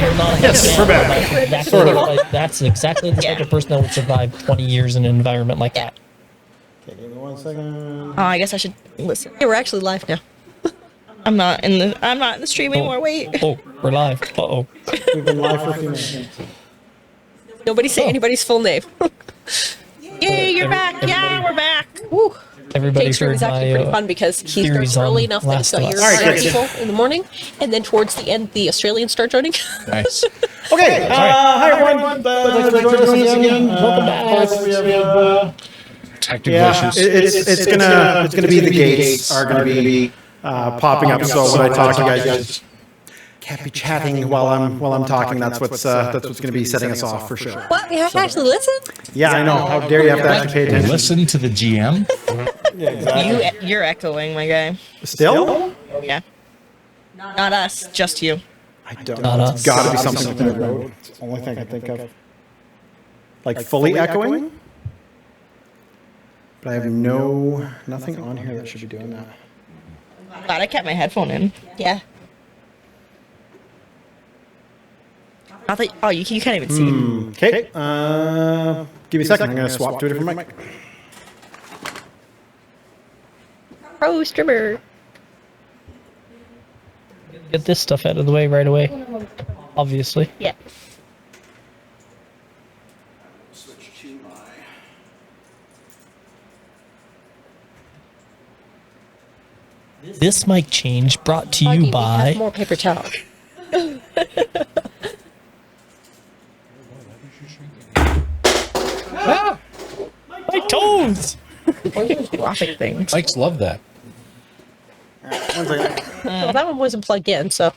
You're not a Yes, we're back. That's exactly the type of person that would survive 20 years in an environment like that. Okay, give me 1 second. Oh, I guess I should listen. Yeah, we're actually live now. I'm not in the stream anymore. Wait. Oh, we're live. Uh-oh. We've been live for a few minutes. Nobody say anybody's full name. Yay, you're back. Yeah, we're back. Woo. Everybody Jake's room heard is actually pretty my fun because he theories starts on early enough that Last you've of got your Us. All right, people in the morning, and then towards the end, the Australians start joining. Nice. Okay, hi everyone. Thanks for joining us again. Welcome back. We have, Technical issues. it's gonna be the gates are gonna be popping up. So when I talk, you guys just can't be chatting while I'm talking. That's what's gonna be setting us off for sure. What? We have to actually listen? Yeah, I know. How dare you have to actually pay attention? Listen to the GM. Yeah, exactly. You're echoing, my guy. Still? Oh yeah. Not us, just you. I don't Not know. us. It's gotta be something with the road. It's the only thing I can think of. Like fully echoing? But I have nothing on here that should be doing that. Glad I kept my headphone in. Yeah. I thought. Oh, you can't even see. Okay. Give me a second. I'm gonna swap to a different mic. Pro streamer. Get this stuff out of the way right away. Obviously. Yeah. This mic change brought to Augie, you we by. have more paper towel. My toes! Dropping things. Mike's love that. 1 second. Well, that one wasn't plugged in, so.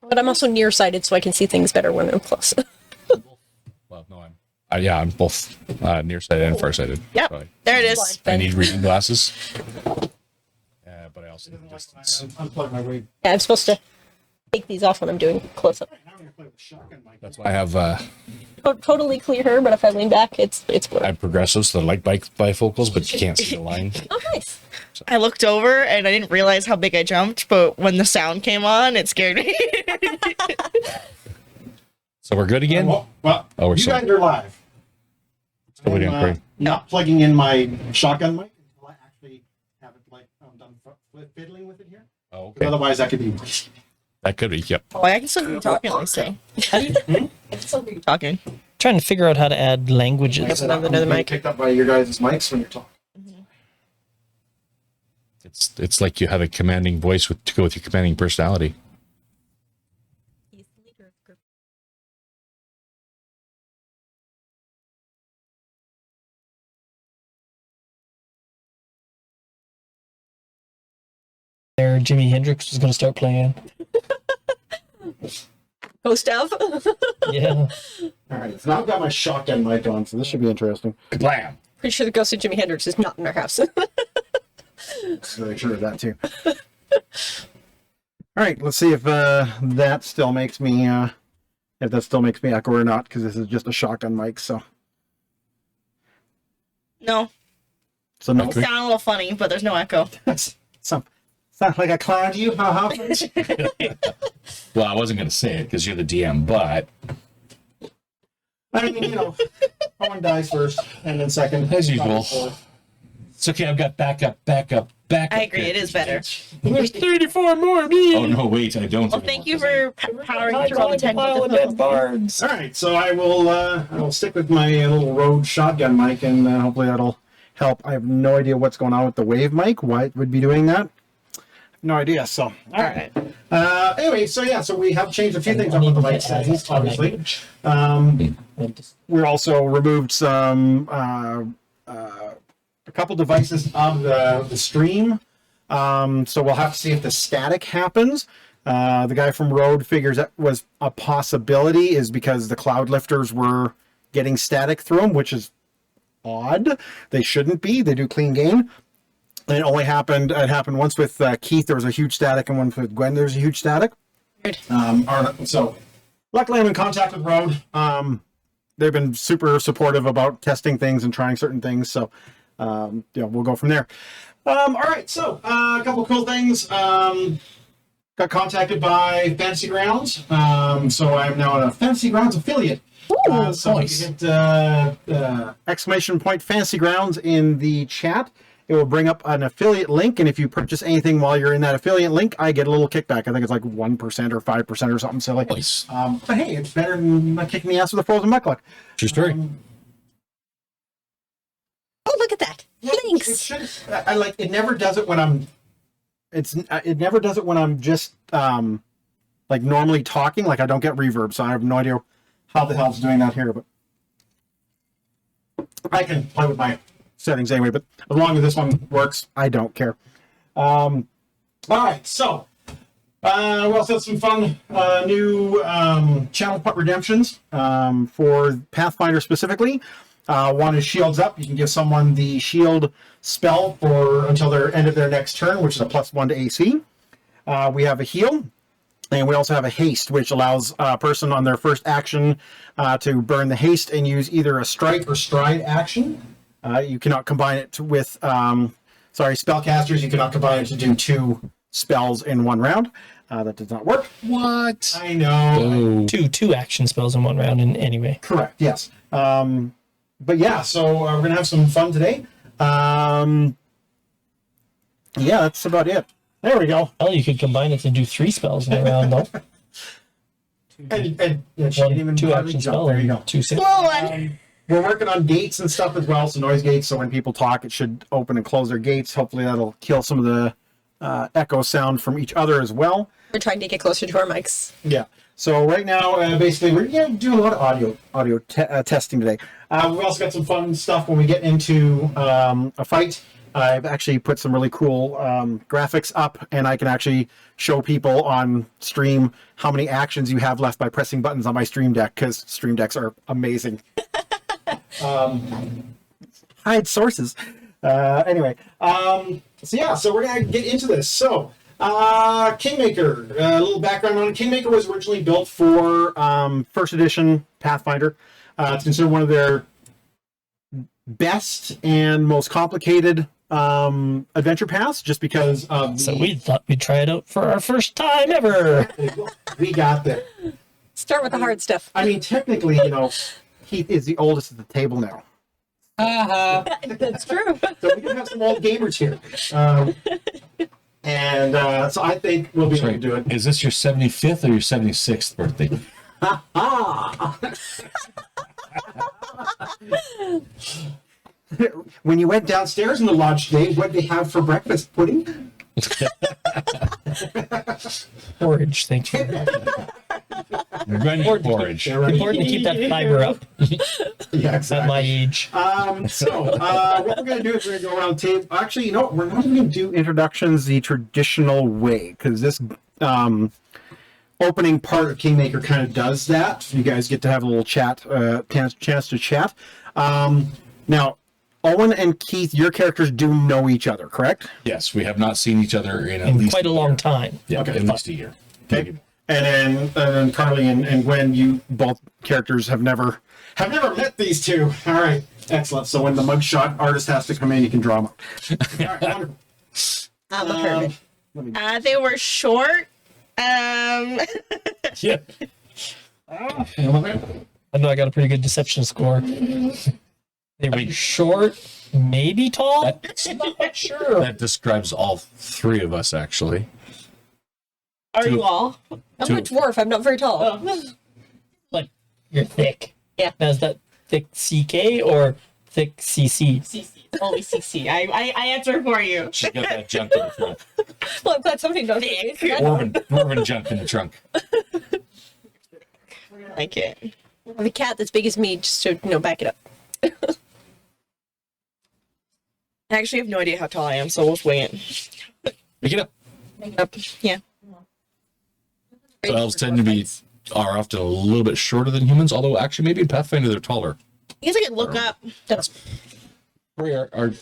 But I'm also nearsighted, so I can see things better when I'm close. Well, no, I'm both nearsighted and farsighted. Yep. So There it is. I need reading glasses. But I also need distance. Unplug my wig. Yeah, I'm supposed to take these off when I'm doing close up. Now I'm gonna play with shotgun mic. That's why I have Totally clear, but if I lean back, it's I blurry. have progressives, so I like bifocals, but you can't see the line. Oh, nice. I looked over and I didn't realize how big I jumped, but when the sound came on, it scared me. So we're good again? Well, Oh, we're you sorry. guys are live. So we didn't I'm, pray. not plugging in my shotgun mic until I actually have it like done fiddling with it here. Oh, okay. Otherwise, that could be. That could be, yep. Oh, I can still be talking, I say. I can still be talking. Trying to figure out how to add languages. That's another mic. Picked up by your guys' mics when you're talking. It's like you have a commanding voice to go with your commanding personality. There, Jimi Hendrix was going to start playing. Host of. Yeah. All right, so now I've got my shotgun mic on, so this should be interesting. Blam. Pretty sure the ghost of Jimi Hendrix is not in our house. Really sure of that too. All right, let's see if that still makes me echo or not, because this is just a shotgun mic. So No. no. It sound a little funny, but there's no echo. Sound like a clown to you? Ha Well, I wasn't going to say it because you're the DM, but I mean, someone dies first, and then second. as usual, it's okay. I've got backup. I agree, it is better. There's 34 more of me. Oh no, wait, I don't. Well, thank you for powering through all the Pile technical of dead difficulties. bards. All right, so I will stick with my little Rode shotgun mic, and hopefully that'll help. I have no idea what's going on with the Wave mic. Why it would be doing that? No idea. So all right. Anyway, so we have changed a few things up with the mic settings, obviously. We also removed some a couple devices of the stream. So we'll have to see if the static happens. The guy from Rode figures that was a possibility is because the cloud lifters were getting static through them, which is odd. They shouldn't be. They do clean gain. And it happened once with Keith. There was a huge static, and once with Gwen, there was a huge static. So luckily I'm in contact with Rode. They've been super supportive about testing things and trying certain things. So we'll go from there. All right, so a couple cool things. Got contacted by Fantasy Grounds, so I'm now a Fantasy Grounds affiliate. So nice. you hit exclamation point Fantasy Grounds in the chat. It will bring up an affiliate link, and if you purchase anything while you're in that affiliate link, I get a little kickback. I think it's like 1% or 5% or something silly. Nice. But hey, it's better than kicking the ass with a frozen muckluck. True story. Oh, look at that. Thanks. I like it. Never does it when I'm. It never does it when I'm just like normally talking. Like I don't get reverb, so I have no idea how the hell it's doing that here. But I can play with my settings anyway. But as long as this one works, I don't care. All right, so we also had some fun new channel putt redemptions for Pathfinder specifically. One is shields up. You can give someone the shield spell for until their end of their next turn, which is a +1 to AC. We have a heal, and we also have a haste, which allows a person on their first action to burn the haste and use either a strike or stride action. You cannot combine it with spellcasters. You cannot combine it to do 2 spells in 1 round. That does not work. What? I know. Two action spells in 1 round in anyway. Correct. Yes. But yeah, so we're gonna have some fun today. Yeah, that's about it. There we go. Oh, you could combine it to do 3 spells in a round, though. And yeah, she didn't even 2 bother to action jump. spell There you and go. 2 6. Cool one. We're working on gates and stuff as well, so noise gates. So when people talk, it should open and close their gates. Hopefully, that'll kill some of the echo sound from each other as well. We're trying to get closer to our mics. Yeah. So right now, basically, we're doing a lot of audio testing today. We've also got some fun stuff when we get into a fight. I've actually put some really cool graphics up, and I can actually show people on stream how many actions you have left by pressing buttons on my Stream Deck, because Stream Decks are amazing. Hide sources. Anyway, so we're going to get into this. So, KingMaker, a little background on it. KingMaker was originally built for first edition Pathfinder. It's considered one of their best and most complicated adventure paths, just because of So we thought we'd try it out for our first time ever. we got there. Start with the hard stuff. I mean, technically, Keith is the oldest at the table now. That's true. So we do have some old gamers here. And so I think we'll be able to do it. Is this your 75th or your 76th birthday? When you went downstairs in the lodge today, what did they have for breakfast? Pudding? Porridge, thank you. Revenge porridge. Important to keep that fiber up Yeah, at exactly. my age. What we're going to do is we're going to go around the table. Actually, you know what? We're not going to do introductions the traditional way because this opening part of KingMaker kind of does that. You guys get to have a little chat, chance to chat. Now, Owen and Keith, your characters do know each other, correct? Yes, we have not seen each other in at In least quite a long time. Yeah, Okay, at fine. least a year. Okay. And then Carly and Gwen, you both characters have never met these two. All right, excellent. So when the mugshot artist has to come in, you can draw them up. All right, wonderful. I'm a hermit. They were short. Yeah. I know I got a pretty good deception score. They were short, maybe tall. I'm not sure. That describes all three of us, actually. Are you all? I'm a dwarf. I'm not very tall. Like you're thick. Yeah. Now, is that thick CK or thick CC? CC. Only CC. I answer for you. She's got that junk in the trunk. Well, I'm glad somebody knows me. Dwarven junk in the trunk. Like it. I have a cat that's big as me, just to back it up. I actually have no idea how tall I am, so we'll just wing it. Pick it up. Up. Yeah. So elves tend to be are often a little bit shorter than humans, although actually maybe in Pathfinder they're taller. I guess I could look up.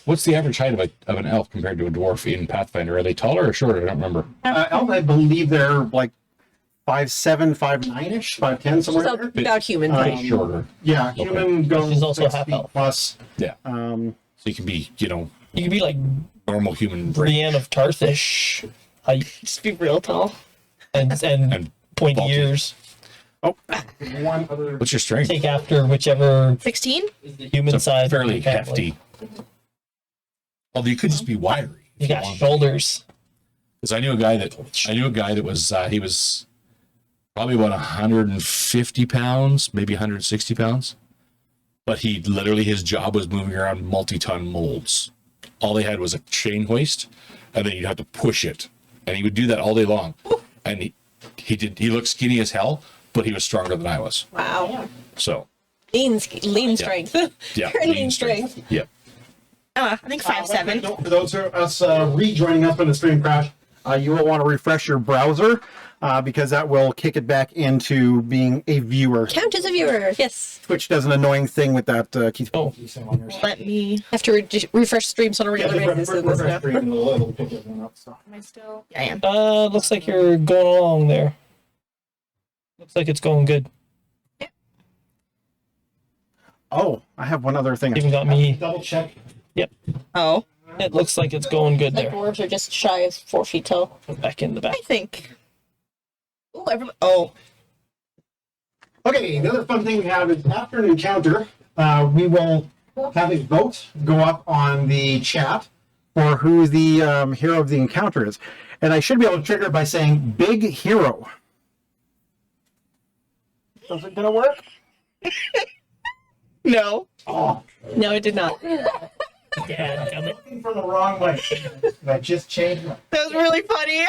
What's the average height of an elf compared to a dwarf in Pathfinder? Are they taller or shorter? I don't remember. Elf, I believe they're like 5'7", 5'9"-ish, 5'10", somewhere So there. about human. Bit shorter. Yeah, human goes She's also 6 half feet elf. plus. Yeah. So you can be, You could be like normal human. Brienne of Tarthish height Just be real tall. and And pointy bulky. ears. Oh, one other. What's your strength? Take after whichever 16? is the human It's a side. of fairly the family. hefty. Although you could just be wiry. You got shoulders. Because I knew a guy that was he was probably about 150 pounds, maybe 160 pounds. But his job was moving around multi-ton molds. All they had was a chain hoist, and then you'd have to push it. And he would do that all day long. And he looked skinny as hell, but he was stronger than I was. Wow. So Lean strength. yeah, Very lean strength. Yep. I think 5'7". For those of us rejoining us when the stream crashed, you will want to refresh your browser because that will kick it back into being a viewer. Count as a viewer. Yes. Twitch does an annoying thing with that. Keith. Oh. Let me. Have to refresh streams on a regular basis. in this now. It'll pick everyone up, so. Am I still? Yeah, I am. Looks like you're going along there. Looks like it's going good. Oh, I have one other thing. Even got me. Double check. Yep. Oh, It looks like it's going good Like there. dwarves are just shy of 4 feet tall. Back in the back. I think. Oh, everybody. Oh, Okay, the other fun thing we have is after an encounter, we will have a vote go up on the chat for who the hero of the encounter is. And I should be able to trigger it by saying big hero. Is it gonna work? no. Oh, No, it did not. Yeah, damn it. from the wrong way. I just changed my... That was really funny.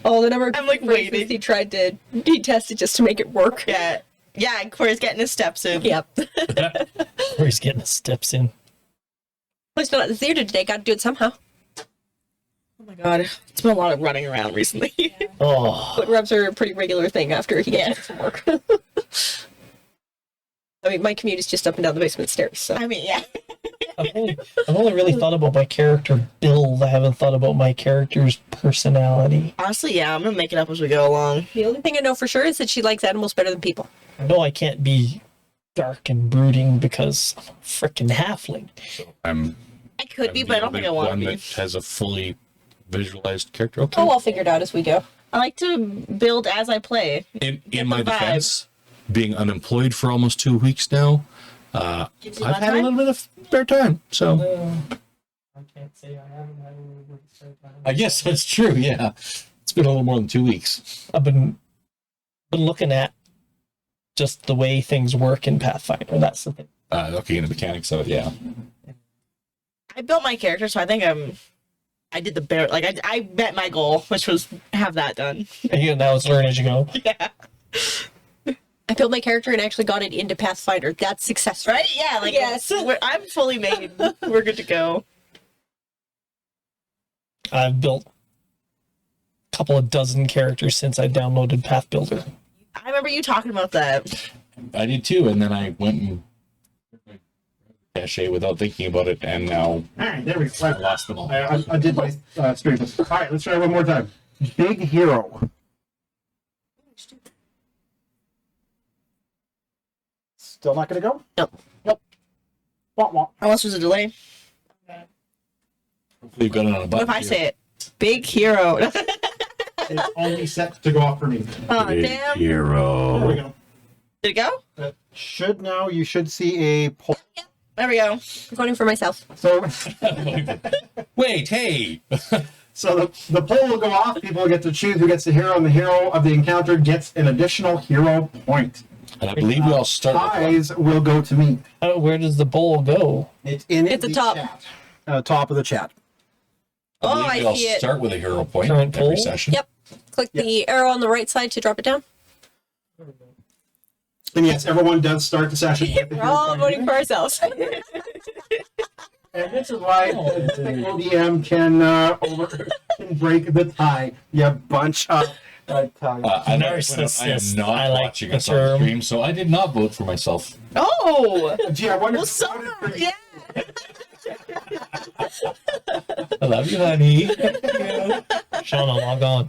Oh, the number of I'm, like, phrases waiting. he tested just to make it work. Yeah. Yeah, Corey's getting his steps in. Yep. Where he's getting his steps in. Well, he's not at the theater today. Got to do it somehow. Oh my god. It's been a lot of running around recently. Oh. Foot rubs are a pretty regular thing after he gets from work. I mean, my commute is just up and down the basement stairs, so. I mean, yeah. I've only really thought about my character build. I haven't thought about my character's personality. Honestly, yeah, I'm gonna make it up as we go along. The only thing I know for sure is that she likes animals better than people. I know I can't be dark and brooding because I'm a freaking halfling. I could be, but I don't think I want to one be. that has a fully visualized character. Okay. Oh, I'll figure it out as we go. I like to build as I play. In my the vibe. defense, being unemployed for almost 2 weeks now, Gives you I've that had a time? little bit of spare time. So I can't say I haven't had I guess that's true. Yeah, it's been a little more than 2 weeks. I've been looking at just the way things work in Pathfinder. That's the thing. Looking into the mechanics of it, yeah. I built my character, so I think I'm I did the bare, like, I met my goal, which was have that done. And you now it's learn as you go. Yeah. I built my character and actually got it into Pathfinder. That's successful. Right? Yeah, like, Yes. I'm fully made. We're good to go. I've built a couple of dozen characters since I downloaded Path Builder. I remember you talking about that. I did too, and then I went and cachet without thinking about it, and now All right, there we go. I lost them all. I did my stream. All right, let's try one more time. Big Hero. Still not going to go? Nope. Nope. Wah, wah. Unless there's a delay. Hopefully you've got it on a What button. if I say it? Big hero. It's only set to go off for me. Oh, Big damn. There we hero. go. Did it go? Should now, you should see a poll. There we go. I'm voting for myself. So, Wait, hey! so the poll will go off. People will get to choose who gets the hero, and the hero of the encounter gets an additional hero point. And I believe we all start with one. Ties will go to me. Where does the bowl go? It's in At the top. chat. Top of the chat. Oh, believe I we all see it. start with a hero point Current every poll? session. Yep. Click the arrow on the right side to drop it down. And yes, everyone does start the session. with the We're hero all point. voting for ourselves. And this is why ODM can break the tie. You bunch of ties. I Narcissist. am not I like watching the us on the term. stream, so I did not vote for myself. Oh! Gee, I wonder Well, if so, yeah. I love you, honey. Shauna, log on.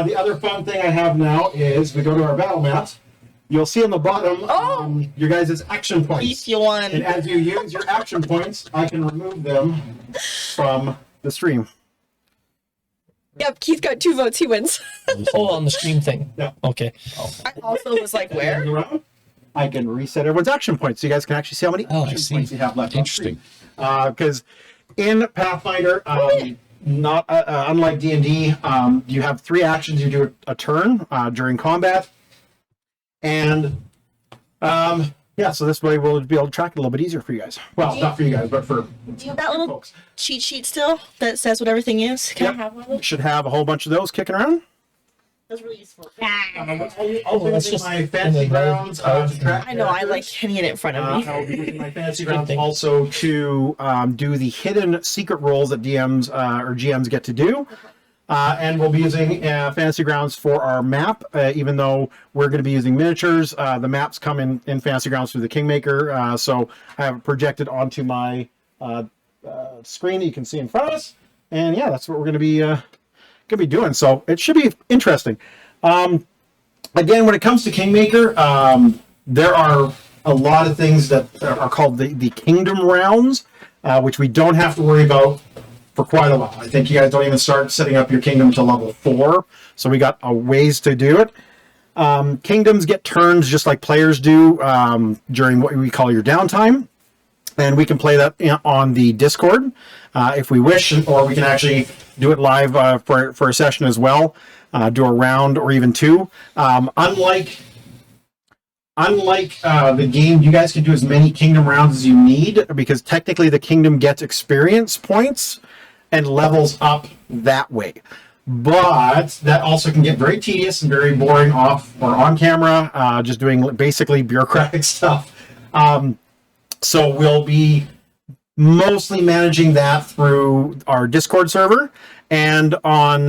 the other fun thing I have now is we go to our battle mat. You'll see on the bottom your guys' action points. If you won. And as you use your action points, I can remove them from the stream. Yep, Keith got 2 votes. He wins. Oh, on the stream thing. Yeah. Okay. I also was like, where? Around, I can reset everyone's action points so you guys can actually see how many Oh, I action see. points you have left. Interesting. Because in Pathfinder, not unlike D&D, you have 3 actions. You do a turn during combat, and yeah, so this way we'll be able to track it a little bit easier for you guys. Well, not for you guys, but for Do you have that little folks. cheat sheet still that says what everything is? Can Yep. I have one of those? Should have a whole bunch of those kicking around. That's really useful. Also that's using just my in fancy the grounds to track I know, I like characters. hitting it in front of me. I'll be using my fancy Good grounds thing. also to do the hidden secret roles that DMs or GMs get to do. And we'll be using Fantasy Grounds for our map, even though we're going to be using miniatures. The maps come in Fantasy Grounds through the KingMaker, so I have it projected onto my screen that you can see in front of us. And yeah, that's what we're going to be doing. So it should be interesting. Again, when it comes to KingMaker, there are a lot of things that are called the Kingdom rounds, which we don't have to worry about for quite a while. I think you guys don't even start setting up your kingdom to level 4, so we got a ways to do it. Kingdoms get turns just like players do during what we call your downtime, and we can play that on the Discord if we wish, or we can actually do it live for a session as well, do a round or even 2. Unlike the game, you guys can do as many kingdom rounds as you need, because technically the kingdom gets experience points and levels up that way. But that also can get very tedious and very boring off or on camera, just doing basically bureaucratic stuff. So we'll be mostly managing that through our Discord server, and on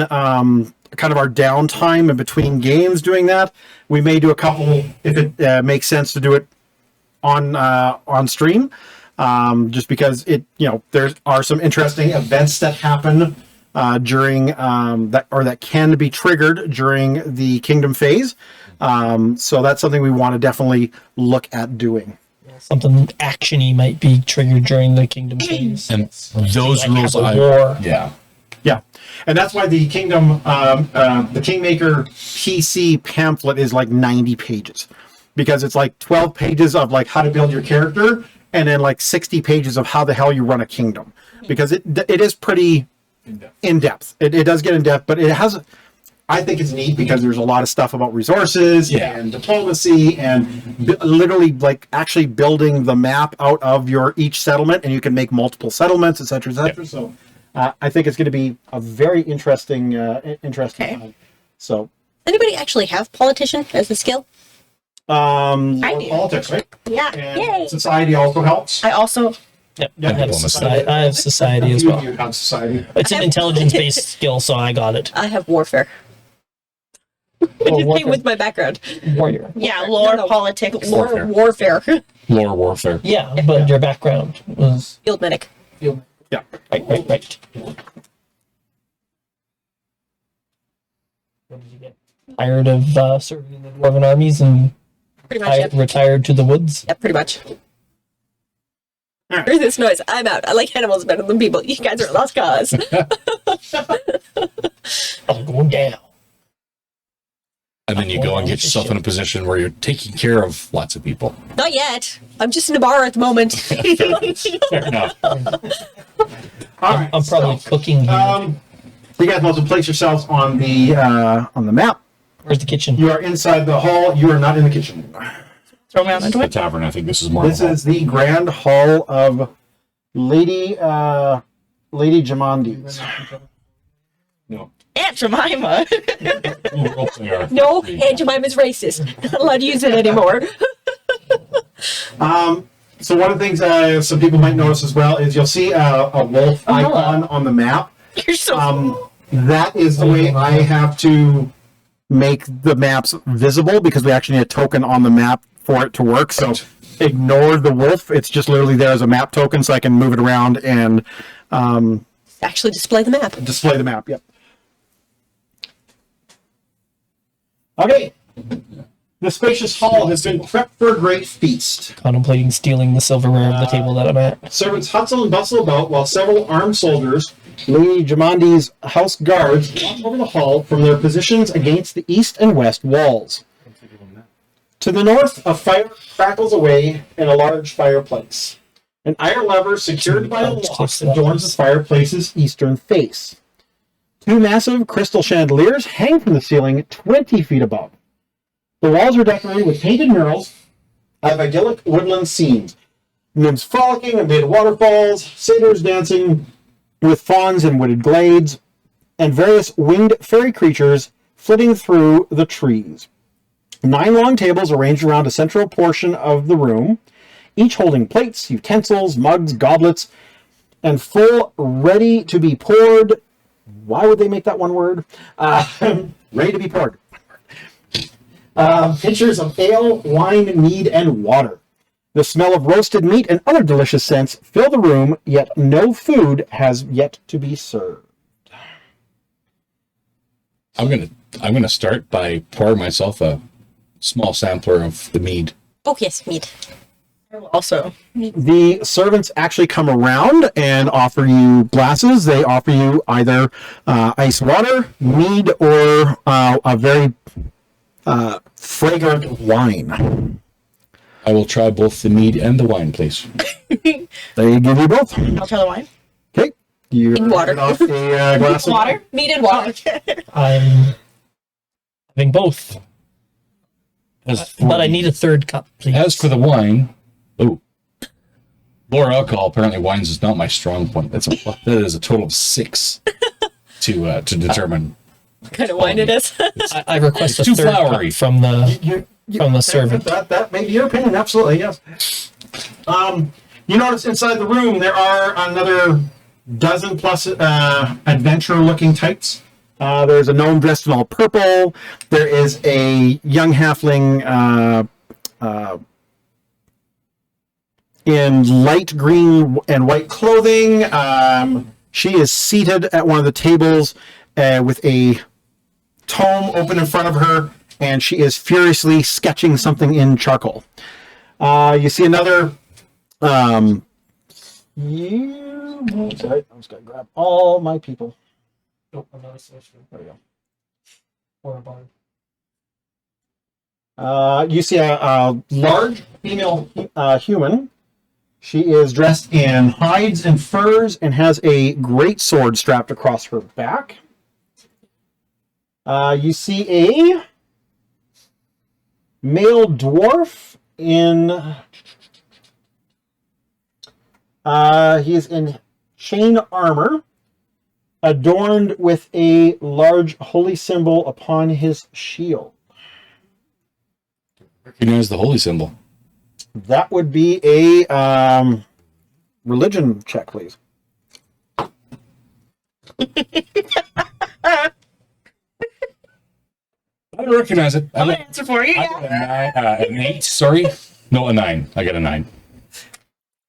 kind of our downtime in between games doing that. We may do a couple if it makes sense to do it on stream. Just because there are some interesting events that happen during that can be triggered during the kingdom phase. So that's something we want to definitely look at doing. Something actiony might be triggered during the kingdom phase. And those Like rules, have a war. yeah. Yeah, and that's why the Kingdom, the KingMaker PC pamphlet is like 90 pages, because it's like 12 pages of like how to build your character, and then like 60 pages of how the hell you run a kingdom, because it is pretty in depth. It does get in depth, but it has I think it's neat because there's a lot of stuff about resources Yeah. and diplomacy and literally like actually building the map out of your each settlement, and you can make multiple settlements, etc., etc. So I think it's going to be a very interesting time. So Anybody actually have politician as a skill? I do. politics, right? Yeah. And Yay. society also helps. I also Yep. Yeah, I have diplomacy. society. I have society as well. You have society. It's an intelligence-based skill, so I got it. I have warfare. Or Just came warfare. with my background. Warrior. yeah, lore, No. politics. Lore warfare. Lore warfare. Yeah, but your background was Field medic. Yeah. right. What did you get? Tired of serving in the dwarven armies and Pretty much. Yep. retired to the woods? Yep, pretty much. Alright. Hear this noise. I'm out. I like animals better than people. You guys are a lost cause. I'm going down. And then you go and get yourself in a position where you're taking care of lots of people. Not yet. I'm just in a bar at the moment. Fair enough. All right. I'm probably cooking here. You guys want to place yourselves on the map. Where's the kitchen? You are inside the hall. You are not in the kitchen. Throw me on into The it. tavern, I think this is more. This is the grand hall of Lady Jamandi's. no. Aunt Jemima. Role player. No, Aunt Jemima's racist. Not allowed to use it anymore. So one of the things some people might notice as well is you'll see a wolf icon on the map. You're so That is the way I have to make the maps visible because we actually need a token on the map for it to work. So ignore the wolf. It's just literally there as a map token so I can move it around and Actually display the map. display the map. Yep. Okay. The spacious hall has been prepped for a great feast. Contemplating stealing the silverware of the table that I'm at. Servants hustle and bustle about while several armed soldiers, Lady Jamandi's house guards, watch over the hall from their positions against the east and west walls. To the north, a fire crackles away in a large fireplace. An iron lever secured by a lock adorns the fireplace's eastern face. Two massive crystal chandeliers hang from the ceiling 20 feet above. The walls are decorated with painted murals of idyllic woodland scenes. Nymphs frolicking amid waterfalls, satyrs dancing with fawns in wooded glades, and various winged fairy creatures flitting through the trees. 9 long tables arranged around a central portion of the room, each holding plates, utensils, mugs, goblets, and full ready to be poured. Why would they make that one word? Ready to be poured. Pitchers of ale, wine, mead, and water. The smell of roasted meat and other delicious scents fill the room, yet no food has yet to be served. I'm gonna start by pouring myself a small sampler of the mead. Oh, yes, meat. also. The servants actually come around and offer you glasses. They offer you either ice water, mead, or a very fragrant wine. I will try both the mead and the wine, please. They give you both. I'll try the wine. Okay. You In water. off a glass of Water? Meat and water. I'm having both. As But I need a third cup, please. As for the wine, lower alcohol. Apparently, wines is not my strong point. That is a total of 6 to determine. What kind of wine it is? I request a It's too third flowery. cup from the servant. That may be your opinion. Absolutely, yes. You notice inside the room there are another dozen plus adventure-looking types. There's a gnome dressed in all purple. There is a young halfling in light green and white clothing. She is seated at one of the tables with a tome open in front of her, and she is furiously sketching something in charcoal. You see another... sorry, I just gotta grab all my people. Nope, I'm not a sorcerer. There we go. Or a bard. You see a large female human. She is dressed in hides and furs and has a great sword strapped across her back. You see a male dwarf in. He is in chain armor, adorned with a large holy symbol upon his shield. Recognize the holy symbol. That would be a religion check, please. I don't recognize it. I'm gonna answer for you. I got an 8, sorry. No, a 9. I got a 9.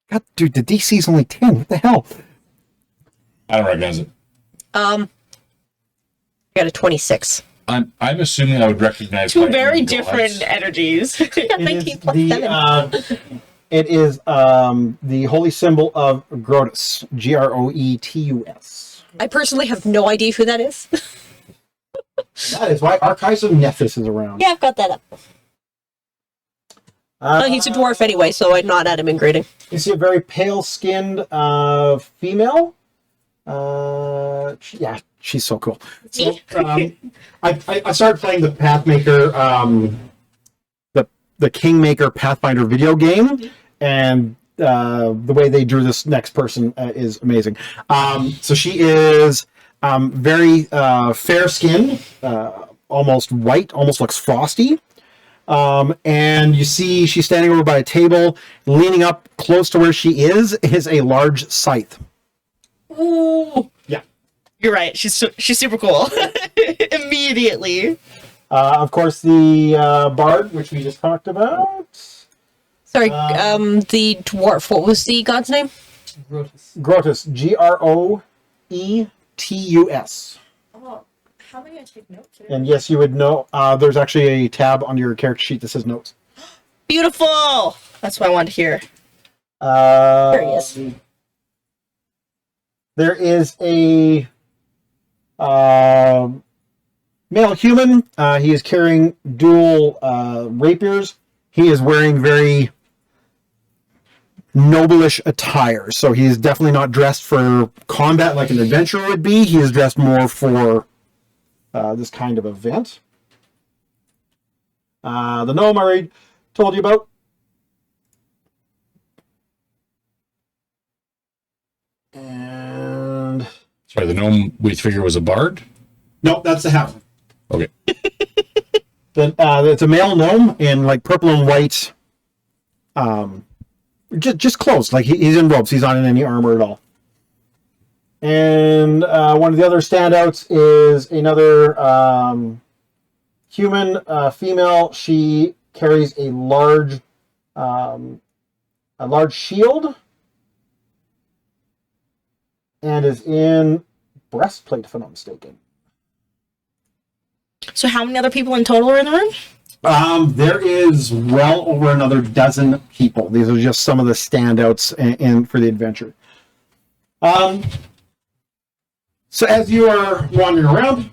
God, dude, the DC is only 10. What the hell? I don't recognize it. I got a 26. I'm assuming I would recognize Two my very angel. different energies. Yeah, 19 plus 7. It is the holy symbol of Grotus. Groetus. I personally have no idea who that is. That is why Archives of Nephis is around. Yeah, I've got that up. He's a dwarf anyway, so I'd not add him in grading. You see a very pale-skinned female. Yeah, she's so cool. So, I started playing the Pathmaker, the KingMaker Pathfinder video game, and the way they drew this next person is amazing. So she is very fair-skinned, almost white, almost looks frosty. And you see she's standing over by a table, leaning up close to where she is a large scythe. Ooh. Yeah. You're right. She's super cool. Immediately. Of course, the bard, which we just talked about. Sorry, the dwarf. What was the god's name? Grotus. Groetus. Oh, how many I take notes? And yes, you would know. There's actually a tab on your character sheet that says notes. Beautiful. That's what I wanted to hear. There he is. There is a male human. He is carrying dual rapiers. He is wearing very noblish attire. So he is definitely not dressed for combat like an adventurer would be. He is dressed more for this kind of event. The gnome I already told you about. And Sorry, the gnome we figure was a bard? no, that's the half. Okay. It's a male gnome in like purple and white. Just clothes. Like he's in robes. He's not in any armor at all. And one of the other standouts is another human female. She carries a large shield and is in breastplate, if I'm not mistaken. So how many other people in total are in the room? There is well over another dozen people. These are just some of the standouts in for the adventure. So as you are wandering around,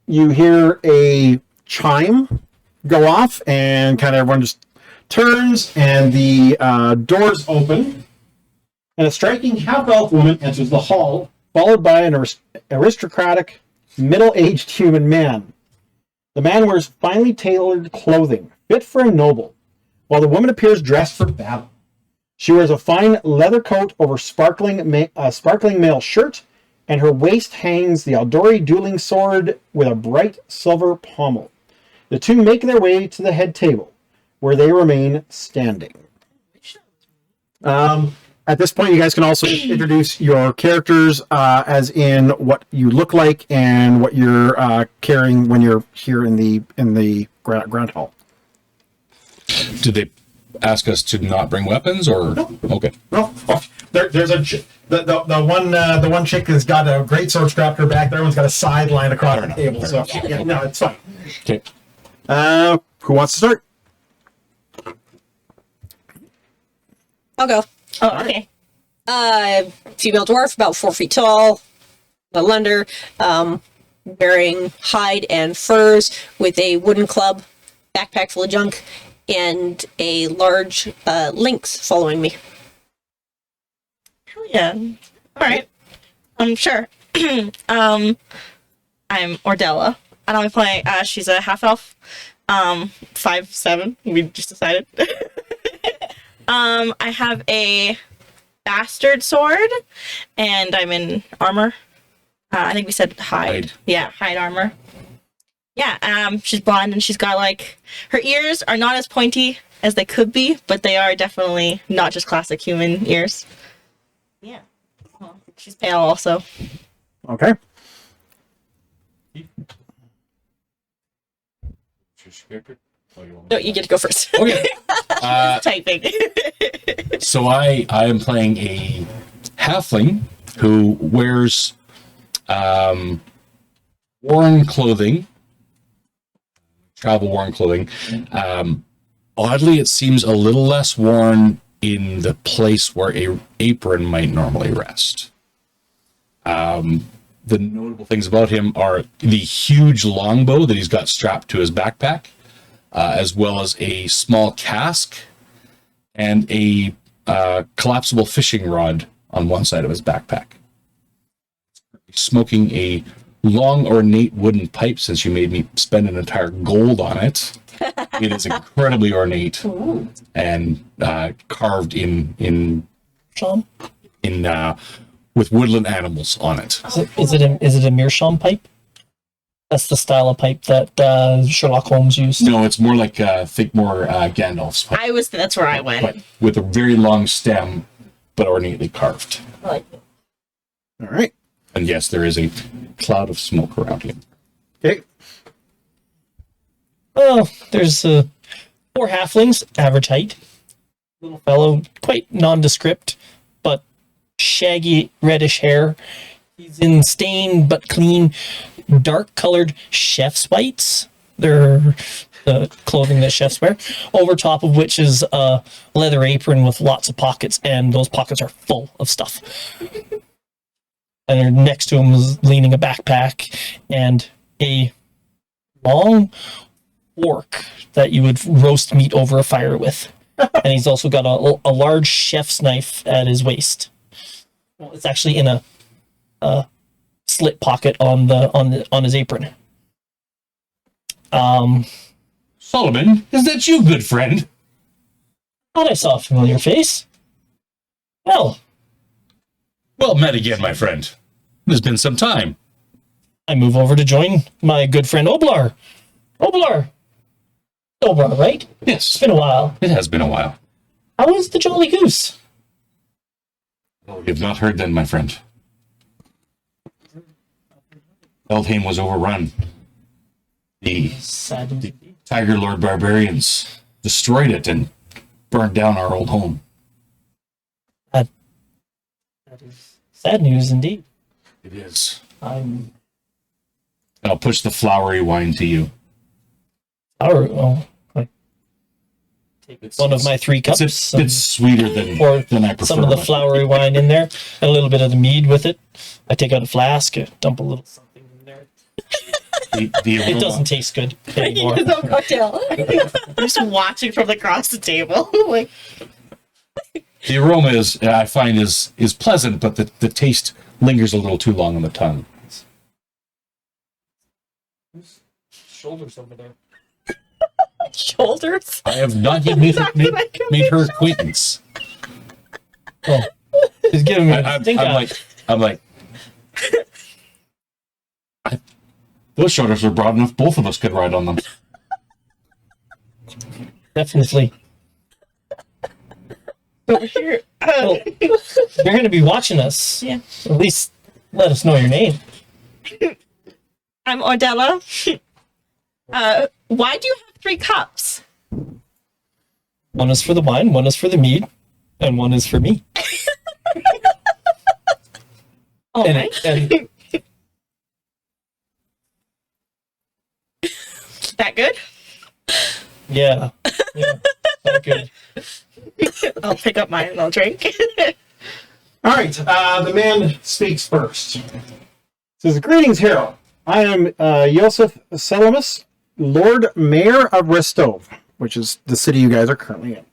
you hear a chime go off, and kind of everyone just turns, and the doors open, and a striking half-elf woman enters the hall, followed by an aristocratic, middle-aged human man. The man wears finely tailored clothing, fit for a noble, while the woman appears dressed for battle. She wears a fine leather coat over sparkling mail shirt, and her waist hangs the Aldori dueling sword with a bright silver pommel. The two make their way to the head table, where they remain standing. At this point, you guys can also introduce your characters, as in what you look like and what you're carrying when you're here in the grand hall. Did they ask us to not bring weapons, or No. Okay? No, there's the one chick has got a great sword strapped to her back. The other one's got a sideline across the table. So yeah, no, it's fine. Okay. Who wants to start? I'll go. Oh, okay. Female dwarf, about 4 feet tall, a lunder, wearing hide and furs with a wooden club, backpack full of junk, and a large lynx following me. Hell yeah. All right. Sure. I'm Ordella, and I'm playing. She's a half elf, 5'7". We just decided. I have a bastard sword, and I'm in armor. I think we said hide. Yeah, hide armor. Yeah, she's blonde, and she's got like her ears are not as pointy as they could be, but they are definitely not just classic human ears. Yeah, well, she's pale also. Okay. No, you get to go first. Okay. Typing. So I am playing a halfling who wears worn clothing, travel worn clothing. Oddly, it seems a little less worn in the place where a apron might normally rest. The notable things about him are the huge longbow that he's got strapped to his backpack, as well as a small cask and a collapsible fishing rod on one side of his backpack. Smoking a long, ornate wooden pipe, since you made me spend an entire gold on it. It is incredibly ornate and carved in Sean? with woodland animals on it. Is it a meerschaum pipe? That's the style of pipe that Sherlock Holmes used. No, it's more like think more Gandalf's pipe, That's where I went. but with a very long stem, but ornately carved. I like it. All right. And yes, there is a cloud of smoke around him. Okay. Oh, there's 4 halflings, average height. Little fellow, quite nondescript, but shaggy reddish hair. He's in stained but clean, dark-colored chef's whites. They're the clothing that chefs wear, over top of which is a leather apron with lots of pockets, and those pockets are full of stuff. And next to him is leaning a backpack and a long fork that you would roast meat over a fire with. And he's also got a large chef's knife at his waist. Well, it's actually in a slit pocket on his apron. Solomon, is that you, good friend? Thought I saw a familiar face. Well, Met again, my friend. It's been some time. I move over to join my good friend Oblar. Oblar, right? Yes, It's been a while. it has been a while. How is the Jolly Goose? You've not heard then, my friend. Eldheim was overrun. The Sad. Tiger Lord barbarians destroyed it and burned down our old home. That is sad news indeed. It is. I'm. I'll push the flowery wine to you. I take one of my 3 cups. It's a bit sweeter Pour than I prefer. some of the flowery wine in there, and a little bit of the mead with it. I take out a flask, dump a little something in there. The aroma, It doesn't taste good anymore. No cocktail. I'm just watching from across the table. Like, the aroma is, I find, is pleasant, but the taste lingers a little too long on the tongue. Shoulders over there. shoulders. I have not yet made her acquaintance. Oh, he's giving me a I'm stink eye. like, those shoulders are broad enough. Both of us could ride on them. Definitely. Over here. Well, you're going to be watching us. Yeah. At least let us know your name. I'm Ordella. Why do you have 3 cups? One is for the wine, one is for the mead, and one is for me. Oh, And, right. and That good? yeah, not good. I'll pick up mine and I'll drink. All right, the man speaks first. Says, "Greetings, hero. I am Yosef Selamus, Lord Mayor of Rostov, which is the city you guys are currently in.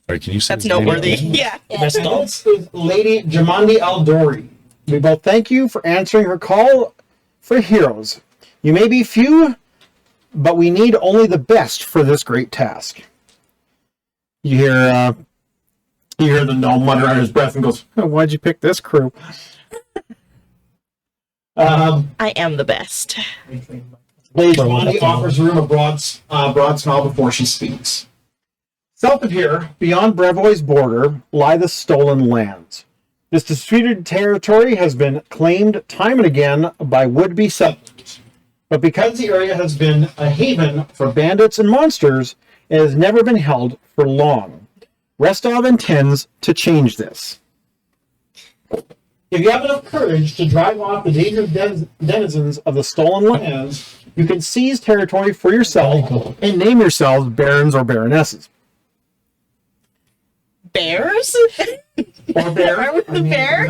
Sorry, can you say That's his name noteworthy. again? Yeah. Best And dog. this is Lady Jamandi Aldori. We both thank you for answering her call for heroes. You may be few, but we need only the best for this great task. You hear the gnome mutter under his breath and goes, "Why'd you pick this crew?" I am the best. Lady Jumandy offers the room a broad smile before she speaks. South of here, beyond Brevoy's border, lie the stolen lands. This disputed territory has been claimed time and again by would-be settlers. But because the area has been a haven for bandits and monsters, it has never been held for long. Restov intends to change this. If you have enough courage to drive off the dangerous denizens of the stolen lands, you can seize territory for yourself and name yourselves barons or baronesses. Bears? Or bear. With the bear?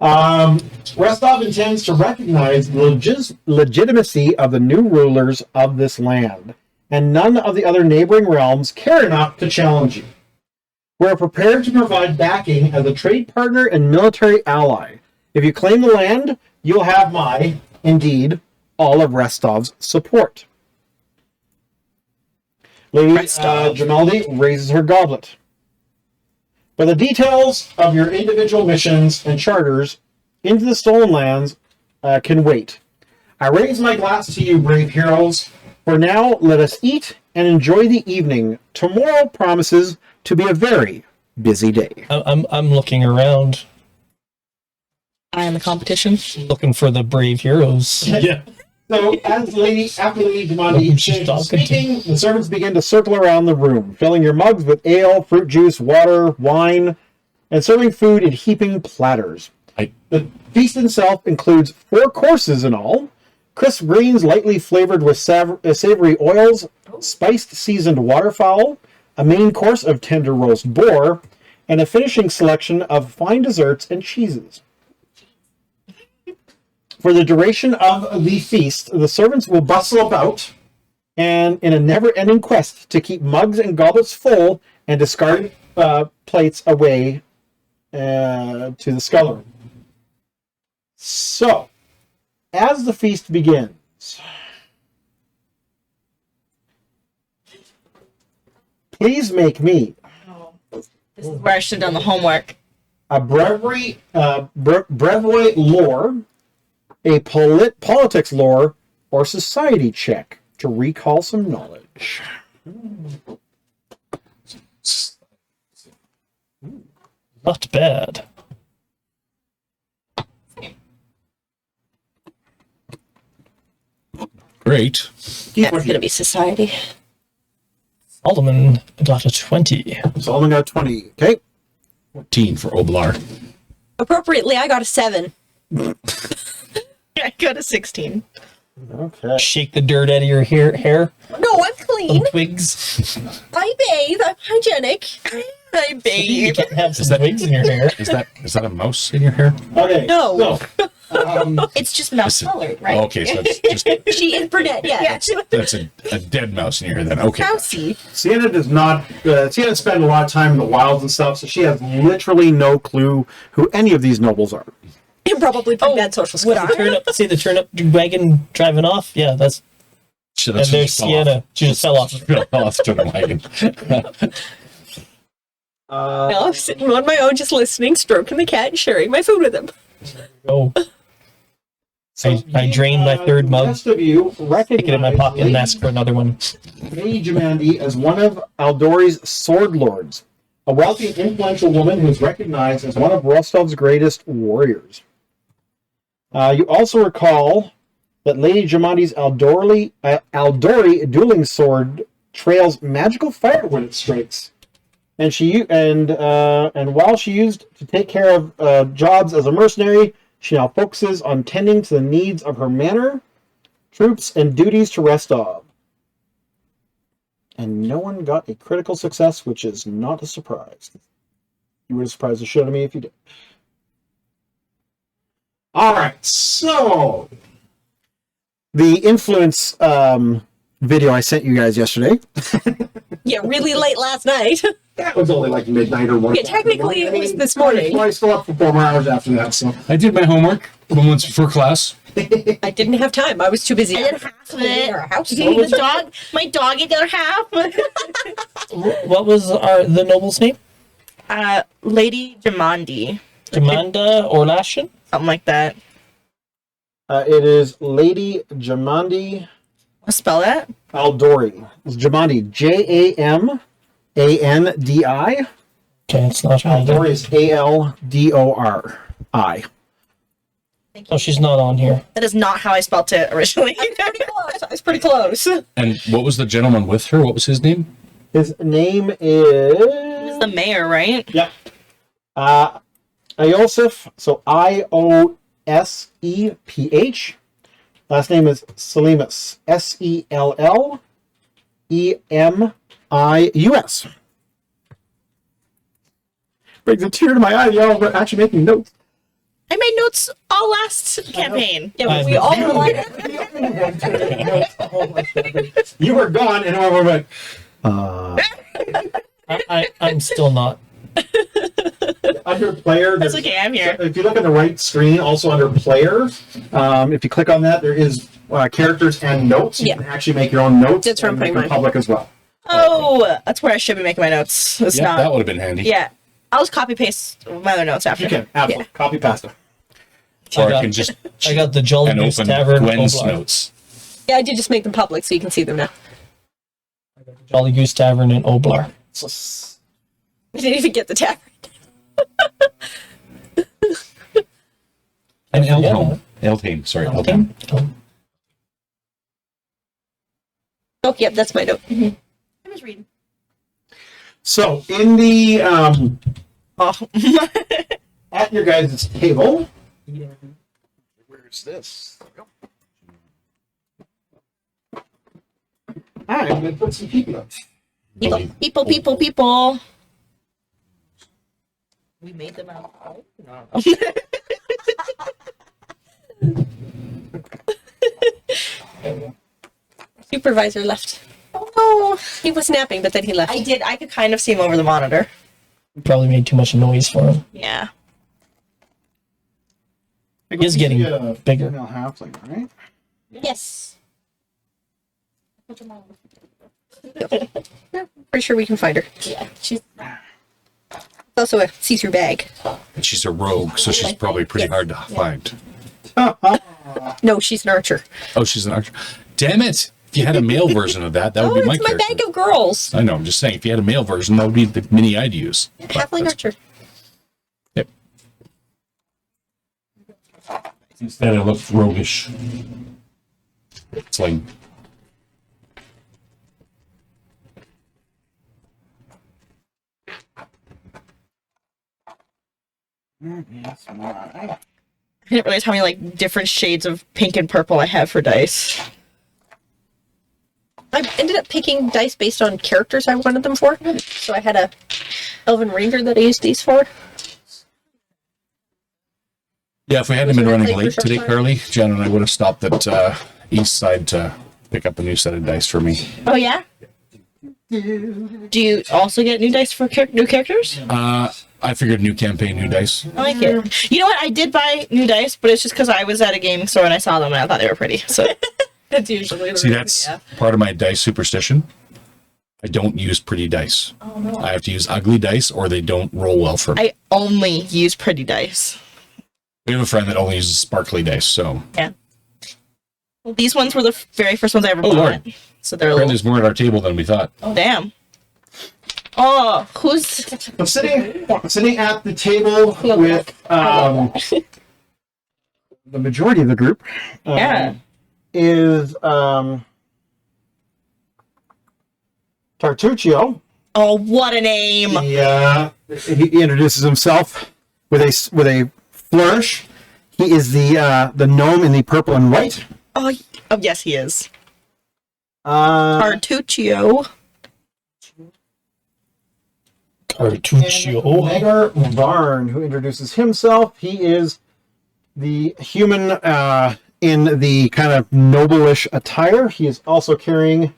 Restov intends to recognize the legitimacy of the new rulers of this land, and none of the other neighboring realms care enough to challenge you. We're prepared to provide backing as a trade partner and military ally. If you claim the land, you'll have my, indeed, all of Restov's support. Lady Jamaldi raises her goblet. But the details of your individual missions and charters into the stolen lands can wait. I raise my glass to you, brave heroes. For now, let us eat and enjoy the evening. Tomorrow promises to be a very busy day. I'm looking around, I am the competition. looking for the brave heroes. Yeah. So, after Lady Jamaldi She's finishes talking to- speaking, the servants begin to circle around the room, filling your mugs with ale, fruit juice, water, wine, and serving food in heaping platters. The feast itself includes 4 courses in all: crisp greens lightly flavored with savory oils, spiced seasoned waterfowl, a main course of tender roast boar, and a finishing selection of fine desserts and cheeses. For the duration of the feast, the servants will bustle about and in a never-ending quest to keep mugs and goblets full and discarded plates away to the scullery. So, as the feast begins, please make me This is where I should have done the homework. a brevoy lore, a politics lore, or society check to recall some knowledge. Not bad. Great. That's going to be society. Solomon got a 20. Solomon got 20. Okay. 14 for Oblar. Appropriately, I got a 7. I got a 16. Okay. Shake the dirt out of your hair. No, I'm clean. Some twigs. I bathe. I'm hygienic. I You bathe. can't have some twigs in your hair. Is that a mouse in your hair? Okay. No. So, It's just mouse colored, right? Okay, so it's just She is brunette, yeah. that's a dead mouse in your hair then. Okay. Mousy. Sienna does not. Sienna spent a lot of time in the wilds and stuff, so she has literally no clue who any of these nobles are. You're probably pretty bad social skills. See the turnip wagon driving off? Yeah, that's. Shit, And there's Sienna. She just fell off. Fell off the turnip wagon. No, I'm sitting on my own, just listening, stroking the cat, and sharing my food with him. Oh, So I drained my third the mug. rest of you Stick it in my pocket and ask for another one. Lady Jamandi as one of Aldori's sword lords, a wealthy and influential woman who is recognized as one of Rostov's greatest warriors. You also recall that Lady Jamandi's Aldori dueling sword trails magical fire when it strikes, and while she used to take care of jobs as a mercenary, she now focuses on tending to the needs of her manor, troops, and duties to Restov. And no one got a critical success, which is not a surprise. You would have surprised the shit out of me if you did. All right, so the influence video I sent you guys yesterday. Yeah, really late last night. That was only like midnight or 1 Yeah, technically it was this morning. I was still up for 4 more hours after that, so. I did my homework once before class. I didn't have time. I was too busy. I did half of it. Our house. My dog ate the other half. What was the noble's name? Lady Jamandi. Jamanda or Lashin? Something like that. It is Lady Jamandi I'll spell that. Aldori. It's Jamandi, Jamandi. Okay, it's not Aldori is Aldori. Oh, she's not on here. That is not how I spelt it originally. Pretty close. I was pretty close. And what was the gentleman with her? What was his name? His name It's is. the mayor, right? Yep. Iosif, so Ioseph. Last name is Selimus, Sellemius. Brings a tear to my eye, y'all. We're actually making notes. I made notes all last campaign. Yeah, but we all were like, You were gone, and I went. I'm still not. Under player. That's there's- okay, I'm here. If you look at the right screen, also under player, if you click on that, there is characters and notes. You Yeah. can actually make your own notes. That's where I'm and make putting them mine. public as well. Oh, that's where I should be making my notes. It's Yeah, not. that would have been handy. Yeah. I'll just copy paste my other notes after. You can absolutely copy pasta. Or I got- can just I got the Jolly and Goose open Tavern Gwen's Oblar. notes. yeah, I did just make them public so you can see them now. Jolly Goose Tavern in Oblar. I didn't even get the tavern. And Yeah. Eldholm. Eldheim, sorry, Eldheim. Oh, yep, that's my note. I was reading. So in the Oh. at your guys' table. Where's this? There we go. I'm gonna put some people up. People. We made them out. No. Supervisor left. Oh, He was napping, but then he left. I did. I could kind of see him over the monitor. Probably made too much noise for him. Yeah. He is getting bigger. Female halfling, right? Yes. Pretty sure we can find her. Yeah. She's It's also a see-through bag. And she's a rogue, so she's probably pretty hard to find. No, she's an archer. Oh, she's an archer. Damn it! If you had a male version of that, that would Oh, be my it's my character. bag of girls. I know, I'm just saying, if you had a male version, that would be the mini I'd use. But Halfling that's- archer. Yep. Instead, I look roguish. It's like I didn't realize how many like different shades of pink and purple I have for dice. I ended up picking dice based on characters I wanted them for. So I had a Elven Ranger that I used these for. yeah. If we hadn't been running late today, Carly, Jen and I would have stopped at East Side to pick up a new set of dice for me. Oh yeah. Do you also get new dice for new characters? I figured new campaign, new dice. I like it. You know what? I did buy new dice, but it's just because I was at a gaming store and I saw them and I thought they were pretty. So that's usually the See, reason, that's yeah. part of my dice superstition. I don't use pretty dice. Oh, no. I have to use ugly dice, or they don't roll well for me. I only use pretty dice. We have a friend that only uses sparkly dice, so Yeah. Well, these ones were the very first ones I ever Oh, bought. Lord. So they're a apparently little. there's more at our table than we thought. Oh damn. Oh, who's? I'm sitting at the table with the majority of the group. Yeah. Is Tartuccio. Oh, what a name! He introduces himself with a flourish. He is the gnome in the purple and white. Oh, yes, he is. Tartuccio. Cartuccio. Magar Varn, who introduces himself. He is the human in the kind of noble-ish attire. He is also carrying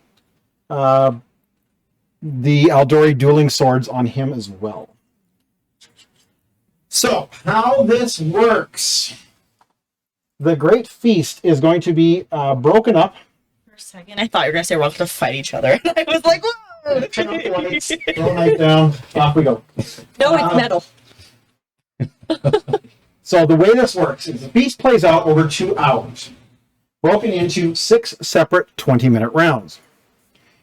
the Aldori dueling swords on him as well. So, how this works. The Great Feast is going to be broken up. For a second, I thought you were going to say we're all going to fight each other. I was like, whoa! Turn off the lights, throw a knife down, off we go. No, it's metal. So the way this works is the feast plays out over 2 hours, broken into 6 separate 20-minute rounds.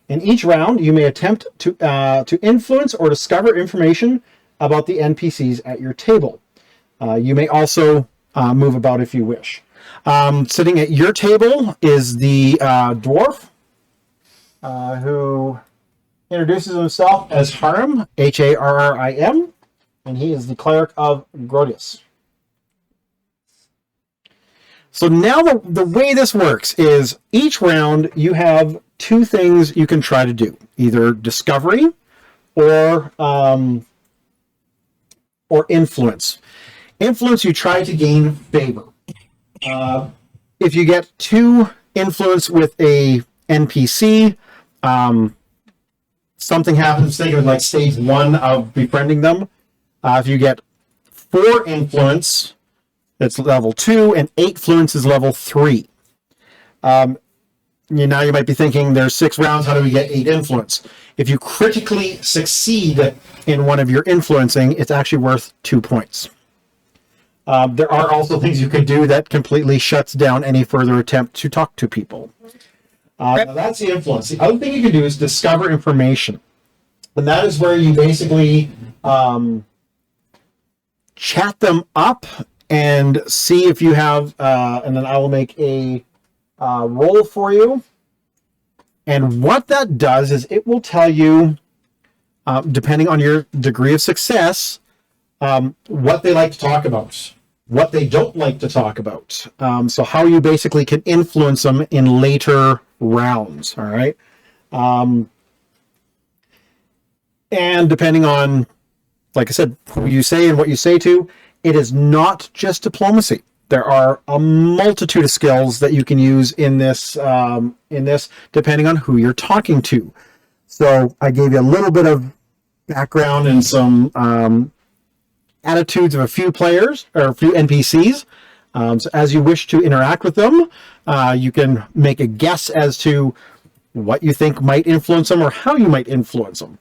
In each round, you may attempt to influence or discover information about the NPCs at your table. You may also move about if you wish. Sitting at your table is the dwarf, who introduces himself as Harim, Harrim, and he is the cleric of Grodius. So now the way this works is each round you have 2 things you can try to do, either discovery or influence. Influence, you try to gain favor. If you get 2 influence with a NPC, something happens. Think of it like stage 1 of befriending them. If you get 4 influence, it's level 2, and 8 influence is level 3. Now you might be thinking, there's 6 rounds, how do we get 8 influence? If you critically succeed in one of your influencing, it's actually worth 2 points. There are also things you could do that completely shuts down any further attempt to talk to people. Now that's the influence. The other thing you can do is discover information. And that is where you basically chat them up and see if you have, and then I will make a roll for you. And what that does is it will tell you, depending on your degree of success, what they like to talk about, what they don't like to talk about. So how you basically can influence them in later rounds, all right? And depending on, like I said, who you say and what you say to, it is not just diplomacy. There are a multitude of skills that you can use in this, depending on who you're talking to. So I gave you a little bit of background and some attitudes of a few players or a few NPCs. So as you wish to interact with them, you can make a guess as to what you think might influence them or how you might influence them.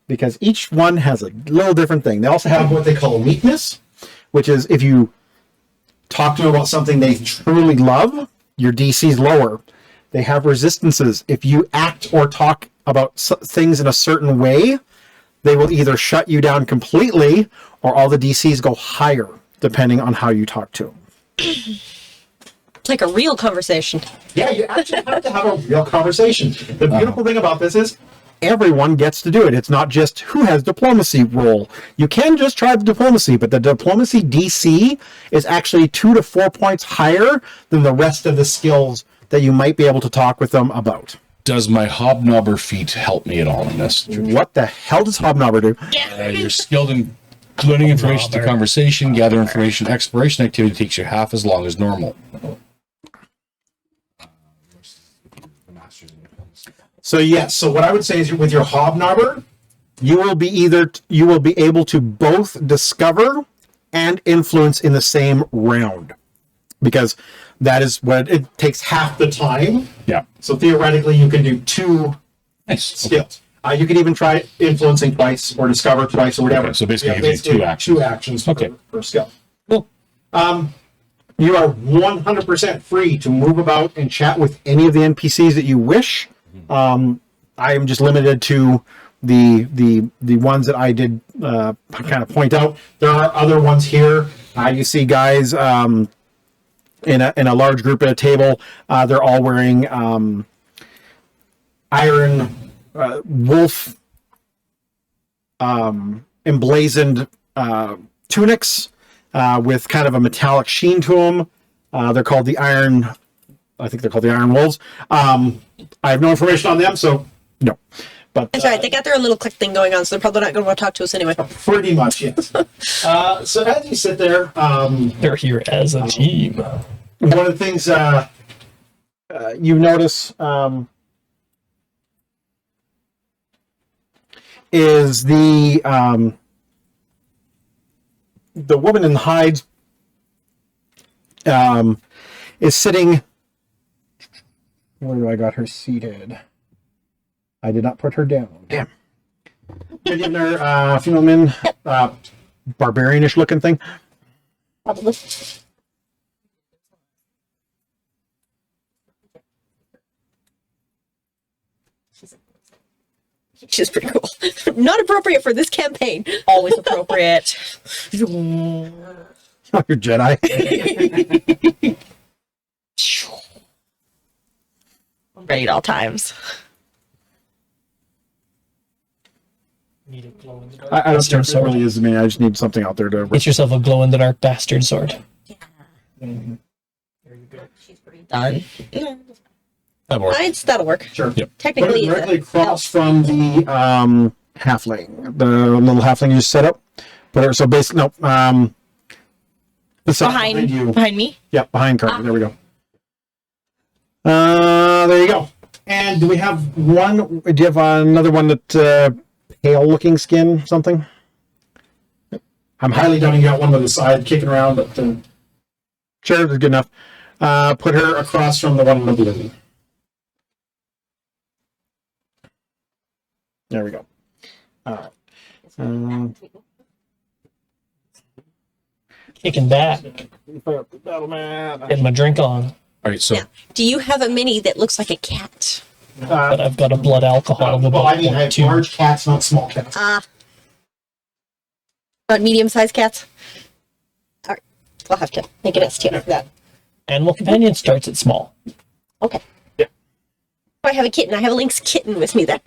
Because each one has a little different thing. They also have what they call a weakness, which is if you talk to them about something they truly love, your DC is lower. They have resistances. If you act or talk about things in a certain way, they will either shut you down completely or all the DCs go higher, depending on how you talk to them. It's like a real conversation. Yeah, you actually have to have a real conversation. The beautiful thing about this is everyone gets to do it. It's not just who has diplomacy role. You can just try the diplomacy, but the diplomacy DC is actually 2 to 4 points higher than the rest of the skills that you might be able to talk with them about. Does my hobnobber feat help me at all in this? What the hell does hobnobber do? You're skilled in learning information through conversation, gather information. Exploration activity takes you half as long as normal. So yes, so what I would say is with your hobnobber, you will be able to both discover and influence in the same round, because that is what it takes half the time. Yeah. So theoretically, you can do 2 Nice. skills. You can even try influencing twice or discover twice or whatever. Okay, so basically you do 2 actions. 2 actions Okay. per skill. Cool. You are 100% free to move about and chat with any of the NPCs that you wish. I am just limited to the ones that I did kind of point out. There are other ones here. You see guys in a large group at a table. They're all wearing iron wolf emblazoned tunics with kind of a metallic sheen to them. They're called the Iron. I think they're called the Iron Wolves. I have no information on them, so no. But That's all right. They got their little click thing going on, so they're probably not going to want to talk to us anyway. pretty much, yes. So as you sit there, They're here as a team. one of the things you notice is the woman in the hides is sitting. Where do I got her seated? I did not put her down. Damn. Getting her female min, barbarianish looking thing. Probably. She's pretty cool. Not appropriate for this campaign. Always appropriate. Oh, you're Jedi. I'm ready at all times. Need a glow in the dark I don't bastard think it sword. really is me. I just need something out there to. Get yourself a glow in the dark bastard sword. Mhm. She's pretty Done. That'll work. That'll work. Sure. Yep. Put Technically, it it's directly a across from the halfling, the little halfling you set up. Put her so basically behind you. Behind me. Yeah, behind Carter. There we go. There you go. And do we have one? Do you have another one that pale-looking skin? Something? I'm highly doubting you got one with the side kicking around, but sure, that's good enough. Put her across from the one with the blue. There we go. All right. Kicking back. Battle map. Getting my drink on. All right, so Yeah. Do you have a mini that looks like a cat? But I've got a blood alcohol of about I have 0.2. large cats, not small cats. Not medium-sized cats? All right. I'll have to make an STL for that. Animal companion starts at small. Okay. Yeah. I have a kitten. I have a lynx kitten with me then.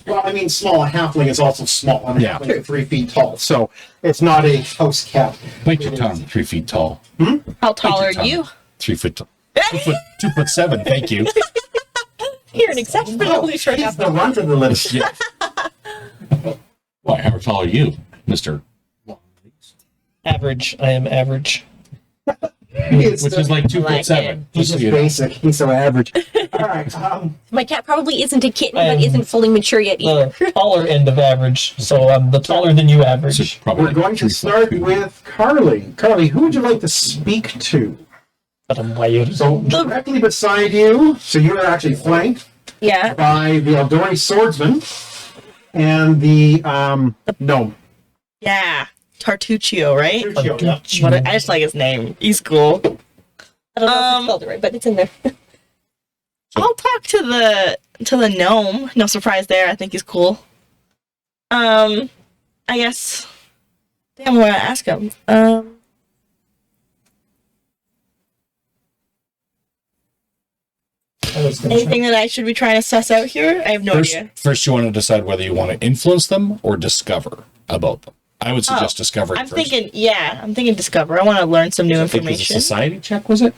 Well, I mean, small. A halfling is also small. And a Yeah. halfling is 3 feet tall, so it's not a house cat. bite your tongue. 3 feet tall. How tall are Bite your tongue. you? 3 foot tall. 2'7". Thank you. You're an exceptionally short He's the runt of the list. Yeah. Why? How tall are you, Mister? Average. I am average. Which Which is like 2'7". it. He's just basic. He's so average. All right. My cat probably isn't a kitten, I but am isn't fully mature yet either. The taller end of average, so I'm the taller than you So average. probably We're like going to 3 foot start 2. with Carly. Carly, who would you like to speak to? But I'm wired. So directly beside you, so you're actually flanked Yeah. by the Eldori swordsman and the gnome. Yeah. Tartuccio, right? Tuccio, yeah. What I just like his name. He's cool. I don't know if I spelled it right, but it's in there. I'll talk to the gnome. No surprise there. I think he's cool. I guess. Damn, what I ask him. Anything that I should be trying to suss out here? I have no idea. First, you want to decide whether you want to influence them or discover about them. I would suggest discovering I'm first. thinking discover. I want to learn some new I think it was a information. society check, was it?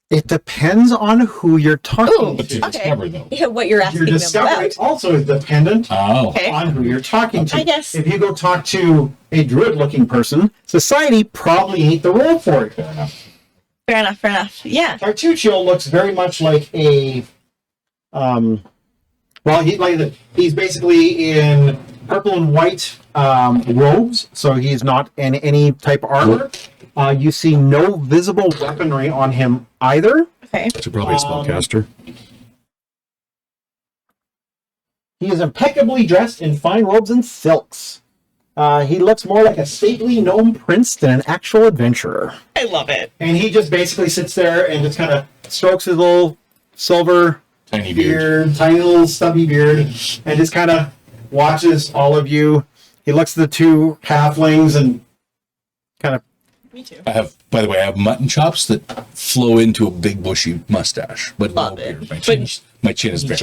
It depends on who you're talking Ooh. But to to. Okay. discover them. Yeah, what you're Your asking them discovery about. also is dependent Oh. Okay. on who you're talking to. I guess. If you go talk to a druid-looking person, society probably ain't the role for it. Fair enough. Fair enough. Fair enough. Yeah. Tartuccio looks very much like a, well, he's basically in purple and white robes, so he's not in any type of armor. You see no visible weaponry on him either. Okay. So probably a spellcaster. He is impeccably dressed in fine robes and silks. He looks more like a stately gnome prince than an actual adventurer. I love it. And he just basically sits there and just kind of strokes his little silver Tiny beard. tiny little stubby beard, and just kind of watches all of you. He looks at the two halflings and kind of, Me too. By the way, I have mutton chops that flow into a big bushy mustache, but Love no it. beard. My chin is bare.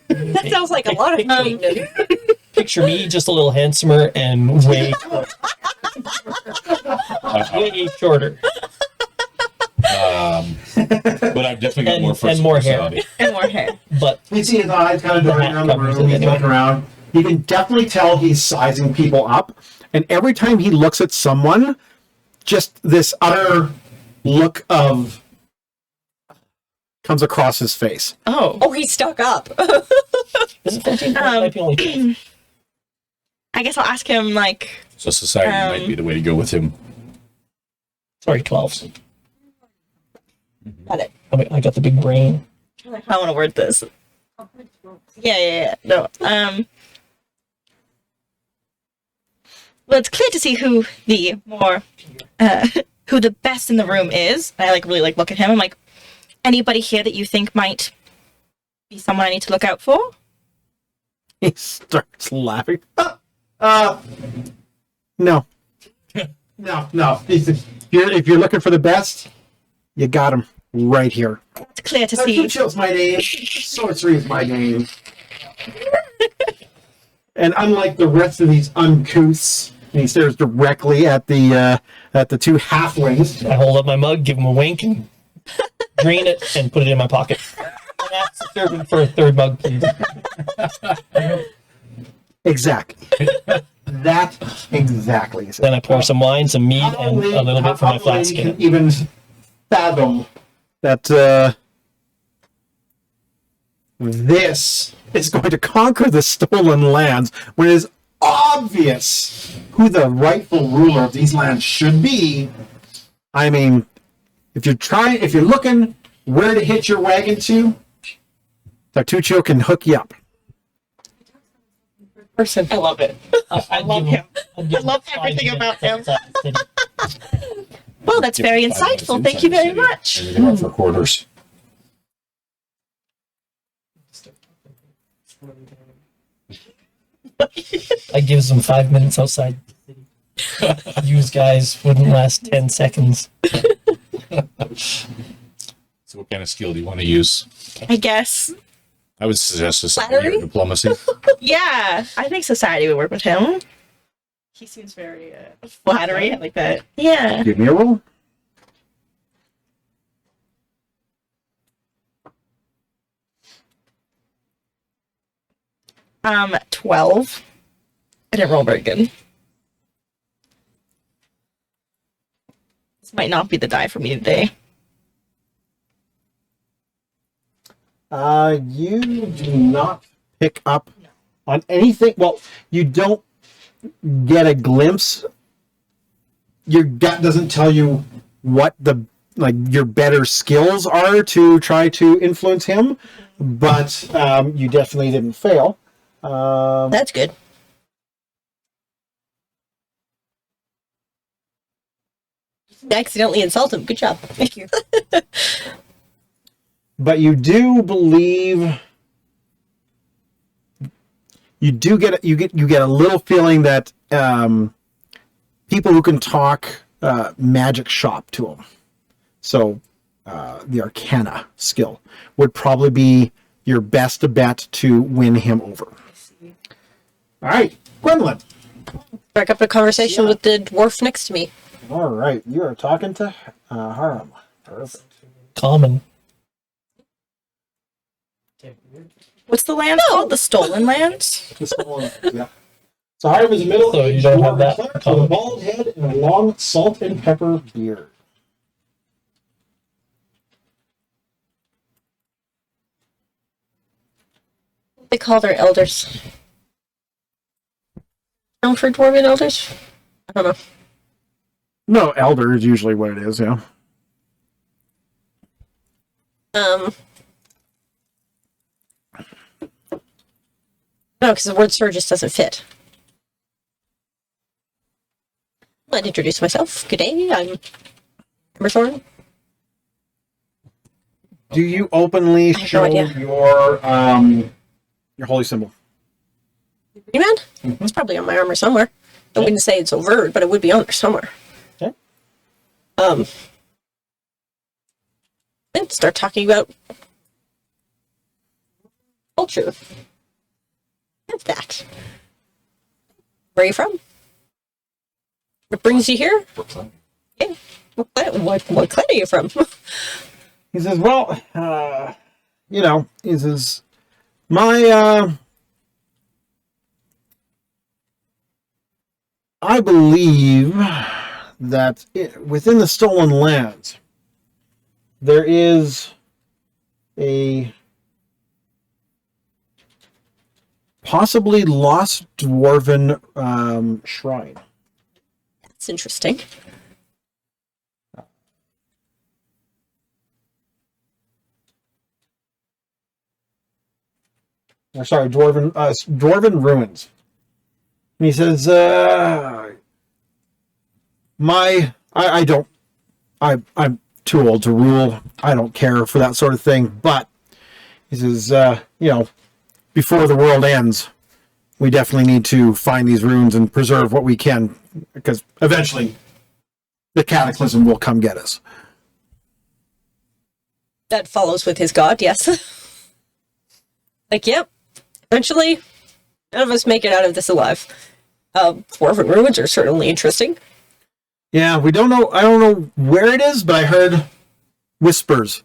That sounds like a lot of maintenance. Picture me just a little handsomer and way shorter. But I've definitely got And- more and more hair. personality. And more hair. But you see his eyes kind of darting around the covers room. it He's anyway. looking around. You can definitely tell he's sizing people up. And every time he looks at someone, just this utter look of comes across his face. Oh. Oh, he's stuck up. Is it 14? Might be only 12. I guess I'll ask him, like, So society might be the way to go with him. Sorry, 12. Got it. I got the big brain. I want to word this. Yeah. No. Well, it's clear to see who the more, who the best in the room is. I really look at him. I'm like, anybody here that you think might be someone I need to look out for? He starts laughing. No. No. If you're looking for the best, you got him right here. It's clear to see. Chill's my name. Sorcery is my name. And unlike the rest of these uncouths, he stares directly at the two halflings. I hold up my mug, give him a wink, and drain it, and put it in my pocket. And ask the servant for a third mug, please. Exactly. That exactly. Then I pour some wine, some mead, and a little bit from my flask. You can even fathom that this is going to conquer the stolen lands when it is obvious who the rightful ruler of these lands should be. I mean, if you're looking where to hitch your wagon to, Tartuccio can hook you up. Person. I love it. I love him. I love everything about him. Well, that's very insightful. Thank you very much. Everything up for quarters. I gives them 5 minutes outside. Use guys wouldn't last 10 seconds. So what kind of skill do you want to use? I guess. I would suggest Flattery? your diplomacy. Yeah, I think society would work with him. He seems very flattery. I like that. Yeah. Give me a roll. 12. I didn't roll very good. This might not be the die for me today. You do not pick up on anything. Well, you don't get a glimpse. Your gut doesn't tell you what your better skills are to try to influence him, but you definitely didn't fail. That's good. You accidentally insult him. Good job. Thank you. But you do believe you get a little feeling that people who can talk magic shop to him. So the Arcana skill would probably be your best bet to win him over. All right, Gwendolyn. Strike up a conversation with the dwarf next to me. All right, you are talking to Haram. Perfect. Common. What's the land called? The Stolen Lands? Yeah. So Haram is a middle. So you don't have that with a common. bald head and a long salt and pepper beard. They call their elders. Known for dwarven elders? I don't know. No, elder is usually what it is. Yeah. No, because the word sword just doesn't fit. I'd introduce myself. Good day, I'm Emberthorn. Do you openly have no show idea. your holy symbol? You man? It's probably on my armor somewhere. I wouldn't say it's overt, but it would be on there somewhere. Okay. Then start talking about culture. That's that. Where are you from? What brings you here? Yeah. What clan are you from? He says, well, he says, my, I believe that within the Stolen Lands, there is a possibly lost dwarven shrine. That's interesting. Or sorry, dwarven ruins. And he says, I'm too old to rule. I don't care for that sort of thing. But he says, before the world ends, we definitely need to find these ruins and preserve what we can, because eventually the cataclysm will come get us. That follows with his god, yes. Like, yep. Eventually, none of us make it out of this alive. Dwarven ruins are certainly interesting. Yeah, we don't know. I don't know where it is, but I heard whispers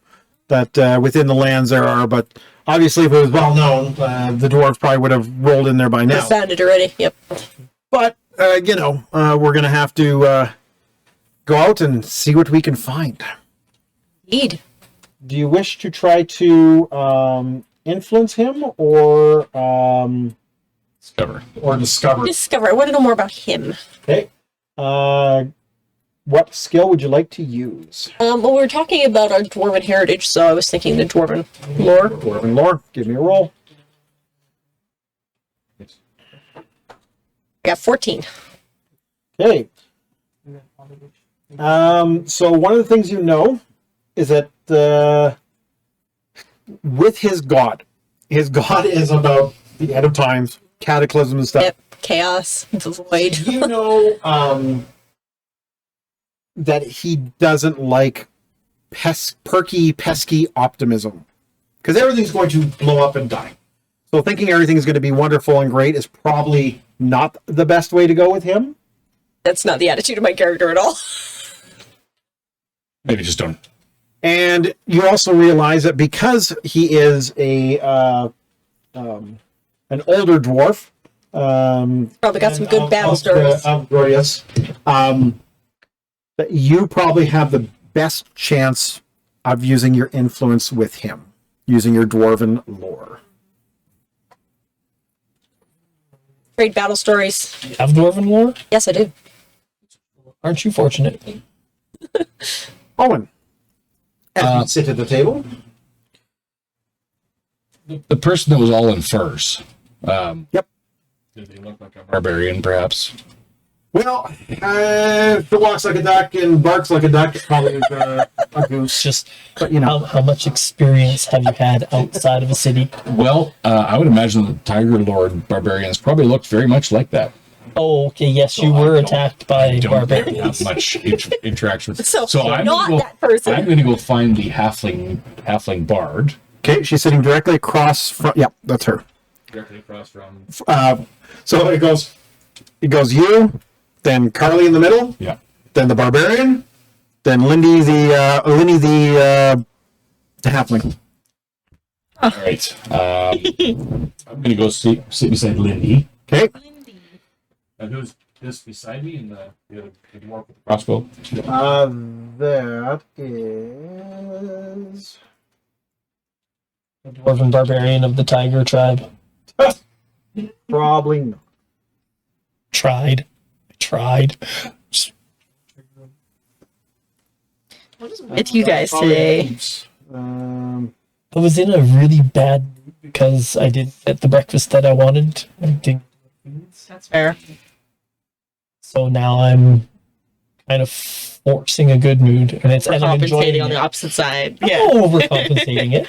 that within the lands there are. But obviously, if it was well known, the dwarves probably would have rolled in there by now. They found it already. Yep. But we're gonna have to go out and see what we can find. Indeed. Do you wish to try to influence him or Discover. discover? Discover. I want to know more about him. Okay. What skill would you like to use? Well, we were talking about our dwarven heritage, so I was thinking the dwarven lore. Dwarven lore. Give me a roll. I got 14. Okay. So one of the things you know is that with his god is about the end of times, cataclysm and stuff. Yep. Chaos. The void. You know that he doesn't like perky, pesky optimism, because everything's going to blow up and die. So thinking everything's going to be wonderful and great is probably not the best way to go with him. That's not the attitude of my character at all. Maybe just don't. And you also realize that because he is an older dwarf, Probably got some good battle stories. Glorious, that you probably have the best chance of using your influence with him, using your dwarven lore. Great battle stories. You have dwarven lore? Yes, I do. Aren't you fortunate? Owen, as we sit at the table. The person that was all in furs. Yep. Did they look like a barbarian, perhaps? Well, if it walks like a duck and barks like a duck, it probably is a goose. Just But you know, how much experience have you had outside of a city? Well, I would imagine the Tiger Lord barbarians probably looked very much like that. Oh, okay, yes, you I were don't- attacked by Don't barbarians. have much interaction with. So I'm not gonna that person. I'm going to go find the halfling bard. okay, she's sitting directly across from. Yep, that's her. Directly across from. So it goes you, then Carly in the middle, Yeah. then the barbarian, then Lindy the halfling. All right. I'm going to go sit beside Lindy. Okay. And who's this beside me in the dwarf with the crossbow? That is The dwarven barbarian of the tiger tribe. probably not. I tried. What is with you guys today? I was in a really bad mood because I didn't get the breakfast that I wanted. I didn't. That's fair. So now I'm kind of forcing a good mood, and I'm enjoying Compensating on the it. opposite side. I'm Yeah. overcompensating it.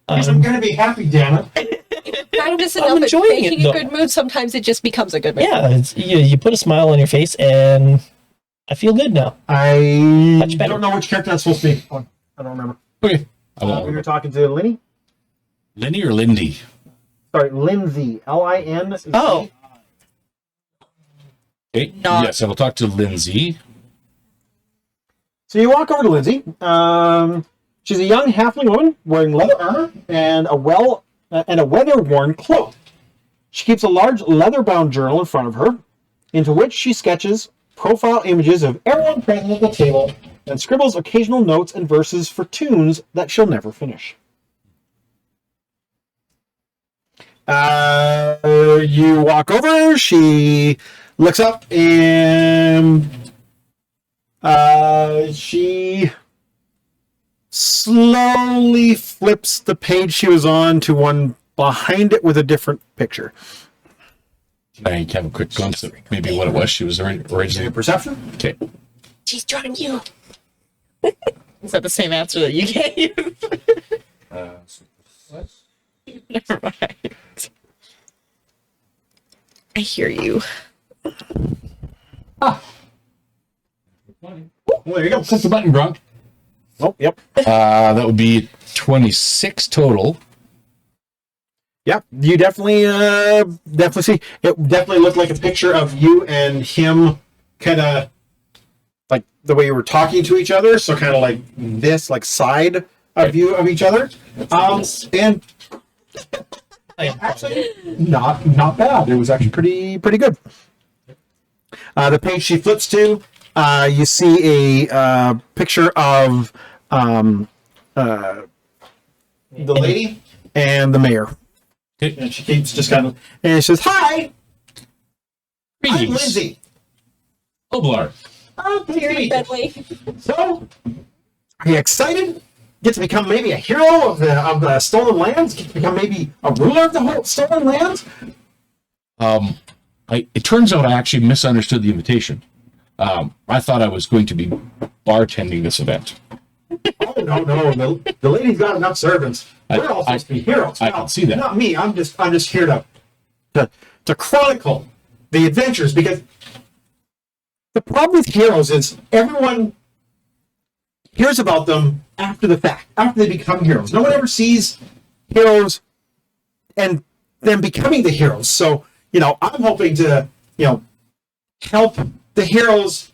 I'm gonna be happy, damn it. Practice I'm enough at enjoying making it, a though. good mood, sometimes it just becomes a good mood. Yeah, you put a smile on your face, and I feel good now. I Much better. don't know which character that's supposed to be. Oh, I don't remember. Okay. I We won't. were talking to Linny. Lindy or Lindy? Sorry, Lindsay. Linz. Oh. Okay. Not- Yes, I will talk to Lindsay. So you walk over to Lindsay. She's a young halfling woman wearing leather armor and a weather-worn cloak. She keeps a large leather-bound journal in front of her, into which she sketches profile images of everyone present at the table and scribbles occasional notes and verses for tunes that she'll never finish. You walk over, she looks up, and she slowly flips the page she was on to one behind it with a different picture. Can I have a quick glimpse at maybe what it was she was originally? Perception? Okay. She's drawing you. Is that the same answer that you gave? Never mind. I hear you. Well, there you go. Click the button, Gronk. Oh, yep. That would be 26 total. Yeah, you definitely see it. Definitely looked like a picture of you and him, kind of like the way you were talking to each other. So kind of like this, like side of view of each other. And actually, not bad. It was actually pretty good. The page she flips to, you see a picture of the lady and the mayor. Okay. And she keeps just kind of, and she says, "Hi, I'm Greetings. Lindsay. Oblar. Oh, Very Bentley. So, are you excited? Get to become maybe a hero of the stolen lands? Get to become maybe a ruler of the whole stolen lands?" It turns out I actually misunderstood the invitation. I thought I was going to be bartending this event. Oh no! The lady's got enough servants. We're all supposed to be heroes. I can see that. Not me. I'm just here to chronicle the adventures, because the problem with heroes is everyone hears about them after the fact, after they become heroes. No one ever sees heroes and them becoming the heroes. So, I'm hoping to, help the heroes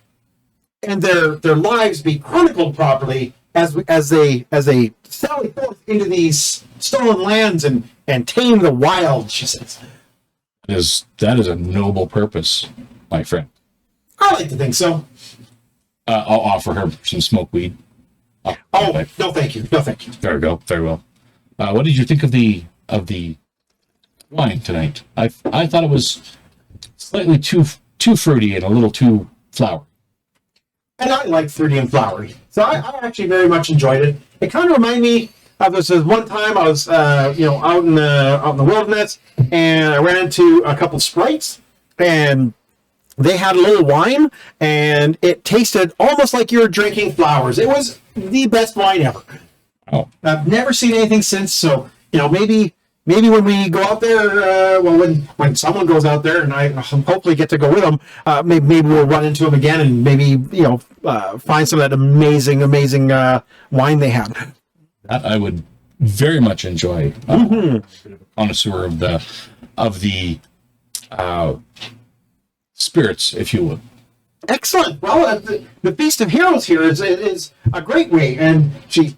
and their lives be chronicled properly as they sally forth into these stolen lands and tame the wild, she says. That is a noble purpose, my friend. I like to think so. I'll offer her some smoke weed. Oh, no thank you. No thank you. There we go. Very well. What did you think of the wine tonight? I thought it was slightly too fruity and a little too flowery. And I like fruity and flowery. So I actually very much enjoyed it. It kind of reminded me of this one time I was out in the wilderness, and I ran into a couple sprites, and they had a little wine, and it tasted almost like you were drinking flowers. It was the best wine ever. Oh. I've never seen anything since, so maybe when we go out there, when someone goes out there, and I hopefully get to go with them, maybe we'll run into them again, and maybe find some of that amazing wine they have. That I would very much enjoy. Connoisseur of the spirits, if you would. Excellent. Well, the Feast of Heroes here is a great way, and she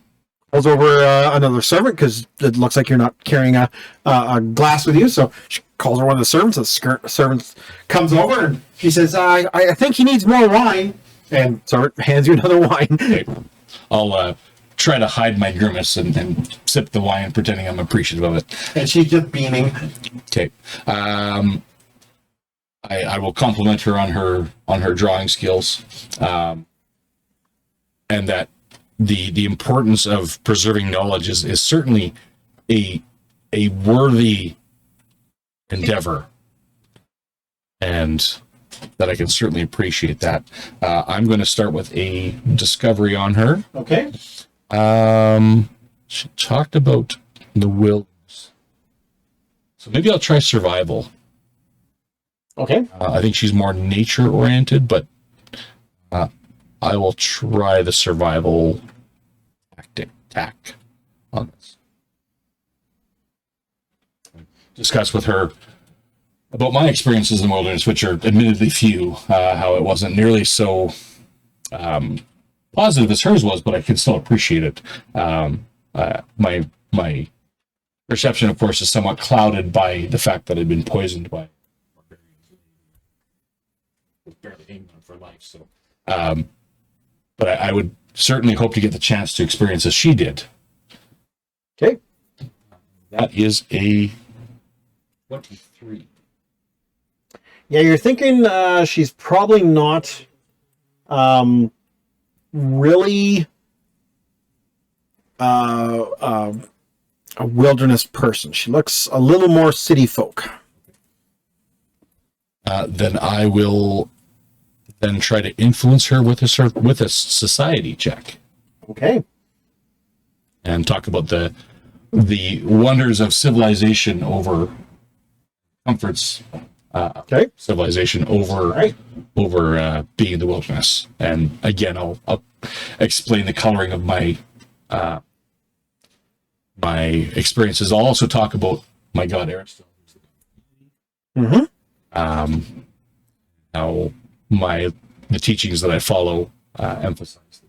calls over another servant, because it looks like you're not carrying a glass with you. So she calls over one of the servants. The servant comes over, and she says, I think he needs more wine. And servant hands you another wine. Okay. I'll try to hide my grimace and sip the wine, pretending I'm appreciative of it. And she's just beaming. Okay. I will compliment her on her drawing skills, and that the importance of preserving knowledge is certainly a worthy endeavor, and that I can certainly appreciate that. I'm going to start with a discovery on her. Okay. She talked about the wilderness, so maybe I'll try survival. Okay. I think she's more nature oriented, but I will try the survival tack on this. Discuss with her about my experiences in the wilderness, which are admittedly few, how it wasn't nearly so positive as hers was, but I can still appreciate it. My perception, of course, is somewhat clouded by the fact that I'd been poisoned by barely hanging on for life. So, but I would certainly hope to get the chance to experience as she did. Okay. That is a 23. Yeah, you're thinking she's probably not really a wilderness person. She looks a little more city folk. Then I will then try to influence her with a society check Okay. and talk about the wonders of civilization over comforts. Okay. Civilization over Right. being in the wilderness. And again, I'll explain the coloring of my my experiences. I'll also talk about my god Aristotle. Mm-hmm. How the teachings that I follow emphasize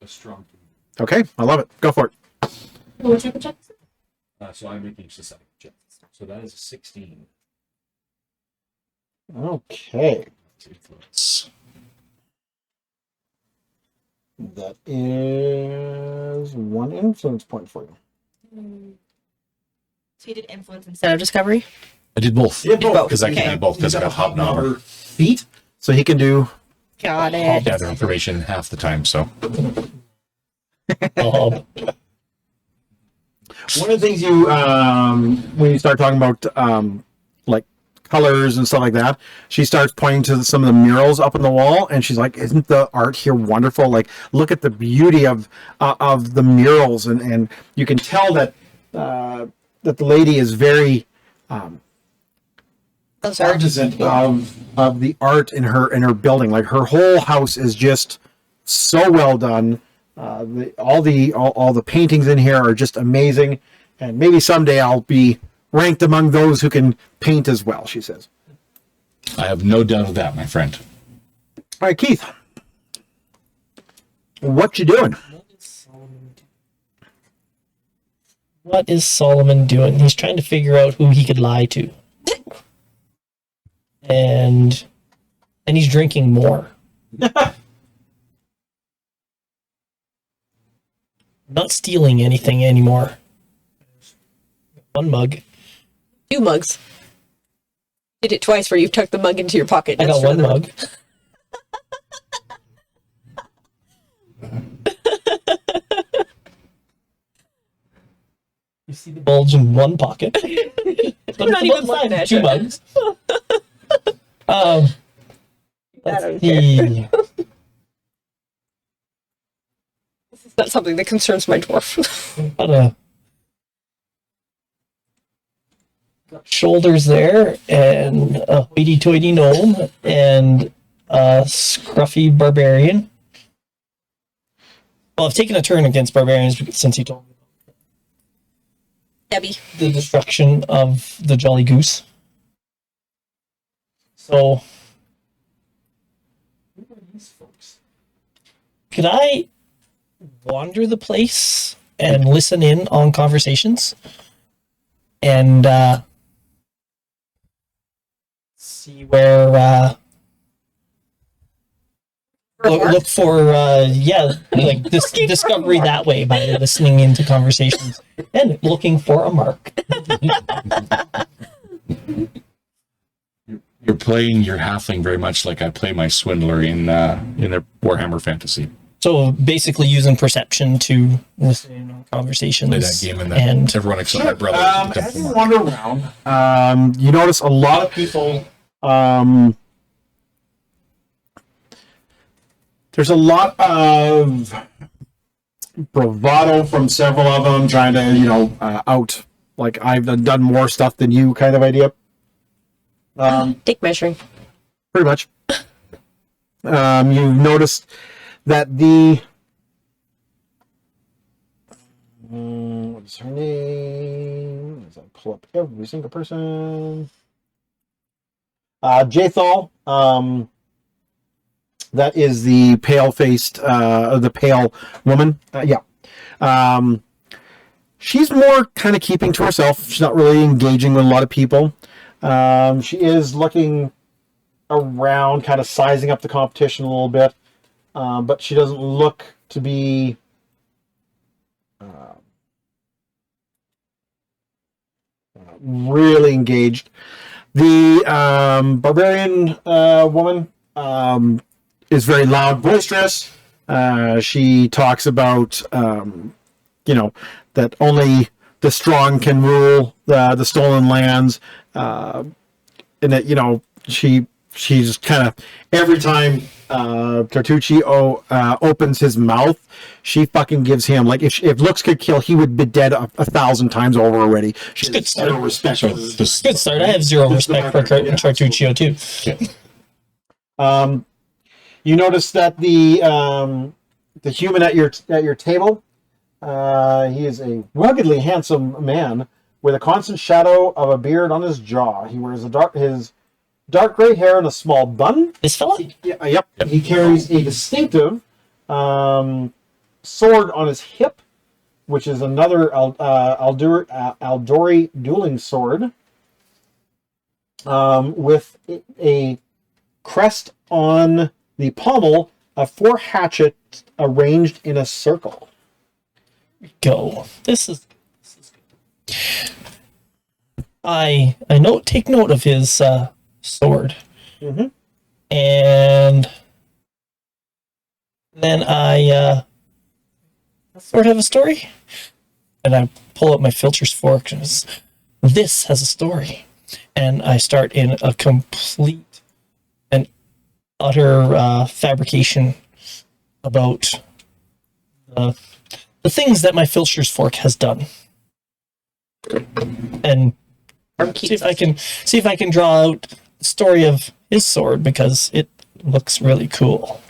a strong. Okay, I love it. Go for it. What type of check? So I'm making society check. So that is a 16. Okay. Influence. That is 1 influence point for you. So you did influence instead of discovery? I did both. You did both. Because I can do both because I got hobnobber. Feet. So he can do. Got it. Gather information half the time. So Bob. One of the things you, when you start talking about like colors and stuff like that, she starts pointing to some of the murals up on the wall, and she's like, "Isn't the art here wonderful? Like, look at the beauty of the murals," and you can tell that that the lady is very artisan of the art in her building. Like her whole house is just so well done. All the paintings in here are just amazing, and maybe someday I'll be ranked among those who can paint as well, she says. I have no doubt of that, my friend. All right, Keith, what you doing? What is Solomon doing? He's trying to figure out who he could lie to. And he's drinking more. Not stealing anything anymore. 1 mug. 2 mugs. Did it twice where you've tucked the mug into your pocket. I got 1 mug. You see the bulge in 1 pocket. I'm not even looking at 2 you. mugs. I Let's don't see. It's not something that concerns my dwarf. Got shoulders there, and a hoity-toity gnome, and a scruffy barbarian. Well, I've taken a turn against barbarians since you told me Debbie. the destruction of the Jolly Goose. So, who are these folks? Could I wander the place and listen in on conversations and see where look for like this discovery that way by listening into conversations and looking for a mark. You're playing your halfling very much like I play my swindler in their Warhammer Fantasy. So basically using perception to listen in on conversations. Play that game and everyone except my brother. As you wander around, you notice a lot of people. There's a lot of bravado from several of them, trying to, out, like, I've done more stuff than you kind of idea. Dick measuring. Pretty much. You've noticed that what is her name? As I pull up every single person. Jathal, that is the pale-faced, the pale woman. She's more kind of keeping to herself. She's not really engaging with a lot of people. She is looking around, kind of sizing up the competition a little bit, but she doesn't look to be really engaged. The barbarian woman is very loud, boisterous. She talks about, that only the strong can rule the stolen lands, and that she's kind of every time Tartuccio opens his mouth, she fucking gives him like if looks could kill, he would be dead 1,000 times over already. She's Good start. zero respect. So Good start. I have zero respect for Tartuccio too. You notice that the human at your table, he is a ruggedly handsome man with a constant shadow of a beard on his jaw. He wears his dark gray hair in a small bun. This fella? Yep. He carries a distinctive sword on his hip, which is another Aldori dueling sword, with a crest on the pommel of 4 hatchets arranged in a circle. Go. This is good. I take note of his sword. Mm-hmm. And then I sort of have a story. And I pull up my filters fork and this has a story. And I start in a complete and utter fabrication about the things that my filters fork has done. And see if I can draw out the story of his sword because it looks really cool.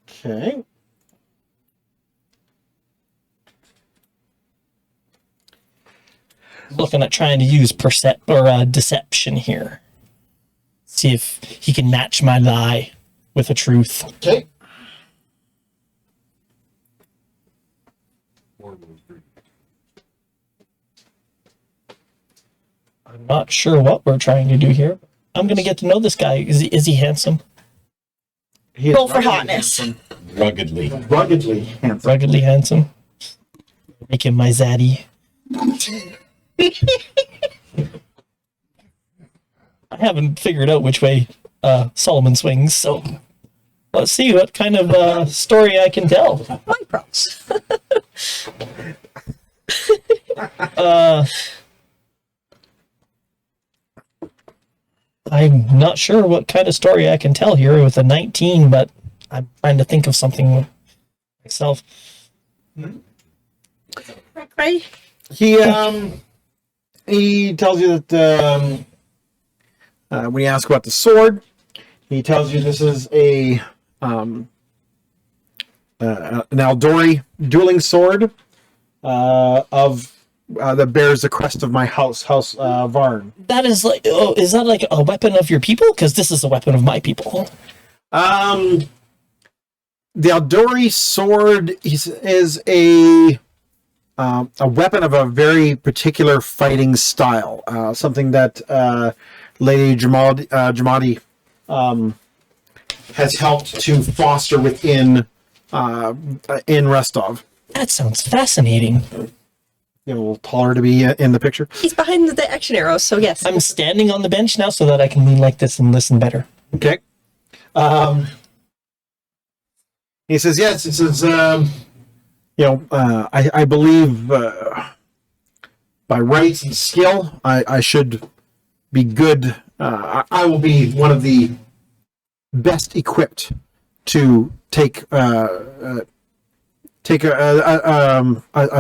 Okay. Looking at trying to use deception here. See if he can match my lie with a truth. Okay. I'm not sure what we're trying to do here. I'm going to get to know this guy. Is he handsome? He is Roll for ruggedly hotness. handsome. Ruggedly. Ruggedly handsome. Ruggedly handsome? Make him my zaddy. I haven't figured out which way Solomon swings, so let's see what kind of story I can tell. My props. I'm not sure what kind of story I can tell here with a 19, but I'm trying to think of something myself. Right? He tells you that when you ask about the sword, he tells you this is an Aldori dueling sword that bears the crest of my house Varn. That is like, is that like a weapon of your people? Because this is a weapon of my people. The Aldori sword is a weapon of a very particular fighting style, something that Lady Jamadi has helped to foster within Rostov. That sounds fascinating. You know, a little taller to be in the picture. He's behind the action arrows, so yes. I'm standing on the bench now so that I can lean like this and listen better. Okay. He says, yes, he says, I believe by rights and skill, I should be good. I will be one of the best equipped to take a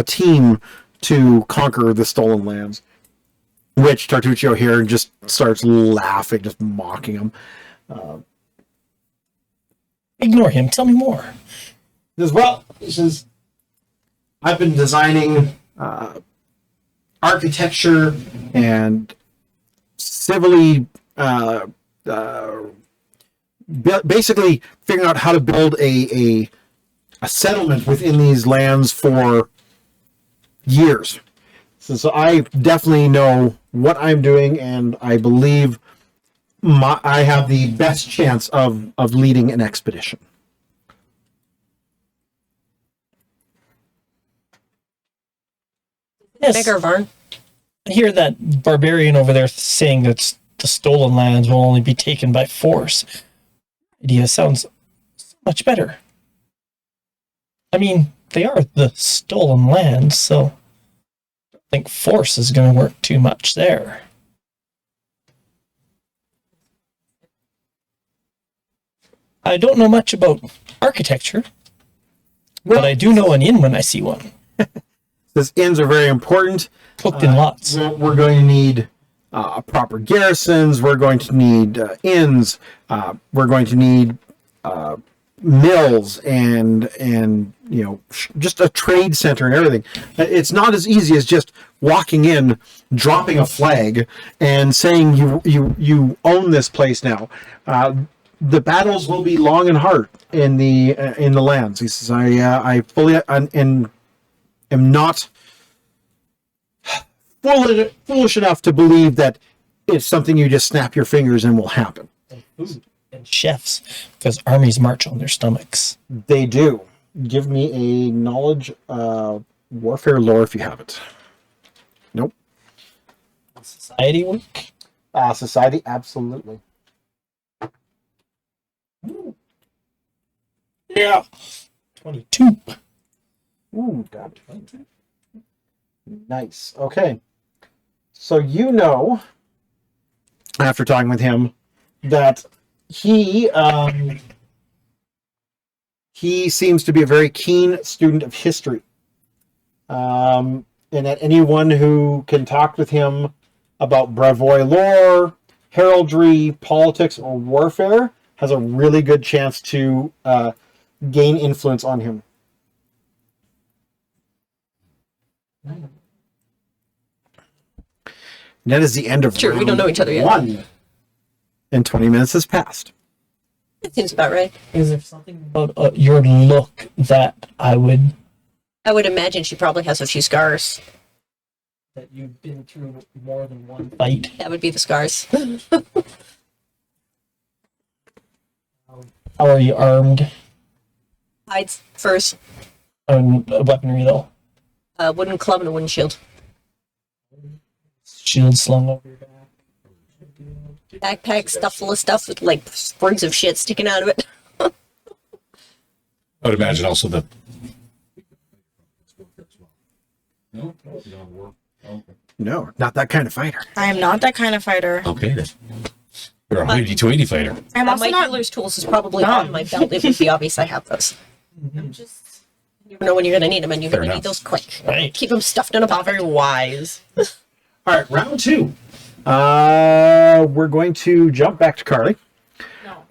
team to conquer the stolen lands. Which Tartuccio here just starts laughing, just mocking him. Ignore him. Tell me more. He says, I've been designing architecture and civilly, basically figuring out how to build a settlement within these lands for years. So I definitely know what I'm doing, and I believe I have the best chance of leading an expedition. Yes. Maker Varn. I hear that barbarian over there saying that the stolen lands will only be taken by force. Idea sounds so much better. I mean, they are the stolen lands, so I don't think force is going to work too much there. I don't know much about architecture, but I do know an inn when I see one. Those inns are very important. Cooked in lots. We're going to need proper garrisons. We're going to need inns. We're going to need mills and just a trade center and everything. It's not as easy as just walking in, dropping a flag, and saying you own this place now. The battles will be long and hard in the lands. He says, I fully am not foolish enough to believe that it's something you just snap your fingers and will happen. And chefs, because armies march on their stomachs. They do. Give me a knowledge warfare lore if you have it. Nope. Society work? Society, absolutely. Yeah. 22. Ooh, got 22. Nice. Okay. So you know, after talking with him, that he seems to be a very keen student of history, and that anyone who can talk with him about Brevoy lore, heraldry, politics, or warfare has a really good chance to gain influence on him. That is the end of Sure, we don't know each other yet. 1. And 20 minutes has passed. That seems about right. Is there something about your look that I would... I would imagine she probably has a few scars. that you've been through more than one fight? That would be the scars. How are you armed? Hides first. Weaponry, though. A wooden club and a wooden shield. Shield slung over your back. Backpack stuffed full of stuff with like sprigs of shit sticking out of it. I would imagine also that. No, not that kind of fighter. I am not that kind of fighder. Okay, then. You're a hoity-toity fighter. I'm also My not. healer's tools is probably on my belt. It would be obvious I have those. Just You never know when you're going to need them, and you're Fair going to enough. need those quick. Right. Keep them stuffed in a not pocket. very wise. All right, round 2. We're going to jump back to Carly. No.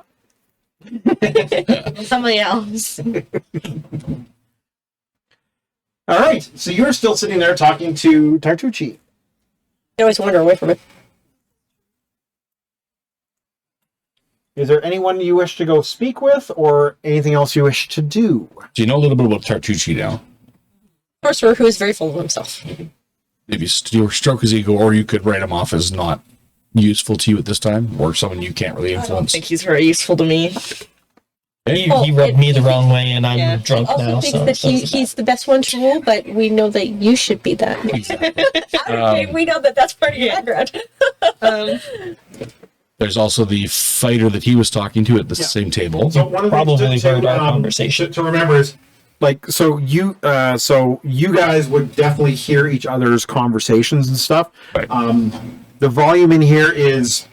Somebody else. All right, so you're still sitting there talking to Tartucci. I always wander away from it. Is there anyone you wish to go speak with, or anything else you wish to do? Do you know a little bit about Tartucci now? Sorcerer who is very full of himself. Maybe you stroke his ego, or you could write him off as not useful to you at this time, or someone you can't really I don't influence. think he's very useful to me. He rubbed me the wrong way, and I'm drunk Also now. thinks So that he's the best one to rule, but we know that you should be that. Okay, we know that that's part of your background. There's also the fighter that he was talking to at the same table. So one of the Probably things heard our conversation. to remember is, like, so you guys would definitely hear each other's conversations and stuff. Right. The volume in here is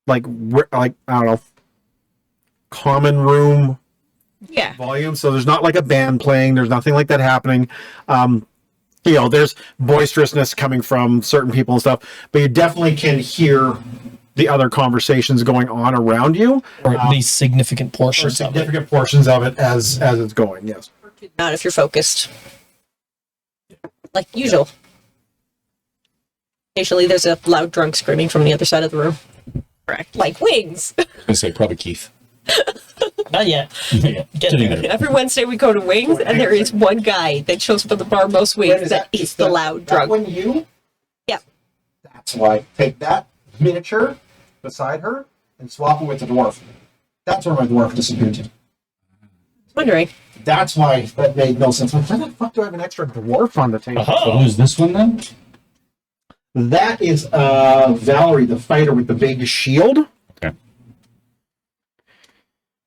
like I don't know, common room Yeah. volume. So there's not like a band playing. There's nothing like that happening. There's boisterousness coming from certain people and stuff, but you definitely can hear the other conversations going on around you, or at least significant or portions of it. significant portions of it as it's going. Yes. Not if you're focused. Like usual. Occasionally there's a loud drunk screaming from the other side of the room. Correct. Like wings. I was going to say probably Keith. Not yet. Get Sitting there. there. Every Wednesday we go to Wings, and there is one guy that shows up at the bar most weeks that is the loud That drunk. one you? Yeah. That's why. Take that miniature beside her and swap it with the dwarf. That's where my dwarf disappeared to. Wondering. That's why that made no sense. Why the fuck do I have an extra dwarf on the table? So who's this one then? That is Valerie, the fighter with the big shield. Okay.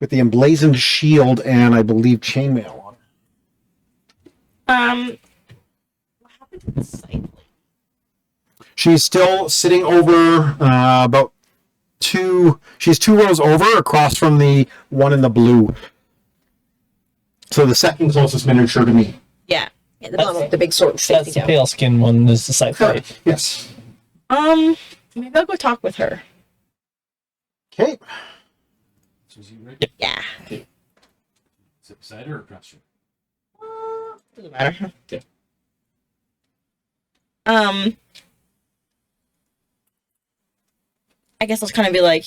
With the emblazoned shield and I believe chainmail on. What happened to the site? She's still sitting over about she's 2 rows over across from the one in the blue. So the second closest miniature to me. Yeah. Yeah, the one with the big sword. That's facing the down. pale skin one. Is the side fight. Correct. Yes. Maybe I'll go talk with her. Okay. Yeah. Is it beside her or across her? Doesn't matter. Okay. I guess I'll kind of be like,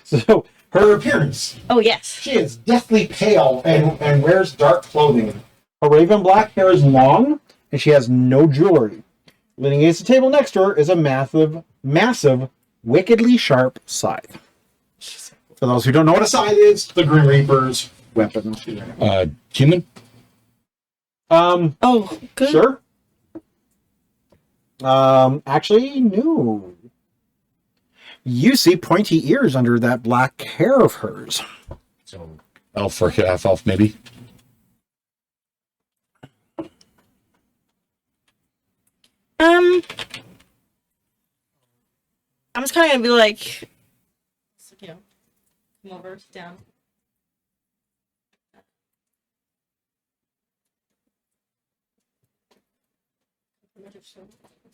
So her appearance. oh yes. She is deathly pale and wears dark clothing. Her raven black hair is long, and she has no jewelry. Leaning against the table next to her is a massive, wickedly sharp scythe. For those who don't know what a scythe is, the Grim Reaper's weapon. Human? Oh, good. Sure. Actually, no. You see pointy ears under that black hair of hers. So elf or half elf, maybe. I'm just kind of gonna be like, you know, come over, sit down.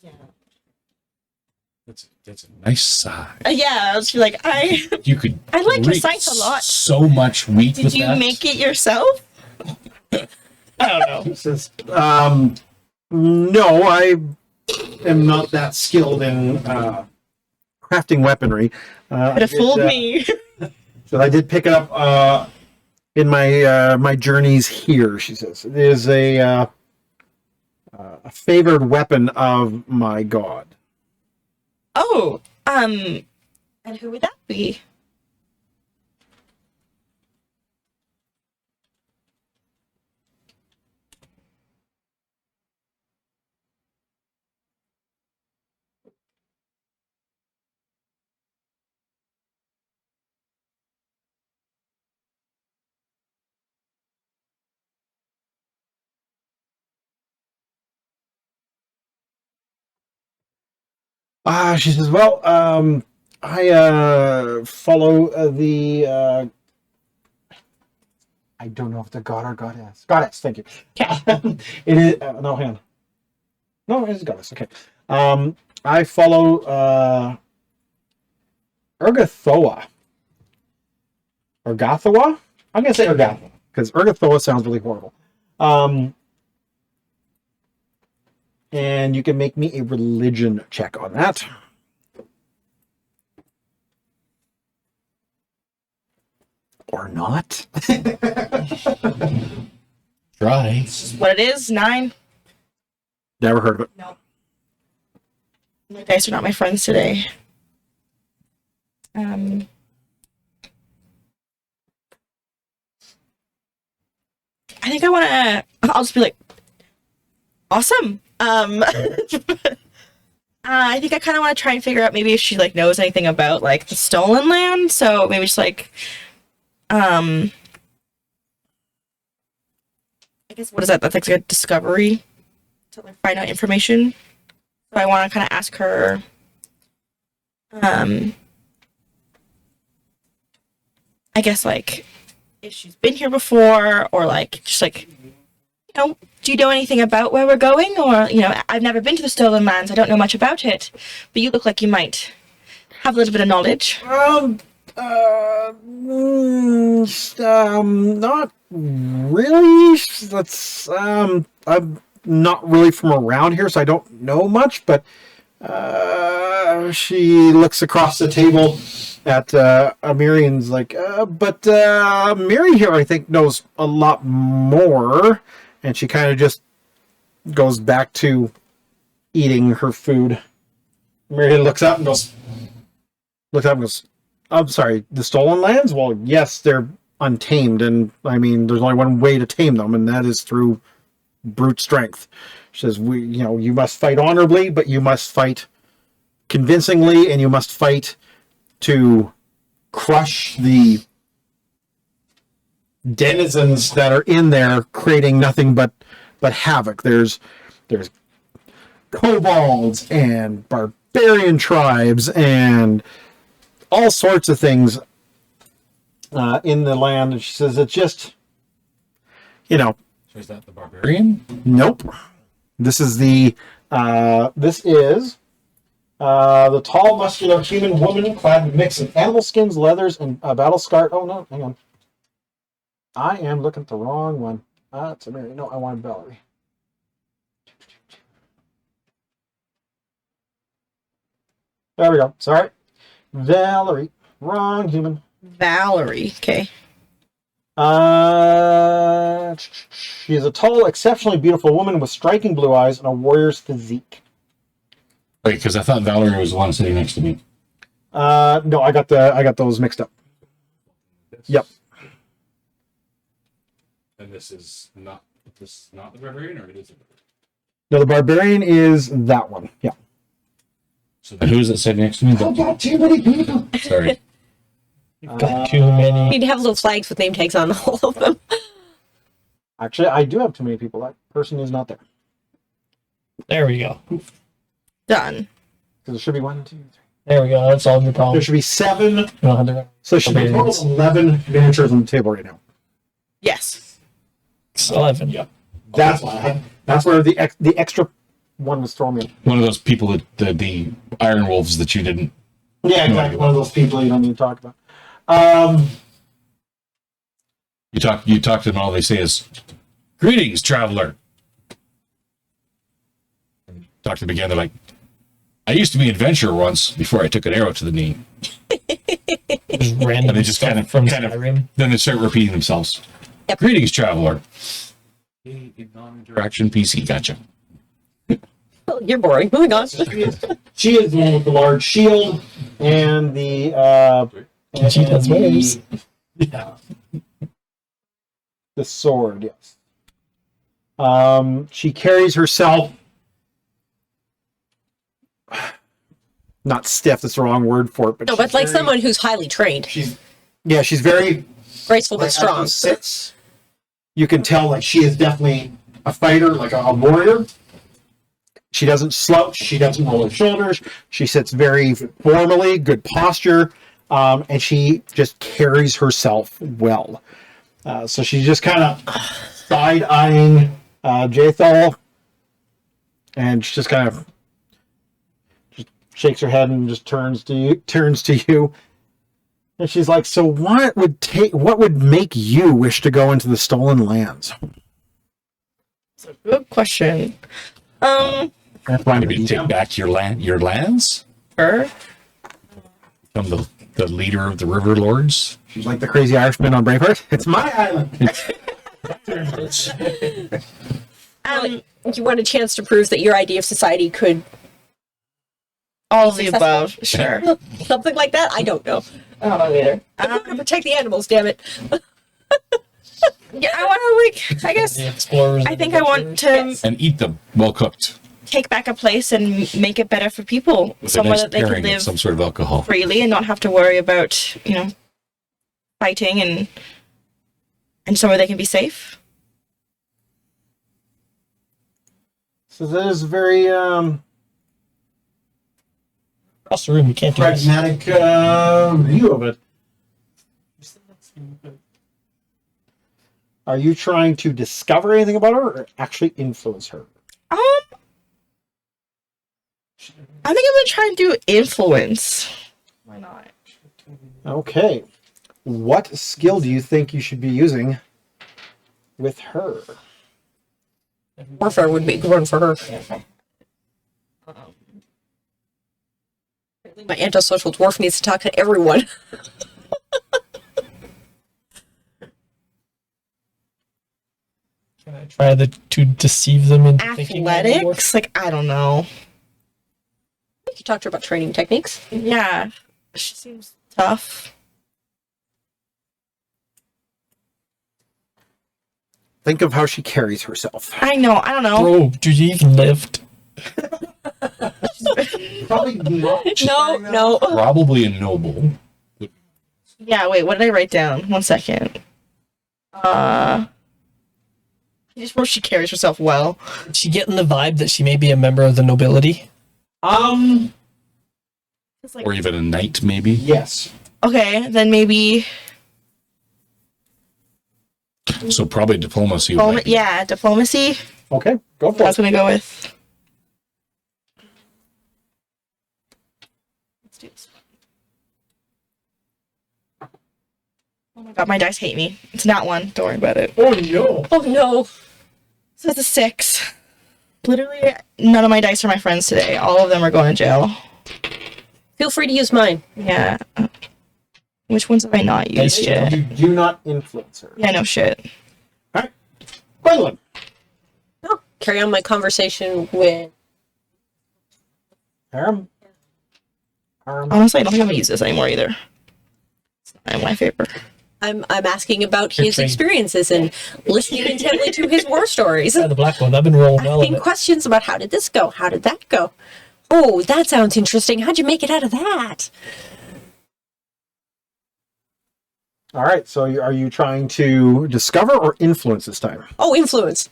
Yeah. That's a nice size. Yeah, I was just like, You could. I like your grate sights a lot. So much wheat Did with you that. make it yourself? I don't know. He says, no, I am not that skilled in crafting weaponry. Could have fooled me. So I did pick it up in my journeys here, she says. It is a favored weapon of my god. Oh, and who would that be? She says, well, I follow the I don't know if the god or goddess. Goddess, thank you. It is no, hang on. No, it is goddess. Okay. I follow Urgathoa. Urgathoa? I'm gonna say Urgathoa because Urgathoa sounds really horrible. And you can make me a religion check on that. Or not. Try. What it is? 9. Never heard of it. No. My dice are not my friends today. I think I want to. I'll just be like, awesome. I think I kind of want to try and figure out maybe if she like knows anything about like the stolen land. So maybe just like, I guess what is that? That's like a discovery to like find out information. So I want to kind of ask her, I guess like if she's been here before or like just like, you know, do you know anything about where we're going? Or, you know, I've never been to the Stolen Lands. I don't know much about it. But you look like you might have a little bit of knowledge. Not really. That's I'm not really from around here, so I don't know much. But she looks across the table at Mirian's like, but Miri here, I think, knows a lot more. And she kind of just goes back to eating her food. Miriam looks up and goes, I'm sorry, the stolen lands? Well, yes, they're untamed, and I mean, there's only one way to tame them, and that is through brute strength. She says, you must fight honorably, but you must fight convincingly, and you must fight to crush the denizens that are in there, creating nothing but havoc. There's kobolds and barbarian tribes and all sorts of things in the land. And she says it's just, So is that the barbarian? nope. This is the tall, muscular human woman clad in a mix of animal skins, leathers, and battle scar. Oh no, hang on. I am looking at the wrong one. It's a Mary. No, I wanted Valerie. There we go. Sorry. Valerie. Wrong human. Valerie. Okay. She is a tall, exceptionally beautiful woman with striking blue eyes and a warrior's physique. Wait, because I thought Valerie was the one sitting next to me. No, I got those mixed up. Yep. And this is not the barbarian, or it is? No, the barbarian is that one. Yeah. So then who is it sitting next to me? I got too many people. Sorry. You've got too many. You need to have little flags with name tags on all of them. Actually, I do have too many people. That person is not there. There we go. Done. Because there should be 1, 2, 3. There we go. That's all your There problem. should be 7. You don't have to- So there should be a total of 11 miniatures on the table right now. Yes. It's 11. Yep. That's why. That's where the extra one was thrown in. One of those people that the Iron Wolves that you didn't. Yeah, exactly. One of those people you don't need to talk about. You talk to them, all they say is, "Greetings, traveler." Talk to them again, they're like, "I used to be an adventurer once before I took an arrow to the knee." Just random And they just stuff kind of from kind of Skyrim. then they start repeating themselves. Yep. "Greetings, traveler." Non-interaction PC, gotcha. Well, you're boring. Moving on. She is the one with the large shield and the She does waves. yeah. The sword, yes. She carries herself not stiff, that's the wrong word for it, but No, but like someone who's highly trained, she's very graceful but like, as strong. she sits, you can tell like she is definitely a fighter, like a warrior. She doesn't slouch. She doesn't roll her shoulders. She sits very formally, good posture, and she just carries herself well. So she's just kind of side-eyeing Jathal, and she just kind of just shakes her head and just turns to you. And she's like, "So what would make you wish to go into the stolen lands?" It's a good question. Maybe take back your lands? Her? Become the leader of the River Lords? She's like the crazy Irishman on Braveheart. It's my island. You want a chance to prove that your idea of society could All of the Successful? above. Sure. something like that. I don't know. I don't know either. I'm going to protect the animals. Damn it. Yeah, I want to I guess. The explorers. I think I want to And eat them well cooked. take back a place and make it better for people, With somewhere a nice that they can pairing of live some sort of alcohol. freely and not have to worry about, fighting and somewhere they can be safe. So that is very Across the room, you can't do this. pragmatic view of it. Are you trying to discover anything about her or actually influence her? I think I'm gonna try and do influence. Why not? Okay. What skill do you think you should be using with her? Warfare would be a good one for her. My antisocial dwarf needs to talk to everyone. Can I try to deceive them into thinking I'm a dwarf? Athletics? Like, I don't know. You can talk to her about training techniques. Yeah. She seems tough. Think of how she carries herself. I know. I don't know. Bro, do you even lift? Probably not. No. Probably a noble. Yeah. Wait. What did I write down? 1 second. I just wrote she carries herself well. Is she getting the vibe that she may be a member of the nobility? It's like, Or even a knight, maybe. Yes. okay, then maybe. So probably diplomacy. might be- Yeah, diplomacy. Okay, go for That's it. what I'm gonna go with. Let's do this. Oh my god, my dice hate me. It's not one. Don't worry about it. Oh no. Oh no. So it's a 6. Literally, none of my dice are my friends today. All of them are going to jail. Feel free to use mine. Yeah. Which ones have I not used yet? You do not influence her. Yeah, no shit. Alright. Gwendolyn. Oh, carry on my conversation with. Aram. Honestly, I don't think I'm gonna use this anymore either. It's not in my favor. I'm asking about his trained. experiences and listening intently to his war stories. Yeah, the black one. I've been rolling well in Asking it. questions about how did this go? How did that go? Oh, that sounds interesting. How'd you make it out of that? All right. So are you trying to discover or influence this time? Oh, influence.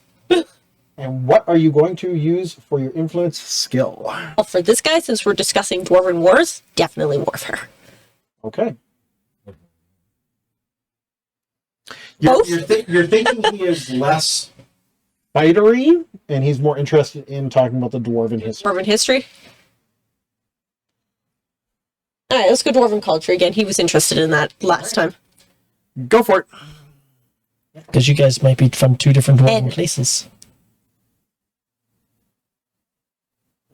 And what are you going to use for your influence skill? Well, for this guy, since we're discussing dwarven wars, definitely warfare. Okay. Both? You're thinking he is less fightery, and he's more interested in talking about the dwarven history. Dwarven history. All right, let's go dwarven culture again. He was interested in that last time. Go for it. Because you guys might be from two different dwarven And- places.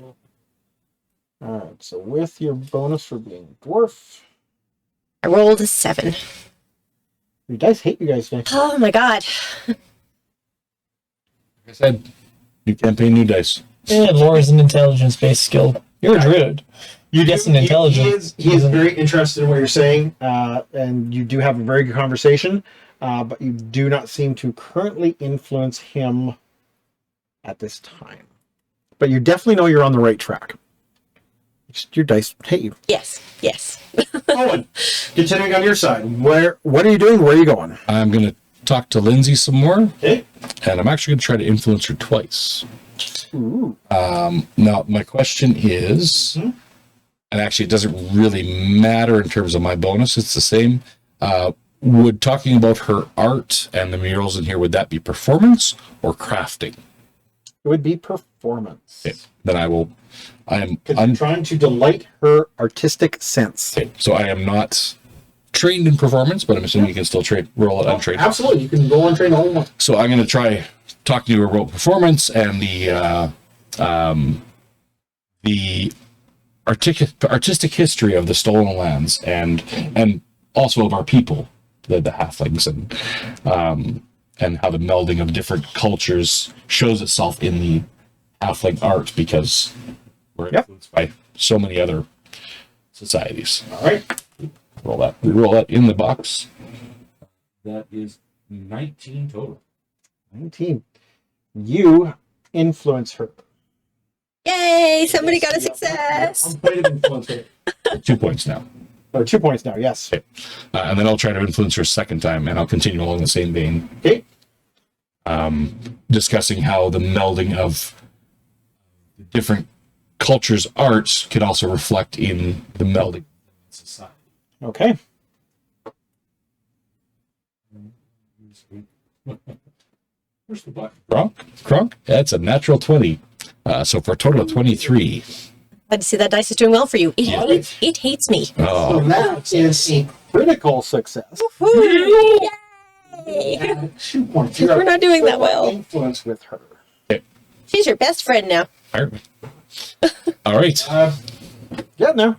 All right. So with your bonus for being dwarf, I rolled a 7. your dice hate you guys today. Oh my god. Like I said, new campaign, new dice. Yeah, lore is an intelligence-based skill. You're a druid. You guessing intelligent. He is very interested in what you're saying, and you do have a very good conversation, but you do not seem to currently influence him at this time. But you definitely know you're on the right track. Just your dice hate you. Yes. Owen, continuing on your side, what are you doing? Where are you going? I'm going to talk to Lindsay some more, Okay. and I'm actually going to try to influence her twice. Ooh. Now, my question is, and actually it doesn't really matter in terms of my bonus, it's the same. Would talking about her art and the murals in here, would that be performance or crafting? It would be performance. Okay. Then I am Because you're trying to delight her artistic sense. okay, so I am not trained in performance, but I'm assuming you can still roll it untrained. Absolutely. You can roll and train all you want. So I'm going to try talking to her about performance and the artistic history of the stolen lands and also of our people, the halflings, and how the melding of different cultures shows itself in the halfling art, because we're influenced by so many other societies. All right. Roll that in the box. That is 19 total. 19. You influence her. Yay! Somebody got a success. One point of influence her. 2 points now. Or 2 points now, yes. Okay. And then I'll try to influence her a second time, and I'll continue along the same vein, Okay. discussing how the melding of different cultures' arts could also reflect in the melding of society. Okay. Where's the black? Kronk? That's a natural 20. So for a total of 23. Glad to see that dice is doing well for you. Yeah. It hates me. So Oh, that is a critical success. Woo! Yay! And 2 points. We're not doing that well. Influence with her. She's your best friend now. all right. Yeah, no.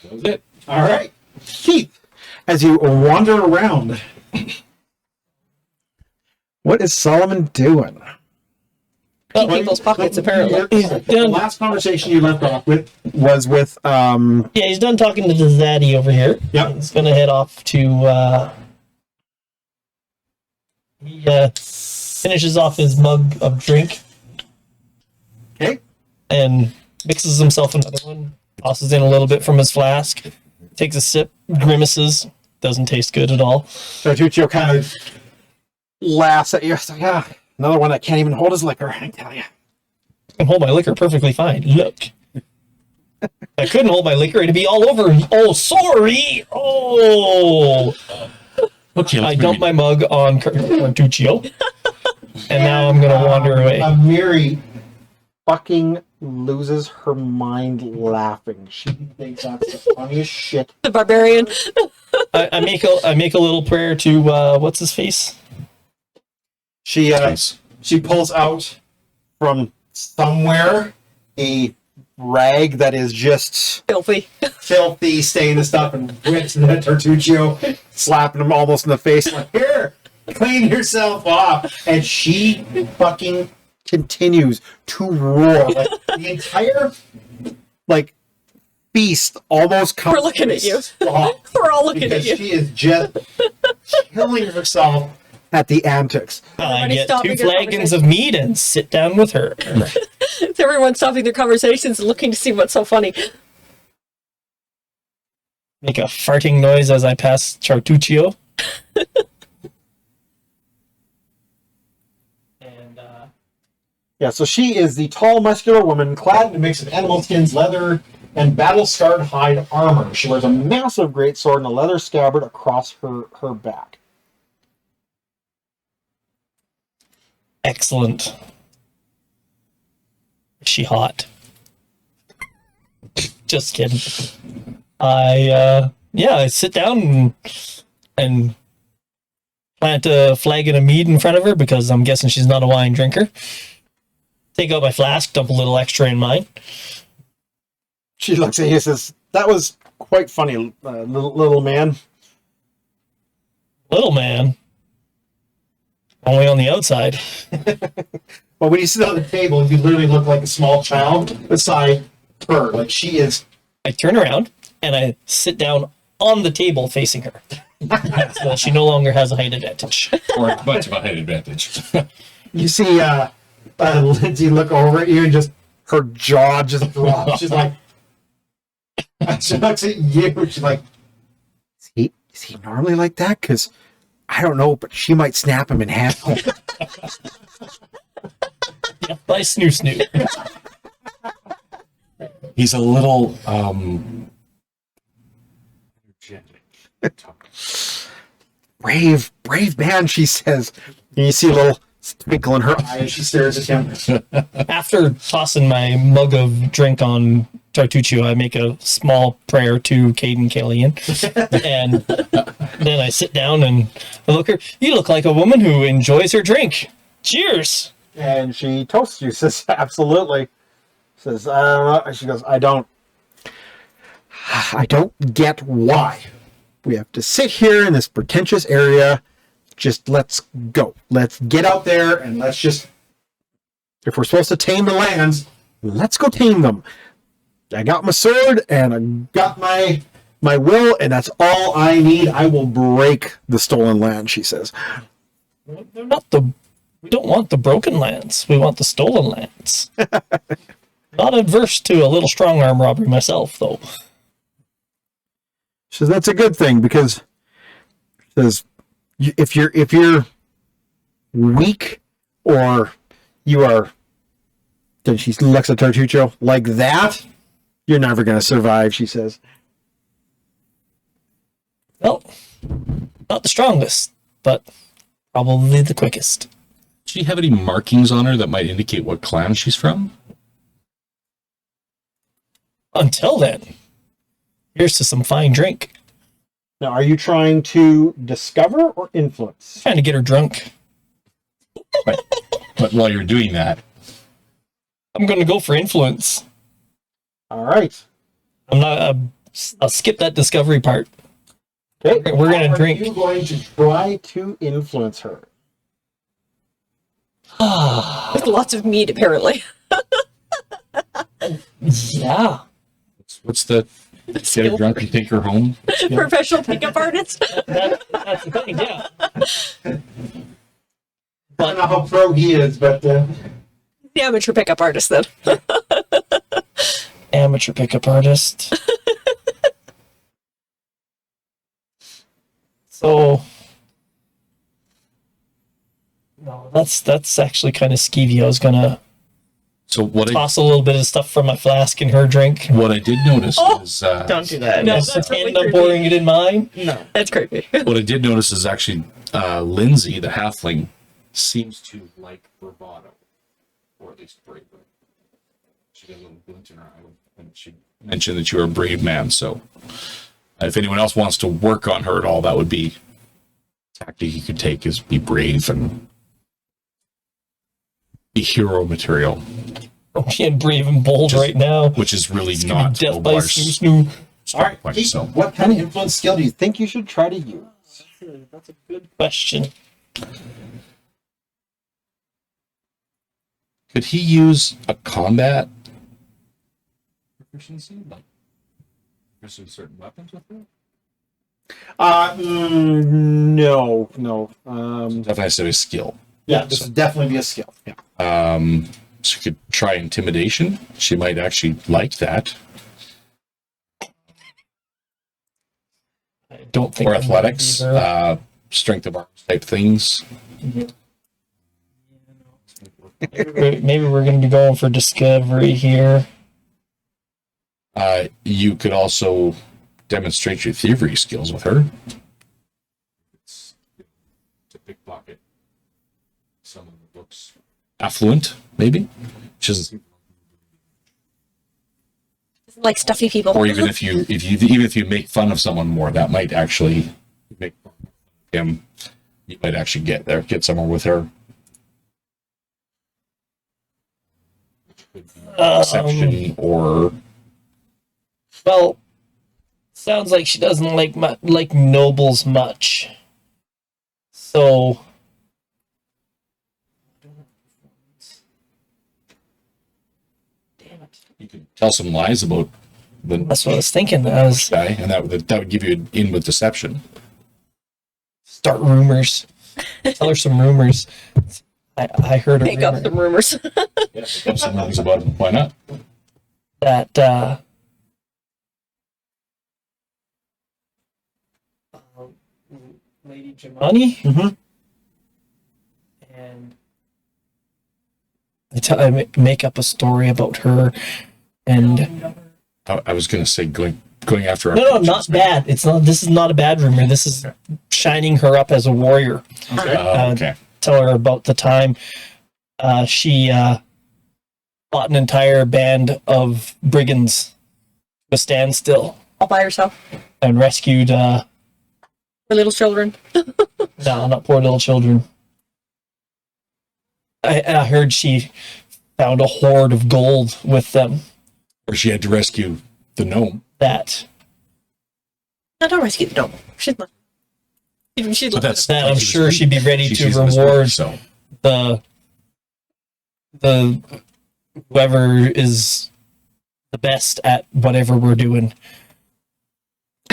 That was it. All right. Keith, as you wander around, what is Solomon doing? Keep people's pockets, apparently. The last conversation you left off with was with Yeah, he's done talking to the zaddy over here. Yep. He's gonna head off to he finishes off his mug of drink okay. and mixes himself another one, tosses in a little bit from his flask, takes a sip, grimaces, doesn't taste good at all. Tartuccio kind of laughs at you. So, yeah, another one that can't even hold his liquor, I tell you. I can hold my liquor perfectly fine. Look. If I couldn't hold my liquor, it'd be all over. Oh, sorry. Oh. Okay, I dumped my mug on Tartuccio. And now I'm going to wander away. Mary fucking loses her mind laughing. She thinks that's the funniest shit. The barbarian. I make a little prayer to, what's his face? She pulls out from somewhere a rag that is just Filthy. filthy, stain and stuff, and whips it at Tartuccio, slapping him almost in the face. Like, here, clean yourself off. And she fucking continues to roar. Like, the entire, like, feast almost comes. We're looking to a at you. stop We're all looking because at you. she is just killing herself at the antics. I Everybody get stop 2 with your flagons of mead and sit down with her. Everyone's stopping their conversations and looking to see what's so funny. Make a farting noise as I pass Tartuccio. And, Yeah, so she is the tall, muscular woman clad in a mix of animal skins, leather, and battle-scarred hide armor. She wears a massive greatsword and a leather scabbard across her back. excellent. Is she hot? Just kidding. I sit down and plant a flagon of mead in front of her because I'm guessing she's not a wine drinker. Take out my flask, dump a little extra in mine. She looks at you and says, "That was quite funny, little man." Little man. Only on the outside. But when you sit on the table, you literally look like a small child beside her. Like she is. I turn around and I sit down on the table facing her. So she no longer has a height advantage. Or much of a height advantage. You see Lindsay look over at you and just her jaw just drops. She's like, she looks at you. She's like, is he normally like that? Because I don't know, but she might snap him in half. Yeah, by snoo. He's a little brave man, she says. And you see a little twinkle in her eye as she stares at him. After tossing my mug of drink on Tartuccio, I make a small prayer to Caden Killian. And then I sit down and I look her. You look like a woman who enjoys her drink. Cheers. And she toasts you, says, absolutely. Says, she goes, I don't get why we have to sit here in this pretentious area. Just let's go. Let's get out there and let's just, if we're supposed to tame the lands, let's go tame them. I got my sword and I got my will, and that's all I need. I will break the stolen land, she says. They're not we don't want the broken lands. We want the stolen lands. Not adverse to a little strong arm robbery myself, though. She says that's a good thing because she says if you're weak or you are, then she looks at Tartuccio like that, you're never going to survive, she says. Well, not the strongest, but probably the quickest. Does she have any markings on her that might indicate what clan she's from? Until then, here's to some fine drink. Now, are you trying to discover or influence? Trying to get her drunk. But while you're doing that, I'm going to go for influence. All right. I'm not. I'll skip that discovery part. Okay. We're gonna How drink. Are you going to try to influence her? With lots of meat, apparently. Yeah. What's the get her drunk and take her home? Professional pickup artist. That's the thing, yeah. I don't know how pro he is, but The amateur pickup artist, then. Amateur pickup artist. So, no, that's actually kind of skeevy. I was gonna So what toss a little bit of stuff from my flask in her drink. I did notice is Don't do that. No. And that's really I'm creepy. pouring it in mine. No. That's creepy. what I did notice is actually Lindsay, the halfling, seems to like bravado, or at least bravery. She got a little glint in her eye, and she mentioned that you're a brave man. So, if anyone else wants to work on her at all, that would be a tactic you could take: is be brave and be hero material, I'm being brave and bold right now. which is really It's gonna not be death by Obar's snoo. all right. point. Keith, So, what kind of influence skill do you think you should try to use? That's a good question. could he use a combat proficiency, like pursue certain weapons with her? No. Definitely has to be a skill. Yeah, this would definitely be a skill. Yeah. So you could try intimidation. She might actually like that. I don't think Or I'm athletics, gonna be there. strength of arms type things. Maybe we're going to be going for discovery here. You could also demonstrate your thievery skills with her. It's to pickpocket someone that looks affluent, maybe. She doesn't, Like stuffy people. or even if you make fun of someone more, that might actually make fun of him. You might actually get somewhere with her. Exception or Well, sounds like she doesn't like nobles much. So damn it. you could tell some lies about the That's what I was thinking. I was guy, and that would give you an in with deception. start rumors. Tell her some rumors. I heard a Make up rumor some rumors. Yeah, tell some rumors about him. Why not? that Lady Jemani Mhm. and I make up a story about her and I was going to say going after. Our no, coaches, not maybe. bad. It's not. This is not a bad rumor. This is shining her up as a warrior. Okay. Tell her about the time she fought an entire band of brigands to a standstill All by herself. and rescued. For little children. No, not poor little children. I heard she found a hoard of gold with them. Or she had to rescue the gnome. That No, don't rescue the dome. She's not. Even she's But that's I'm she was sure weak. she'd be ready to She's this reward weak, so the whoever is the best at whatever we're doing.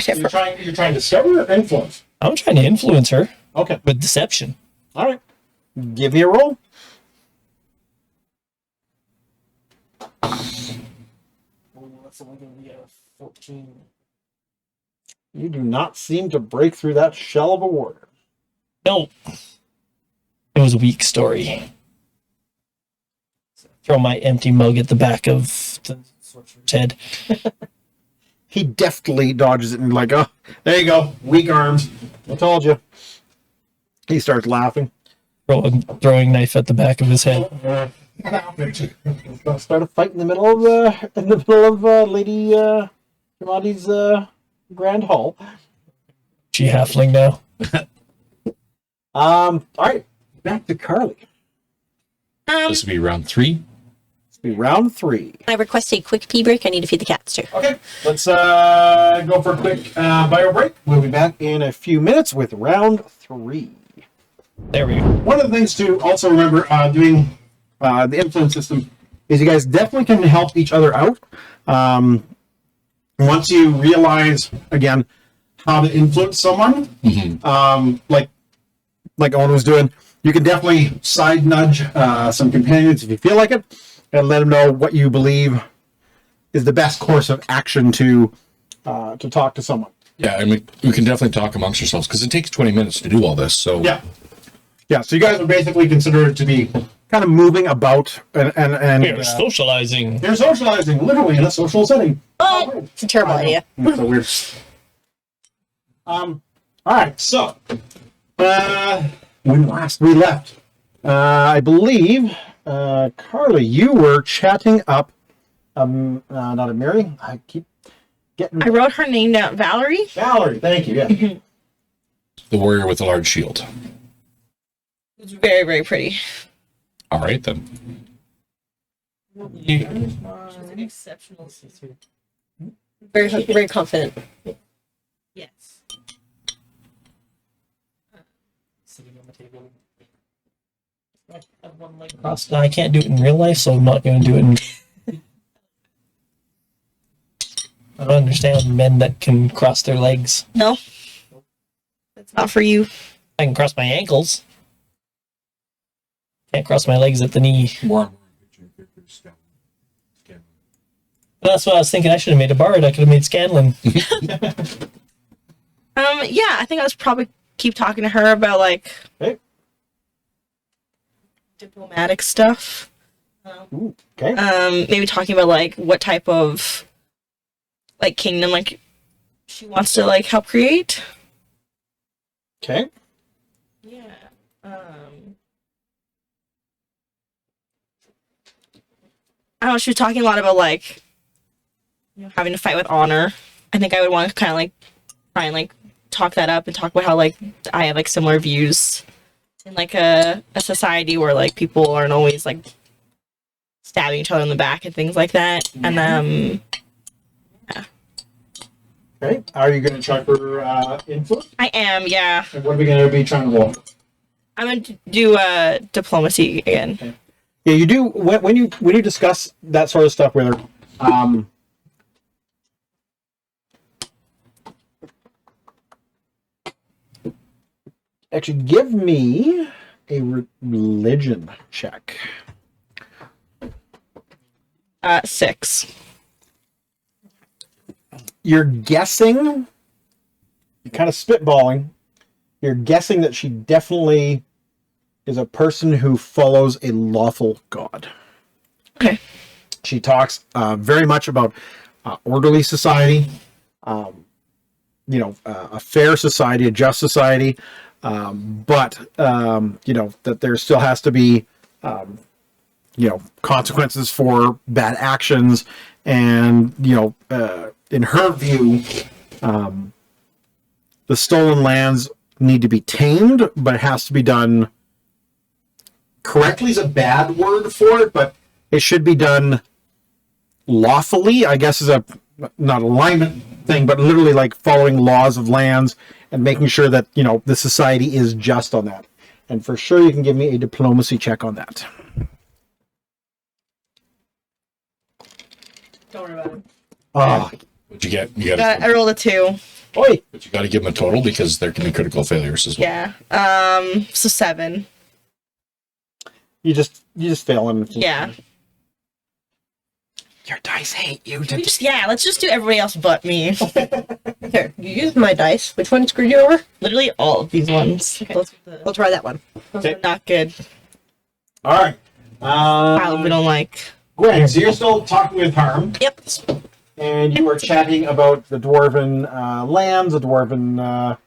You're trying to discover or influence? I'm trying to influence her Okay. with deception. All right. Give me a roll. That's only going to be a 14. You do not seem to break through that shell of a warrior. No, it was a weak story. Throw my empty mug at the back of the sorcerer's head. He deftly dodges it and like, oh, there you go. Weak arms. I told you. He starts laughing. Throwing knife at the back of his head. Start a fight in the middle of Lady Jamadi's grand hall. She halfling now. All right, back to Carly. this would be round 3. It's be round 3. I request a quick pee break. I need to feed the cats too. Okay, let's go for a quick bio break. We'll be back in a few minutes with round 3. There we go. One of the things to also remember doing the influence system is you guys definitely can help each other out. Once you realize, again, how to influence someone, like Owen was doing, you can definitely side nudge some companions if you feel like it, and let them know what you believe is the best course of action to talk to someone. Yeah, I mean, we can definitely talk amongst ourselves because it takes 20 minutes to do all this. So Yeah. So you guys are basically considered to be kind of moving about and We're socializing. you're socializing literally in a social setting. But it's a terrible idea. That's so weird. All right. So when last we left, I believe Carly, you were chatting up. Not a Mary. I keep getting I wrote her name down. Valerie? Valerie. Thank you. Yeah. the warrior with the large shield. It's very, very pretty. All right, then. She's an exceptional sister. Very, very confident. Yes. Sitting on the table. I have one leg crossed. I can't do it in real life, so I'm not going to do it in. I don't understand men that can cross their legs. No. That's not for you. I can cross my ankles. Can't cross my legs at the knee. That's what I was thinking. I should have made a bard. I could have made Scanlan. Yeah, I think I was probably keep talking to her about like Okay. diplomatic stuff. Ooh, okay. Maybe talking about like what type of like kingdom like she wants to like help create. Okay. Yeah. I don't know, she was talking a lot about like having to fight with honor. I think I would want to kind of like try and like talk that up and talk about how like I have like similar views in like a society where like people aren't always like stabbing each other in the back and things like that. And Okay. Are you going to try for influence? I am, yeah. And what are we going to be trying to roll? I'm gonna do diplomacy again. Yeah, you do when you discuss that sort of stuff with her. Actually, give me a religion check. 6. You're guessing. You're kind of spitballing. You're guessing that she definitely is a person who follows a lawful god. Okay. She talks very much about orderly society, a fair society, a just society, but that there still has to be, consequences for bad actions, and in her view, the stolen lands need to be tamed, but it has to be done correctly is a bad word for it, but it should be done lawfully, I guess is a not alignment thing, but literally like following laws of lands and making sure that, the society is just on that. And for sure you can give me a diplomacy check on that. Don't worry about it. Oh, What'd you get? You got I rolled a 2. boy. but you got to give them a total because there can be critical failures as well. Yeah. So 7. You just fail him. Yeah. Your dice hate you. Let's just do everybody else but me. Here, you used my dice. Which one screwed you over? Literally all of these ones. Those We'll try that one. are not good. All right. We don't like. Gwen, so you're still talking with Harm. Yep. And you were chatting about the dwarven lands, the dwarven...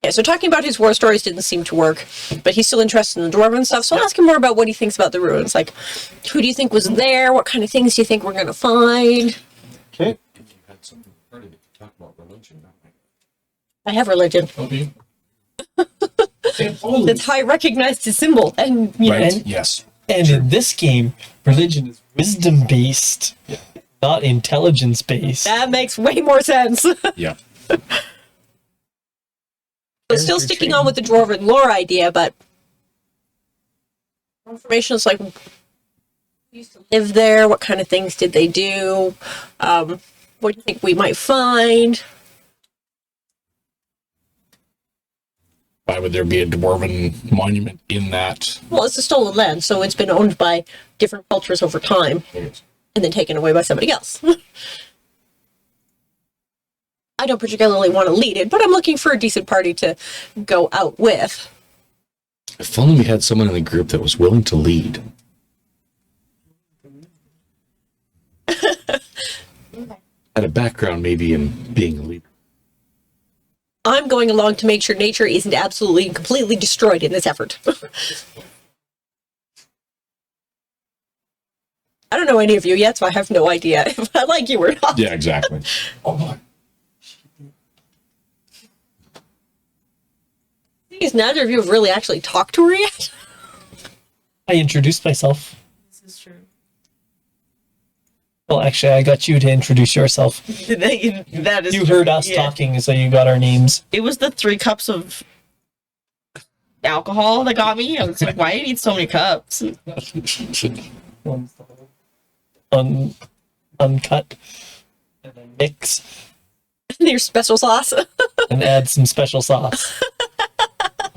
Yeah, so talking about his war stories didn't seem to work, but he's still interested in the dwarven stuff, so I'll ask him more about what he thinks about the ruins. Like, who do you think was there? What kind of things do you think we're going to find? Okay. You had something to talk about religion, I have religion. Okay. That's how I recognized his symbol. And, Right. And- Yes. And in this game, religion is wisdom-based, not intelligence-based. that makes way more sense. Yeah. But still sticking on with the dwarven lore idea, but information is like, who used to live there? What kind of things did they do? What do you think we might find? Why would there be a dwarven monument in that? Well, it's a stolen land, so it's been owned by different cultures over time and then taken away by somebody else. I don't particularly want to lead it, but I'm looking for a decent party to go out with. If only we had someone in the group that was willing to lead. Had a background maybe in being a leader. I'm going along to make sure nature isn't absolutely and completely destroyed in this effort. I don't know any of you yet, so I have no idea if I like you or not. Yeah, exactly. Oh my. Because neither of you have really actually talked to her yet. I introduced myself. This is true. Well, actually, I got you to introduce yourself. That is You true. heard us Yeah. talking, so you got our names. It was the 3 cups of alcohol that got me. I was like, why do you need so many cups? Uncut, and then mix, Your special sauce. and add some special sauce.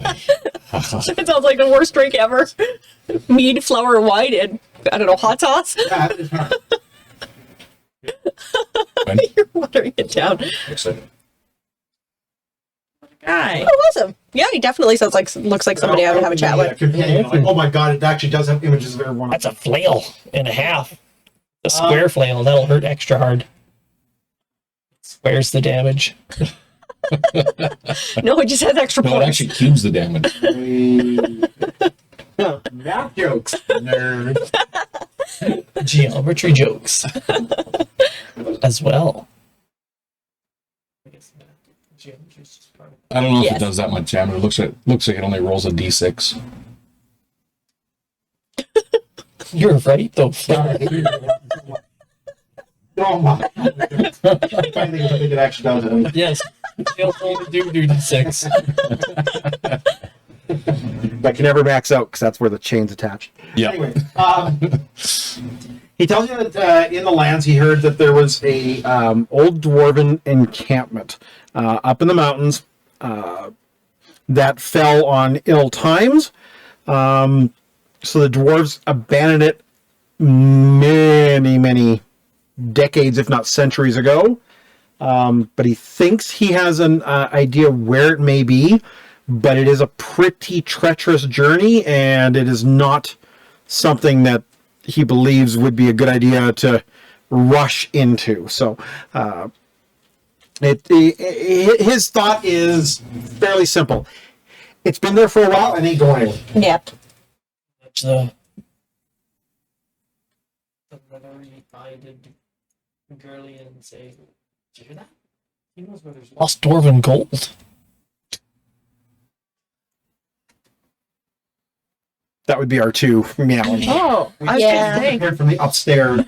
It sounds like the worst drink ever. Mead, flour, wine, and I don't know, hot sauce. You're watering it down. Guy. Oh, awesome. Yeah, he definitely sounds like looks like somebody I would have a chat with. Companion, like, oh my god, it actually does have images of everyone. That's a flail and a half. A square flail, that'll hurt extra hard. Squares the damage. No, it just has extra No, it points. actually cubes the damage. Math jokes, nerd. Geometry jokes. As well. I don't know if Yes. it does that much damage. It looks like it only rolls a d6. You're right, though. Oh my! I think it actually does it. Yes. They'll only do 6. But can never max out because that's where the chain's attached. Yeah. Anyway, he tells you that in the lands he heard that there was a old dwarven encampment up in the mountains that fell on ill times. So the dwarves abandoned it many decades, if not centuries ago. But he thinks he has an idea where it may be, but it is a pretty treacherous journey, and it is not something that he believes would be a good idea to rush into. So his thought is fairly simple. It's been there for a while and ain't going anywhere. Yep. The very minded girly and say, did you hear that? He knows where there's lost dwarven gold. That would be our 2 meowing. Oh, I was Yeah. gonna say. Heard from the upstairs.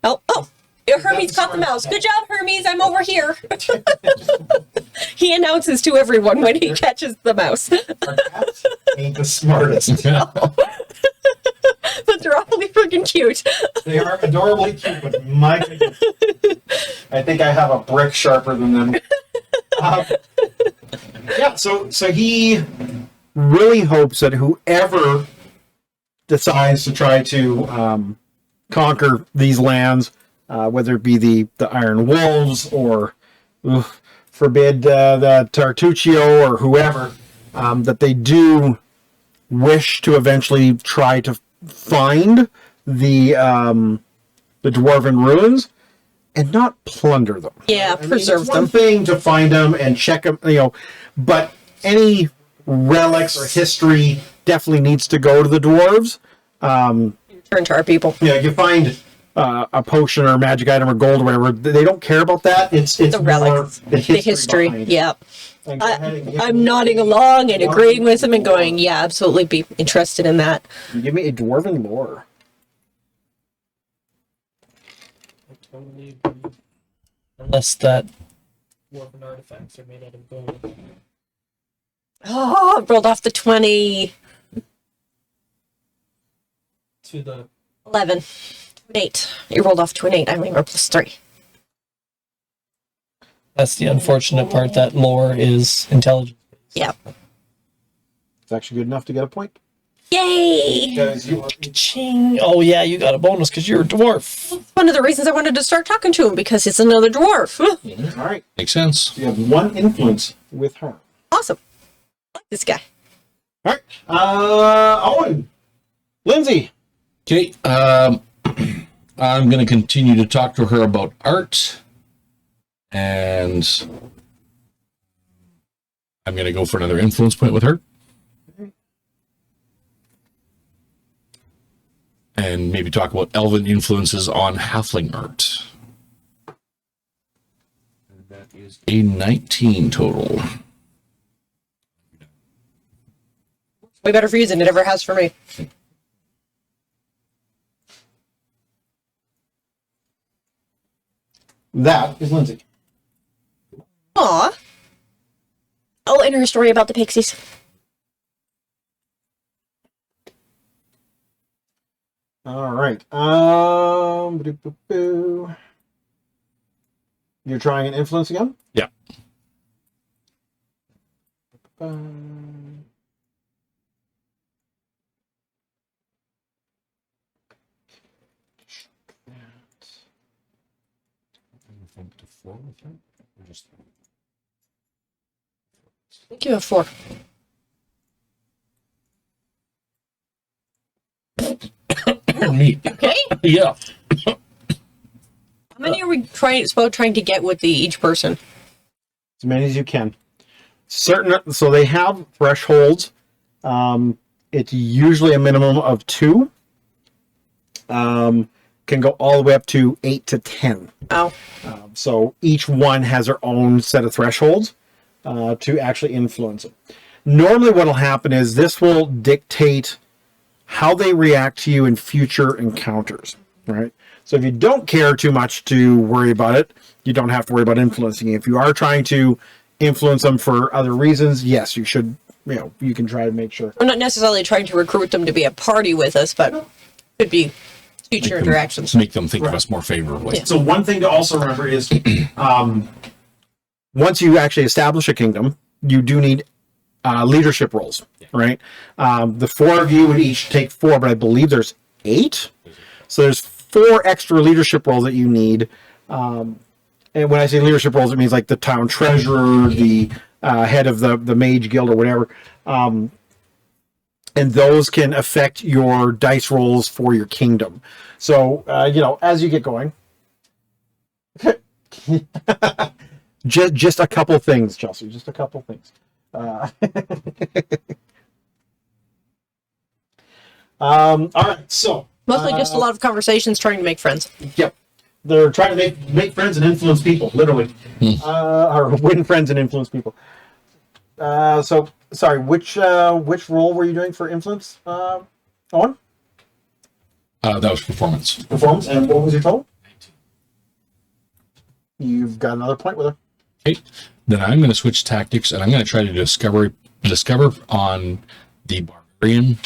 Oh, Hermes caught the mouse. Good job, Hermes. I'm over here. He announces to everyone when he catches the mouse. Our cats ain't the smartest. But they're awfully freaking cute. They are adorably cute, but my goodness. I think I have a brick sharper than them. Yeah, so he really hopes that whoever decides to try to conquer these lands, whether it be the Iron Wolves or forbid the Tartuccio or whoever, that they do wish to eventually try to find the dwarven ruins and not plunder them. Yeah, I mean, preserve it's one them. thing to find them and check them, but any relics or history definitely needs to go to the dwarves. Turn to our people. You find a potion or a magic item or gold or whatever. They don't care about that. It's The relics, more the history. behind it. Yep. And go ahead and give I'm me- nodding along and agreeing with him and going, yeah, absolutely be interested in that. Give me a dwarven lore. I totally agree. Unless that dwarven artifacts are made out of gold. Oh, I rolled off the 20. To the 11. 8. You rolled off to an 8. I only rolled +3. that's the unfortunate part. That lore is intelligence. Yeah. It's actually good enough to get a point. Yay! Because you are Ching! Oh yeah, you got a bonus because you're a dwarf. One of the reasons I wanted to start talking to him, because it's another dwarf. all right. Makes sense. You have 1 influence with her. Awesome. I like this guy. All right. Owen. Lindsay. Okay. I'm going to continue to talk to her about art, and I'm going to go for another influence point with her, and maybe talk about elven influences on halfling art. And that is a 19 total. Way better for you than it ever has for me. That is Lindsay. Aw. I'll enter a story about the pixies. All right. Boo-boo-boo. You're trying an influence again? Yeah. I think you have 4. Pardon me. Okay. Yeah. How many are we trying to get with each person? As many as you can. So they have thresholds. It's usually a minimum of 2. Can go all the way up to 8 to 10. Oh. So each one has their own set of thresholds to actually influence it. Normally what will happen is this will dictate how they react to you in future encounters, right? So if you don't care too much to worry about it, you don't have to worry about influencing it. If you are trying to influence them for other reasons, yes, you should, you can try to make sure. I'm not necessarily trying to recruit them to be a party with us, but could be future interactions. Make them think of us more favorably. Yeah. So one thing to also remember is once you actually establish a kingdom, you do need leadership roles, right? The 4 of you would each take 4, but I believe there's 8. So there's 4 extra leadership roles that you need. And when I say leadership roles, it means like the town treasurer, the head of the mage guild or whatever. And those can affect your dice rolls for your kingdom. So, as you get going, just a couple things, Chelsea, just a couple things. All right, so. Mostly just a lot of conversations trying to make friends. Yep. They're trying to make friends and influence people, literally. Or win friends and influence people. So, sorry, which role were you doing for influence, Owen? That was performance. Performance, and what was your total? You've got another point with her. Okay. Then I'm going to switch tactics, and I'm going to try to discover on the barbarian.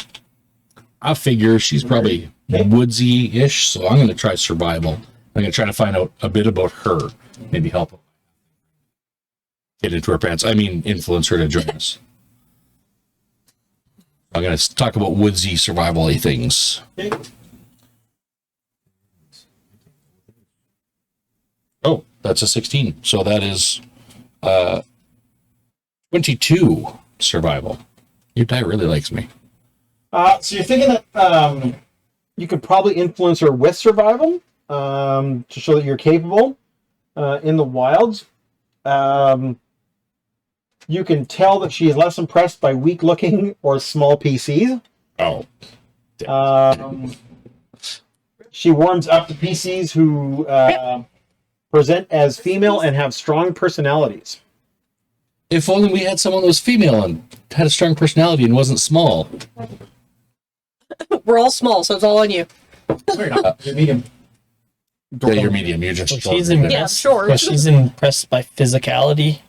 I figure she's probably woodsy-ish, so I'm going to try survival. I'm going to try to find out a bit about her, maybe help get into her pants. I mean, influence her to join us. I'm going to talk about woodsy survival-y things. Okay. Oh, that's a 16. So that is 22 survival. Your die really likes me. So you're thinking that you could probably influence her with survival to show that you're capable in the wilds. You can tell that she is less impressed by weak-looking or small PCs. Oh. She warms up to PCs who present as female and have strong personalities. If only we had someone that was female and had a strong personality and wasn't small. We're all small, so it's all on you. You're medium. Yeah, you're medium. You're just Well, short. she's right there. impressed. Yeah, sure. Well, she's impressed by physicality.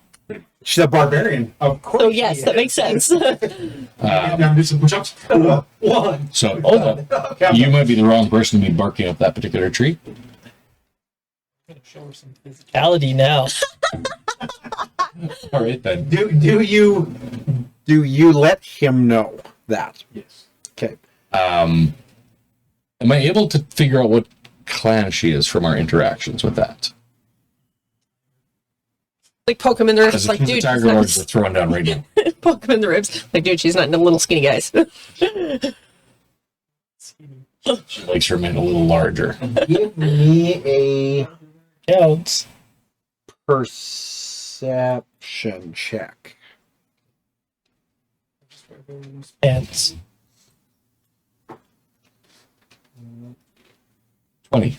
She's a barbarian. Of course. So yes, that makes sense. Now do some push-ups. One. So Count you might be the wrong person to be barking up that particular tree. Show her some physicality now. All right then. Do you let him know that? Yes. Okay. Am I able to figure out what clan she is from our interactions with that? Like poke him in the ribs, As like the dude, tiger she's lords are not, throwing down right now. poke him in the ribs, like dude, she's not into little skinny guys. She likes her men a little larger. Give me a Counts. perception check. Pants. 20.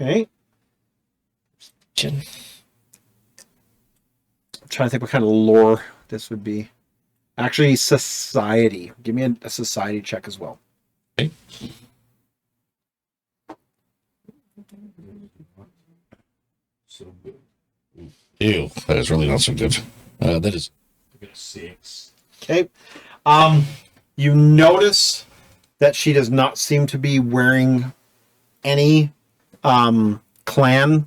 Okay. Chin. I'm trying to think what kind of lore this would be. Actually, society. Give me a society check as well. Okay. Ew, that is really not so good. That is 6. Okay. You notice that she does not seem to be wearing any clan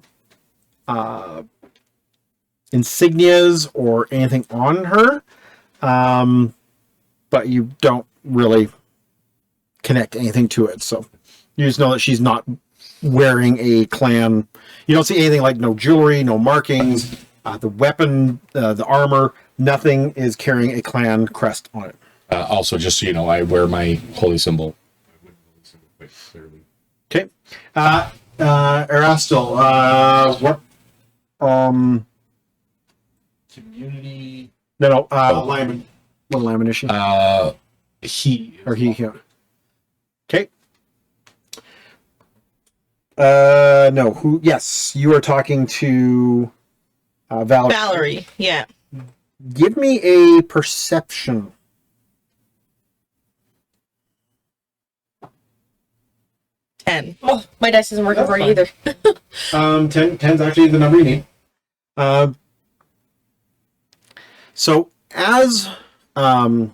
insignias or anything on her. But you don't really connect anything to it. So you just know that she's not wearing a clan. You don't see anything like no jewelry, no markings, the weapon, the armor, nothing is carrying a clan crest on it. Also, just so you know, I wear my holy symbol. Okay. Erastil, what Community. no, Lyman. What Lyman is she? He. Or he? Yeah. Okay. No. Who? Yes, you are talking to Valerie. Valerie. Yeah. Give me a perception. 10. Oh, my dice isn't working for you either. 10's actually the number you need. So as God,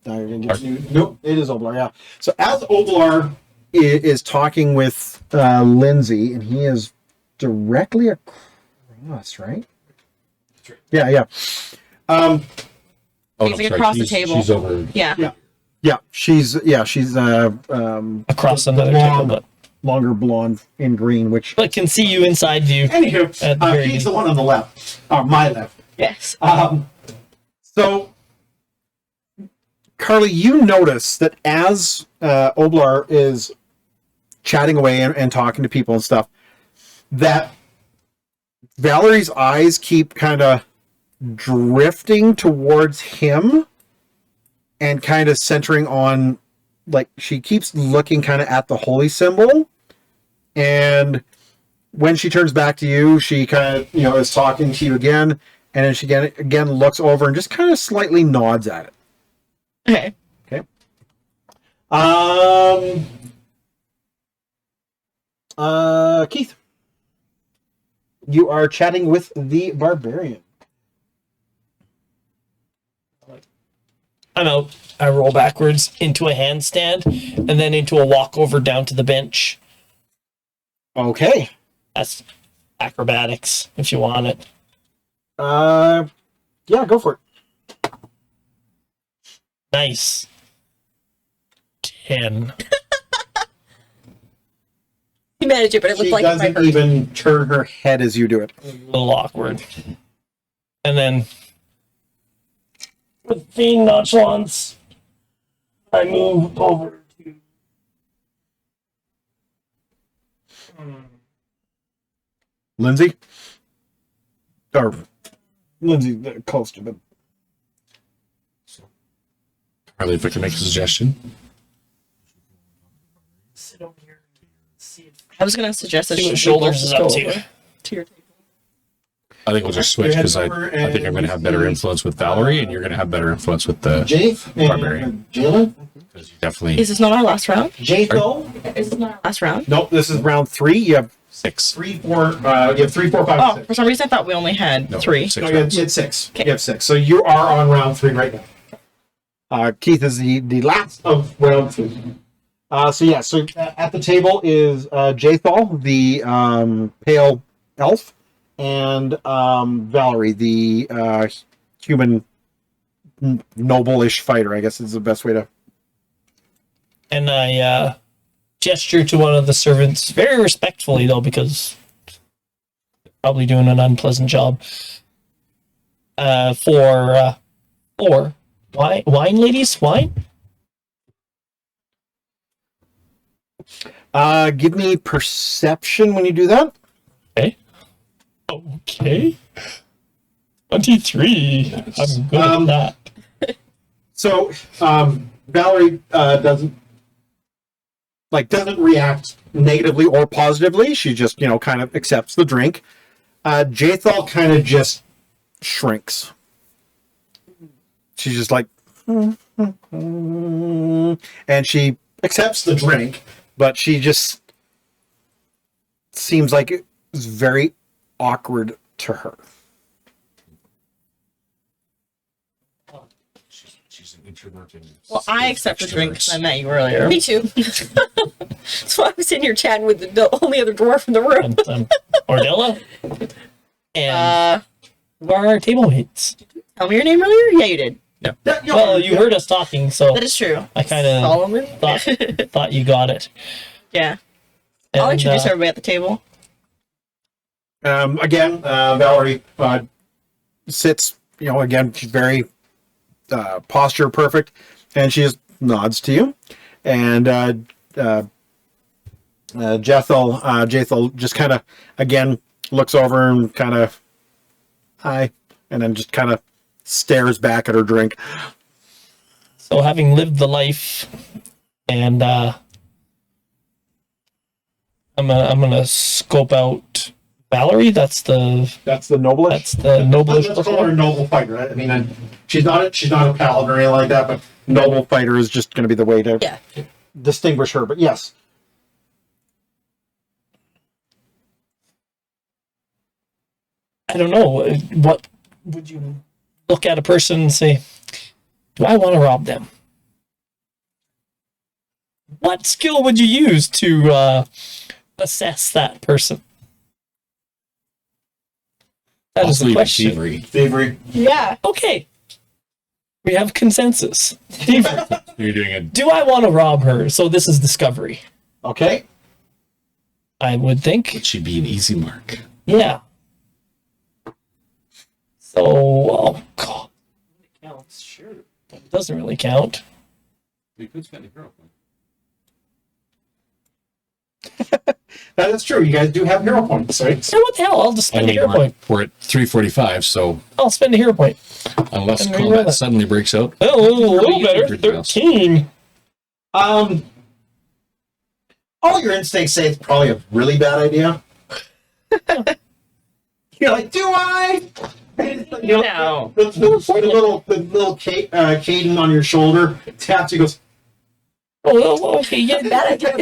nope, it is Oblar. Yeah. So as Oblar is talking with Lindsay, and he is directly across, right? Yeah, yeah. Oh, He's like across the table. She's over. Yeah. Yeah, she's Across another table, but longer blonde in green, which can see you inside view. anywho, At the very he's least. the one on the left, my left. Yes. So, Carly, you notice that as Oblar is chatting away and talking to people and stuff, that Valerie's eyes keep kind of drifting towards him and kind of centering on, like, she keeps looking kind of at the holy symbol. And when she turns back to you, she kind of, is talking to you again. And then she again looks over and just kind of slightly nods at it. Okay. Okay. Keith, you are chatting with the barbarian. I'm out. I roll backwards into a handstand and then into a walkover down to the bench. Okay. That's acrobatics if you want it. Yeah, go for it. Nice. 10. You manage it, but it looked She like doesn't even turn her head as you do it. A little awkward. And then with fiend nonchalance, I move over to Lindsay? Or Lindsay, close to them. Harley, if I can make a suggestion. sit over here and see if I was gonna suggest that see she what shoulders is go up to. over to your table. I think we'll just switch because I think I'm going to have better influence with Valerie, and you're going to have better influence with the Jake Barbarian. and Jalen? because you definitely. Is this not our last round? Jatho Is this not last round? Nope, this is round 3. You have 6. 3, 4. You have 3, 4, 5, Oh, 6. for some reason I thought we only had No, 3. 6 No, you rounds. had 6. Okay. You have 6. So you are on round 3 right now. Keith is the last of round 3. So at the table is Jathal, the pale elf, and Valerie, the human noble-ish fighter, I guess is the best way to. And I gesture to one of the servants, very respectfully though, because probably doing an unpleasant job. For wine, ladies, wine. Give me perception when you do that. Okay. 23. I'm good at that. So Valerie doesn't react negatively or positively. She just kind of accepts the drink. Jathal kind of just shrinks. She's just like, and she accepts the drink, but she just seems like it's very awkward to her. She's an introvert. Well, I accept the drink because I met you earlier. Me too. So I was sitting here chatting with the only other dwarf in the room. And Ordella. And who are our table mates? Tell me your name earlier? Yeah, you did. Well, you heard us talking, so That is true. I kind of Solomon? thought you got it. Yeah. And, I'll introduce everybody at the table. Again, Valerie sits, again, she's very posture perfect, and she just nods to you. And Jathal just kind of, again, looks over and kind of, hi, and then just kind of stares back at her drink. So having lived the life, and I'm gonna scope out Valerie. That's the noblest. That's the noblest. Let's call her a noble fighter. I mean, she's not a paladin or anything like that, but noble fighter is just going to be the way to distinguish her. But yes. I don't know. What would you look at a person and say, do I want to rob them? What skill would you use to assess that person? That is the Possibly question. Thievery. Yeah. Okay. We have consensus. Thievery. You're doing it. Do I want to rob her? So this is discovery. Okay. I would think. Would she be an easy mark? Yeah. So, oh god. It counts, sure. It doesn't really count. You could spend a hero point. That is true. You guys do have hero points, right? So what the hell? I'll just spend a hero point. We're at 345, so I'll spend a hero point. unless And combat reroll it. suddenly breaks out, Oh, a little better. Everything else. 13. All your instincts say it's probably a really bad idea. You're like, do I? No. The little Caden on your shoulder taps. He goes, Oh, okay, yeah, that idea,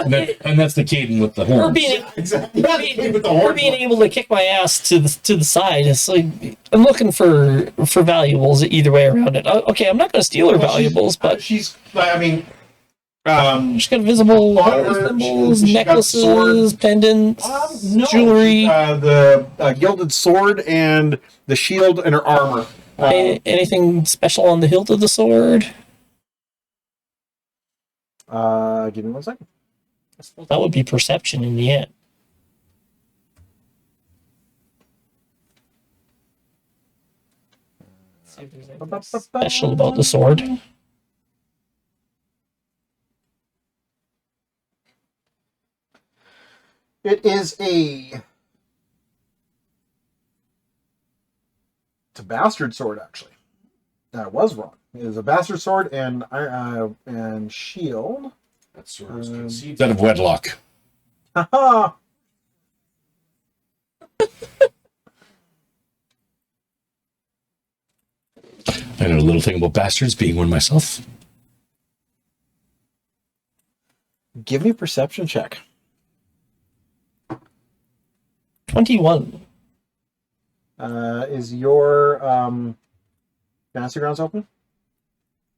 man. and that's the Caden with the We're horns. being, exactly. With the we're horn. being able to kick my ass to the side. It's like, I'm looking for valuables either way around it. Okay, I'm not going to steal her valuables, but she's. I mean, she's got visible Armor, symbols, she's got necklaces, pendants, no. jewelry. The gilded sword and the shield and her armor. Anything special on the hilt of the sword? Give me 1 second. That would be perception in the end. See if there's anything special about the sword. It is it's a bastard sword, actually. That was wrong. It is a bastard sword and shield. That sword was conceived out of wedlock. Haha. I know a little thing about bastards, being one myself. Give me a perception check. 21. Is your fantasy grounds open?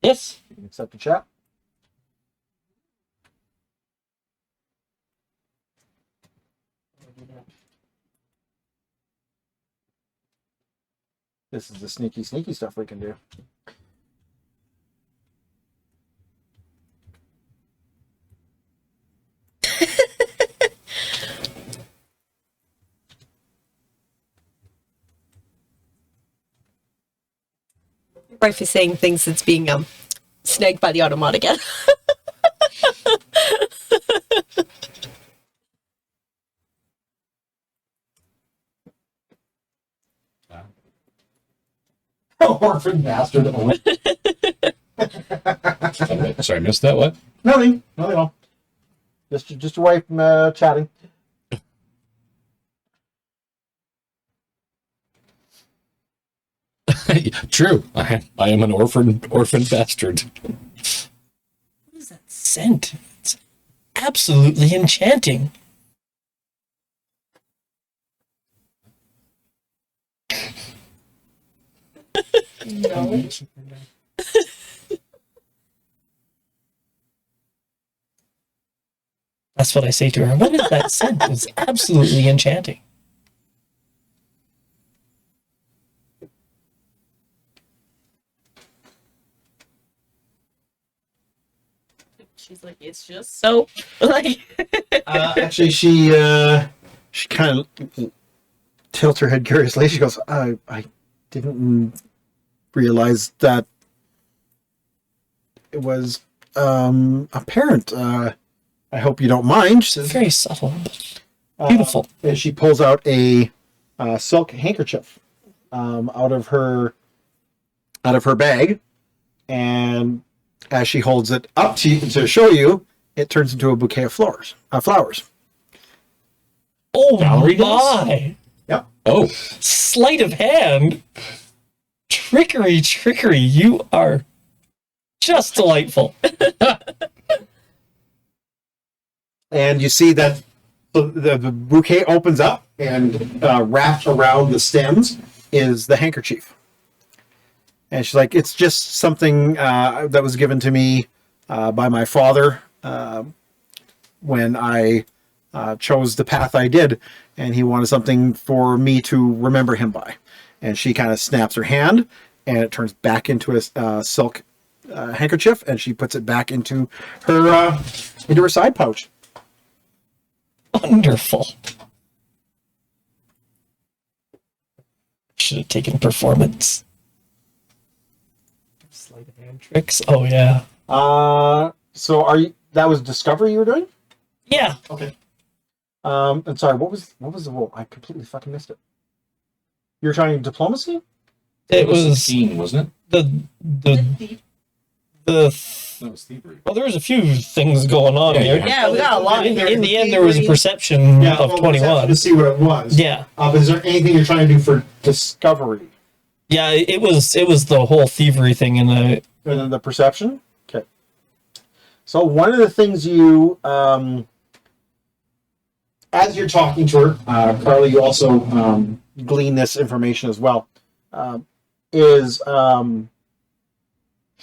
Yes. You can accept the chat. This is the sneaky stuff we can do. Wife is saying things that's being snagged by the automat again. Orphan bastard. Sorry, I missed that. What? Nothing at all. Just your wife chatting. True. I am an orphan bastard. What is that scent? It's absolutely enchanting. No. That's what I say to her. What is that scent? It's absolutely enchanting. She's like, it's just soap. Like, Actually, she kind of tilts her head curiously. She goes, I didn't realize that it was apparent. I hope you don't mind. She says, Very subtle, but beautiful. and she pulls out a silk handkerchief out of her bag, and as she holds it up to show you, it turns into a bouquet of flowers. Oh Valerie does? my! Yep. Oh, Sleight of hand. Trickery. You are just delightful. And you see that the bouquet opens up, and wrapped around the stems is the handkerchief. And she's like, it's just something that was given to me by my father when I chose the path I did, and he wanted something for me to remember him by. And she kind of snaps her hand, and it turns back into a silk handkerchief, and she puts it back into her side pouch. Wonderful. Should have taken performance. Sleight of hand tricks. Oh yeah. So that was discovery you were doing? Yeah. Okay. And sorry, what was the role? I completely fucking missed it. You were trying diplomacy? It was scene, wasn't the it? That was thievery. well, there was a few things going on here. yeah, we got a lot. In the end, there was a perception of well, 21. to see what it was. Yeah. Is there anything you're trying to do for discovery? Yeah, it was the whole thievery thing in the And then the perception? Okay. So one of the things you, as you're talking to her, Carly, you also glean this information as well,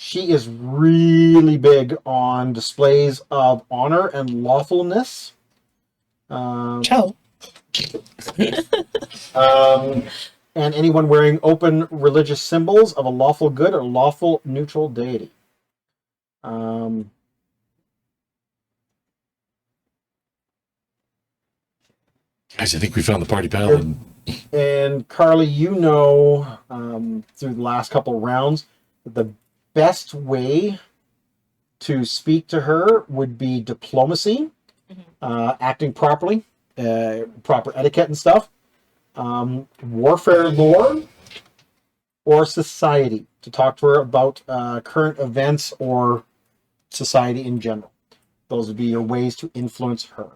she is really big on displays of honor and lawfulness. Ciao. And anyone wearing open religious symbols of a lawful good or lawful neutral deity. Guys, I think we found the party paladin. And Carly, you know, through the last couple of rounds, that the best way to speak to her would be diplomacy, acting properly, proper etiquette and stuff, warfare lore, or society, to talk to her about current events or society in general. Those would be your ways to influence her.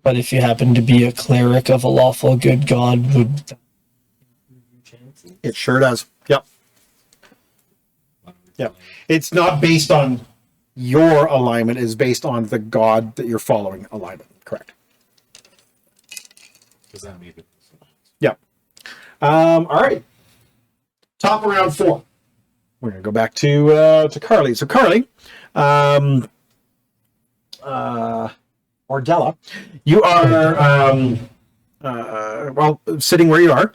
But if you happen to be a cleric of a lawful good god, would It sure does. Yep. Yep. It's not based on your alignment, it's based on the god that you're following alignment. Correct. Does that mean it? Yep. All right. Top of round 4. We're gonna go back to Carly. So Carly, Ordella, you are well sitting where you are.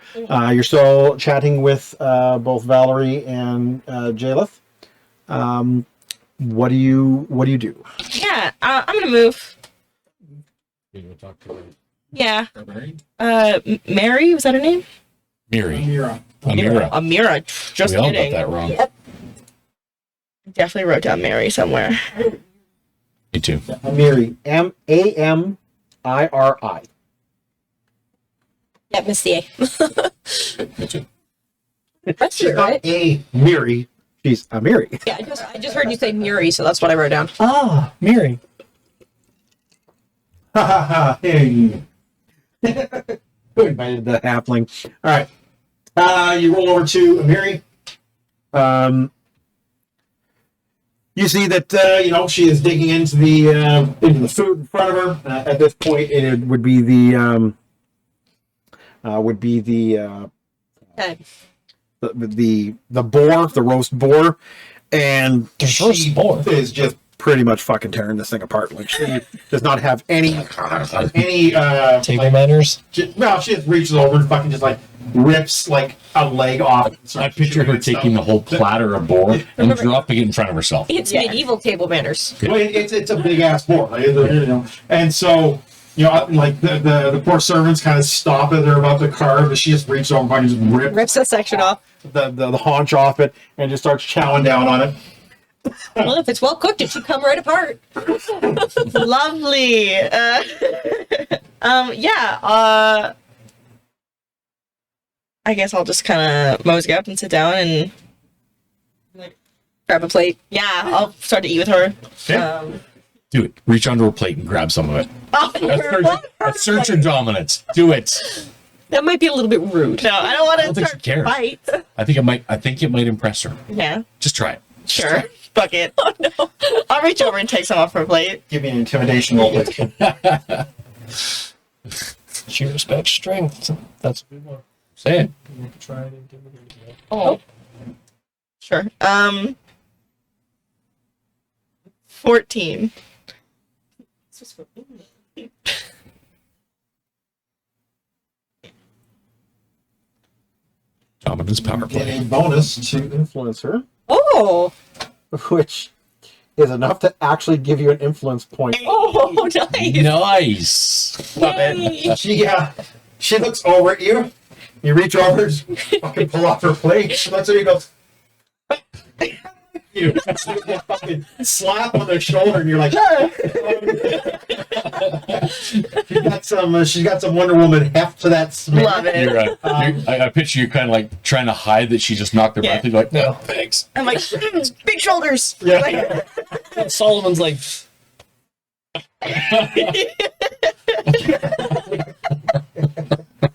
You're still chatting with both Valerie and Jaleth. What do you do? Yeah, I'm gonna move. You want to talk to Yeah. Mary? Mary, was that her name? Miri. Amira. Amira. Just We all got kidding. that wrong. Definitely wrote down Mary somewhere. Me too. Amiri. Amiri. Yeah, miss the A. Me too. That's She's it, not right? a Miri. She's Amiri. Yeah, I just heard you say Muri, so that's what I wrote down. Ah, Miri. Ha ha ha. Hey. Who invited the halfling? All right. You roll over to Amiri. You see that she is digging into the food in front of her. At this point, it would be the Okay. the boar, the roast boar, and There's roast boar. is just pretty much fucking tearing this thing apart. Like she does not have any Table manners. she just reaches over and fucking just like rips like a leg off. I picture her taking the whole platter of boar and dropping it in front of herself. It's medieval table manners. Well, it's a big ass boar, like, and so like the poor servants kind of stop as they're about to carve, but she just reaches over and just Rips that section off. the haunch off it and just starts chowing down on it. Well, if it's well cooked, it should come right apart. Lovely. I guess I'll just kind of mosey up and sit down and Grab a plate. I'll start to eat with her. Okay. Do it. Reach under a plate and grab some of it. Oh, Assert your dominance. Do it. That might be a little bit rude. no, I don't want I don't to think start she cares. fight. I think it might impress her. Yeah, Just try it. sure. Fuck it. Oh no. I'll reach over and take some off her plate. Give me an intimidation roll. She respects strength. That's a good one. Say it. Try and intimidate you. Oh. Sure. 14. Dominance power Get play. a bonus to influence her, Oh, which is enough to actually give you an influence point. oh, nice. Nice. Love it. She looks over at you. You reach over, just fucking pull off her plate. She looks at you and goes, you fucking slap on their shoulder, and you're like, she's got some Wonder Woman heft to that smack. Love it. I picture you kind of like trying to hide that she just knocked her Yeah. breath. You're like, No. thanks. I'm like, big shoulders. Yeah. Solomon's like,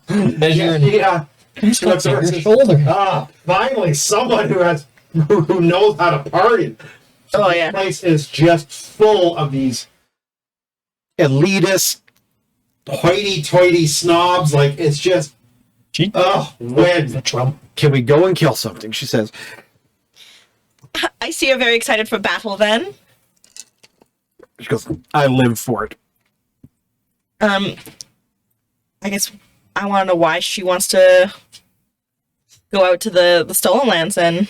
measuring Yeah. She looks over your and says, shoulder. finally, someone who knows how to party. Oh, This yeah. place is just full of these elitist, hoity-toity snobs. Like, it's just, She when the Trump. can we go and kill something? She says. I see you're very excited for battle then. She goes, I live for it. I guess I want to know why she wants to go out to the stolen lands and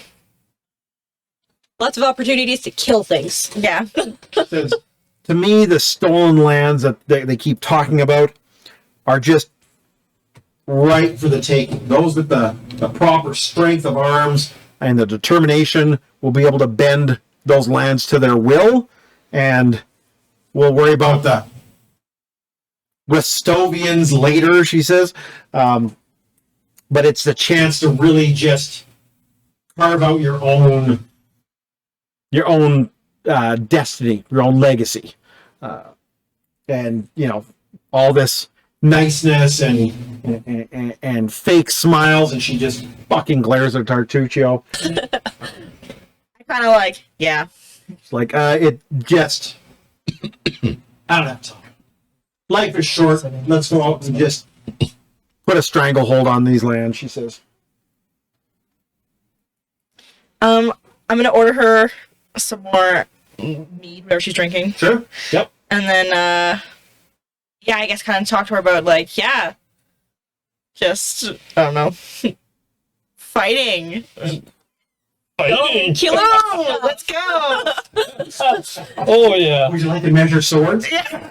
Lots of opportunities to kill things. yeah. Says, to me, the stolen lands that they keep talking about are just right for the taking. Those with the proper strength of arms and the determination will be able to bend those lands to their will, and we'll worry about the Westovians later, she says. But it's the chance to really just carve out your own destiny, your own legacy, and all this niceness and fake smiles, and she just fucking glares at Tartuccio. I kind of like, yeah. It's like, it just, I don't have time. Life is short. Let's go out and just put a stranglehold on these lands, she says. I'm gonna order her some more mead, whatever she's drinking. Sure. Yep. And then, yeah, I guess kind of talk to her about, like, yeah, just, I don't know, fighting. Fighting. Kill him! Let's go! Oh yeah. Would you like to measure swords? Yeah.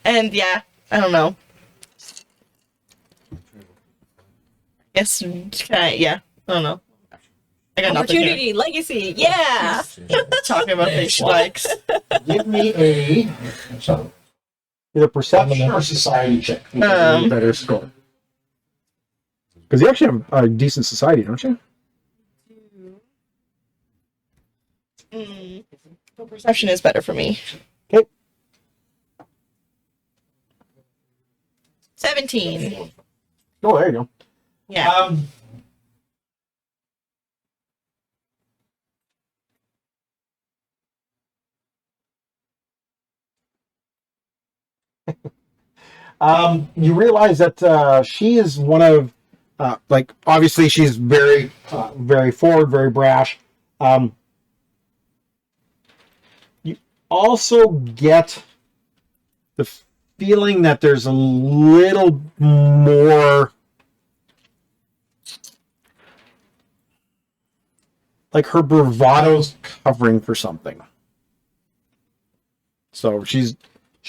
And yeah, I don't know. Guess, yeah, I don't know. I got nothing here. Opportunity, legacy, yeah. Talking about things she likes. Give me a either perception or society check. A better score. Because you actually have a decent society, don't you? Well, perception is better for me. Okay. 17. Oh, there you go. Yeah. You realize that she is one of, like, obviously she's very, very forward, very brash. You also get the feeling that there's a little more, like her bravado's covering for something. So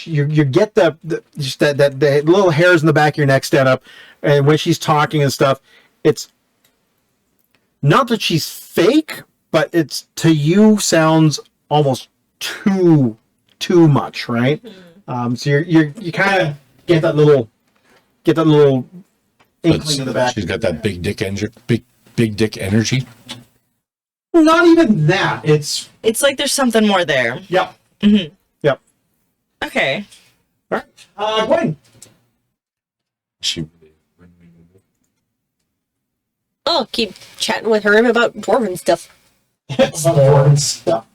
you get the just that the little hairs in the back of your neck stand up, and when she's talking and stuff, it's not that she's fake, but it's to you sounds almost too much, right? So you kind of get that little inkling in the back. She's got that big dick energy. Not even that. It's It's like there's something more there. yep. Mm-hmm. Yep. Okay. All right. Gwen. Oh, keep chatting with her about dwarven stuff. Stuff. Stuff.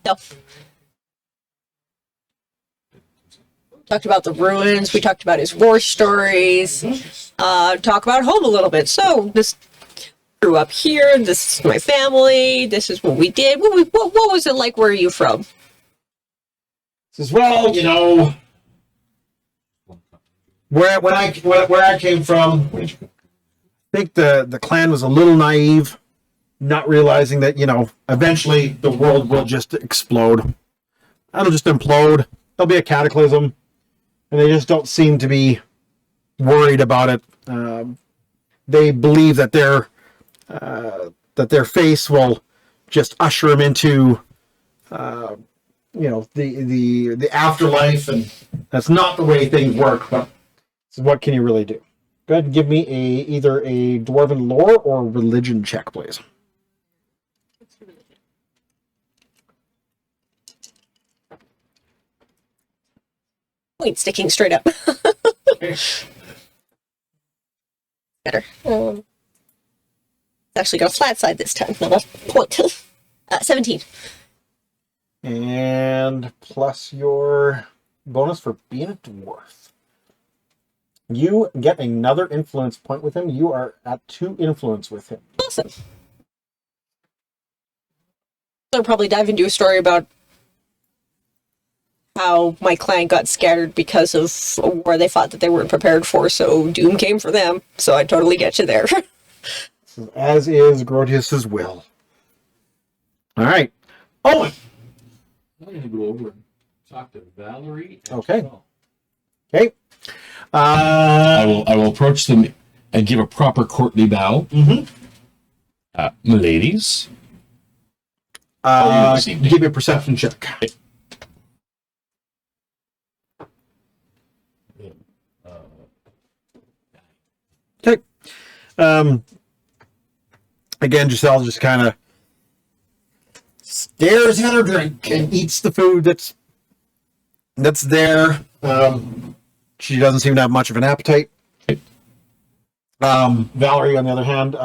Talked about the ruins. We talked about his war stories. Talk about home a little bit. So this grew up here. This is my family. This is what we did. What was it like? Where are you from? Says, well, you know, where I came from, I think the clan was a little naive, not realizing that, you know, eventually the world will just explode. It'll just implode. There'll be a cataclysm, and they just don't seem to be worried about it. They believe that their face will just usher them into, you know, the afterlife, and that's not the way things work. But so what can you really do? Go ahead and give me either a dwarven lore or religion check, please. Point sticking straight up. Better. Actually got a flat side this time, not a point. 17. And plus your bonus for being a dwarf. You get another influence point with him. You are at 2 influence with him. Awesome. I'll probably dive into a story about how my clan got scattered because of a war they thought that they weren't prepared for, so doom came for them. So I totally get you there. As is Grotius's will. All right. Owen. I'm going to go over and talk to Valerie. Okay. Okay. I will approach them and give a proper courtly bow. Ladies. This evening? Give me a perception check. Okay. Again, Giselle just kind of stares at her drink and eats the food that's there. She doesn't seem to have much of an appetite. Valerie, on the other hand,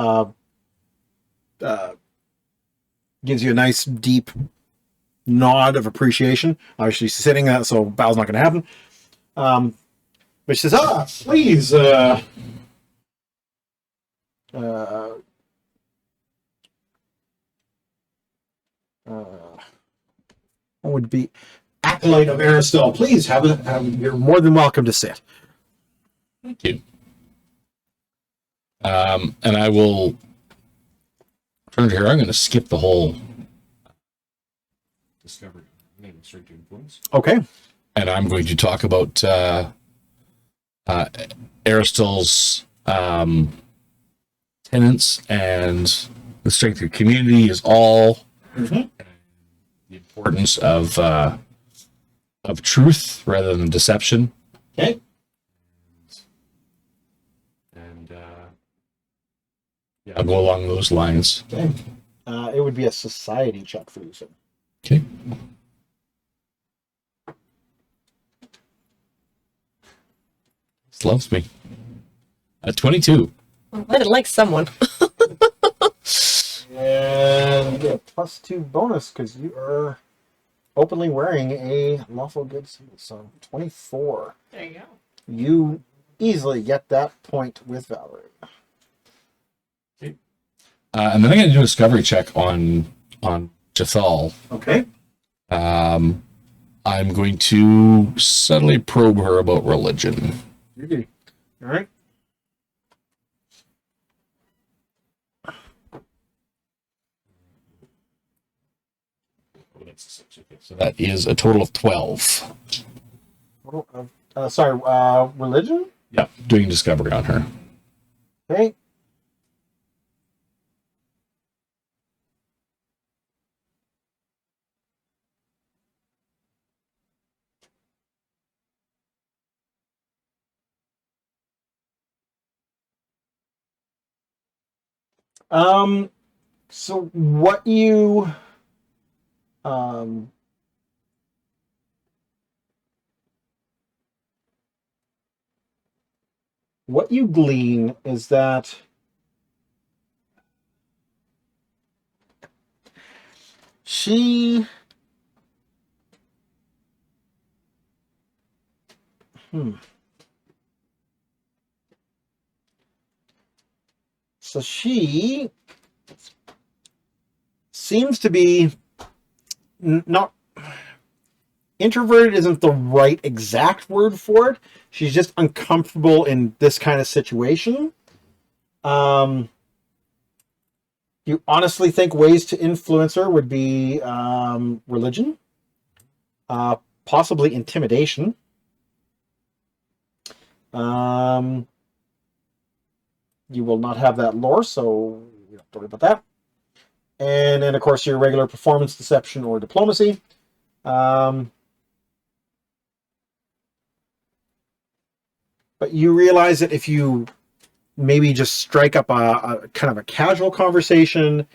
gives you a nice deep nod of appreciation. Obviously, she's sitting that, so bow's not going to happen. But she says, please, what would be acolyte of Aristel? Please you're more than welcome to sit. Thank you. And I will turn to her. I'm going to skip the whole discovery. Straight to influence. Okay. And I'm going to talk about Aristel's tenants and the strength of community is all. The importance of truth rather than deception. Okay. And yeah, I'll go along those lines. Okay. It would be a society check for you, sir. Okay. This loves me. 22. I'm glad it likes someone. And you get a +2 bonus because you are openly wearing a lawful good symbol. So 24. There you go. You easily get that point with Valerie. And then I'm going to do a discovery check on Jathal. Okay. I'm going to subtly probe her about religion. All right. So that is a total of 12. Religion? Yeah, doing discovery on her. Okay. So what you glean is that she so she seems to be not introverted isn't the right exact word for it. She's just uncomfortable in this kind of situation. You honestly think ways to influence her would be religion, possibly intimidation. You will not have that lore, so you don't have to worry about that. And then, of course, your regular performance, deception, or diplomacy. But you realize that if you maybe just strike up a kind of a casual conversation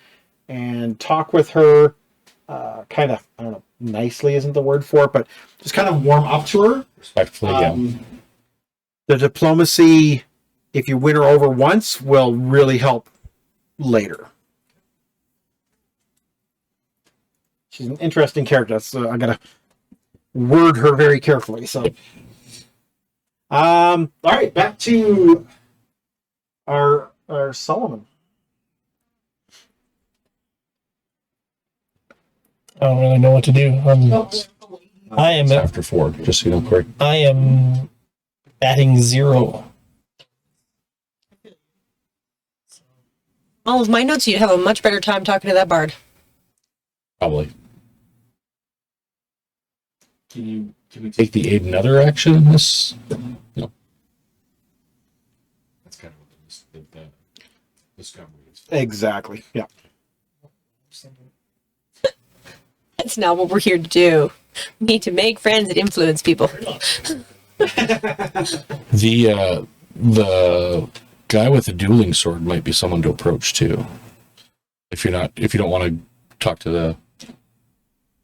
and talk with her, kind of, I don't know, nicely isn't the word for it, but just kind of warm up to her. Respectfully, yeah. The diplomacy, if you win her over once, will really help later. She's an interesting character, so I gotta word her very carefully. So, all right, back to our Solomon. I don't really know what to do. I am It's after 4, just so you know, Corey. I am batting 0. All of my notes, you'd have a much better time talking to that bard. Probably. Can we take the aid another action in this? No. That's kind of what the discovery is. Exactly. Yeah. That's not what we're here to do. We need to make friends and influence people. The guy with the dueling sword might be someone to approach too. If you don't want to talk to the,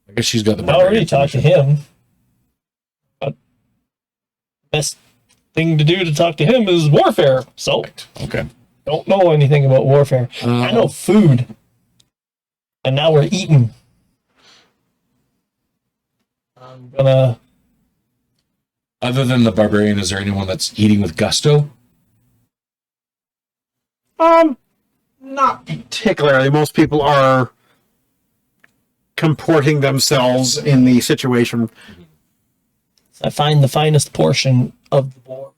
I guess she's got the. I already talked to him. But best thing to do to talk to him is warfare. So Okay. don't know anything about warfare. I know food. And now we're eating. I'm gonna. Other than the barbarian, is there anyone that's eating with gusto? Not particularly. Most people are comporting themselves in the situation. I find the finest portion of the boar.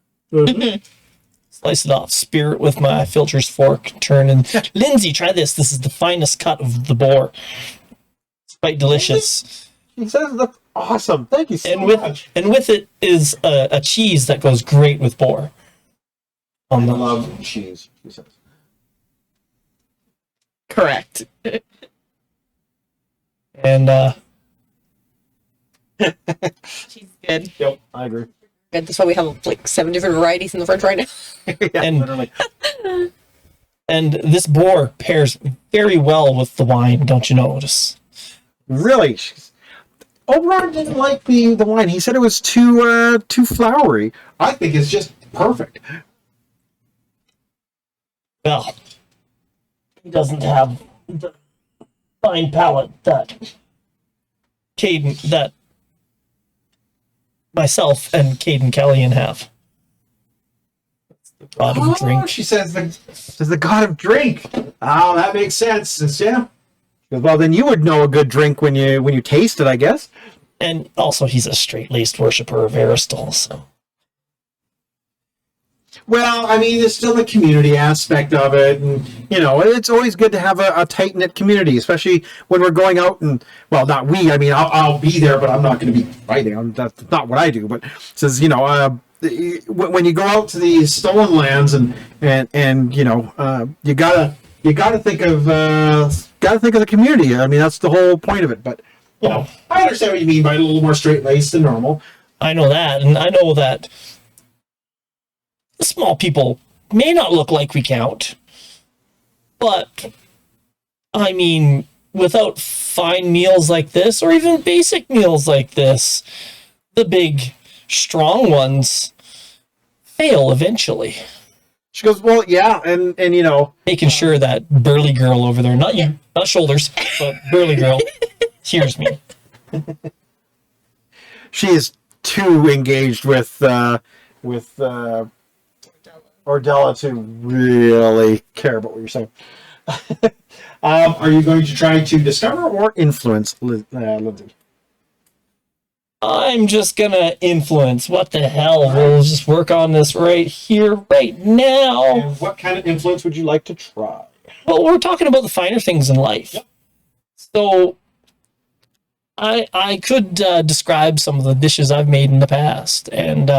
Slice it off, spear it with my filter's fork, turn and Lindsay, try this. This is the finest cut of the boar. It's quite delicious. He says that's awesome. Thank you so much. And with it is a cheese that goes great with boar. I love cheese, she says. Correct. And She's good. Yep, I agree. And that's why we have like 7 different varieties in the fridge right now. Yeah, And- literally. and this boar pairs very well with the wine, don't you notice? Really? Oberon didn't like the wine. He said it was too flowery. I think it's just perfect. Well, he doesn't have the fine palate that myself and Caden Kellyan have. That's the god of drink. She says the god of drink. Oh, that makes sense. Yeah. Well, then you would know a good drink when you taste it, I guess. And also, he's a straight-laced worshiper of Aristotle, so. Well, I mean, there's still the community aspect of it, and it's always good to have a tight knit community, especially when we're going out and not we. I mean, I'll be there, but I'm not going to be fighting. That's not what I do. But it says when you go out to these stolen lands and you gotta think of the community. I mean, that's the whole point of it. But I understand what you mean by a little more straight laced than normal. I know that, and I know that the small people may not look like we count, but, I mean, without fine meals like this, or even basic meals like this, the big, strong ones fail eventually. She goes, well, yeah, and Making sure that burly girl over there, not you, not shoulders, but burly girl, hears me. she is too engaged with Ordella to really care about what you're saying. Are you going to try to discover or influence Lindsay? I'm just gonna influence. What the hell? We'll just work on this right here, right now. And what kind of influence would you like to try? Well, we're talking about the finer things in life. Yep. So, I could describe some of the dishes I've made in the past, and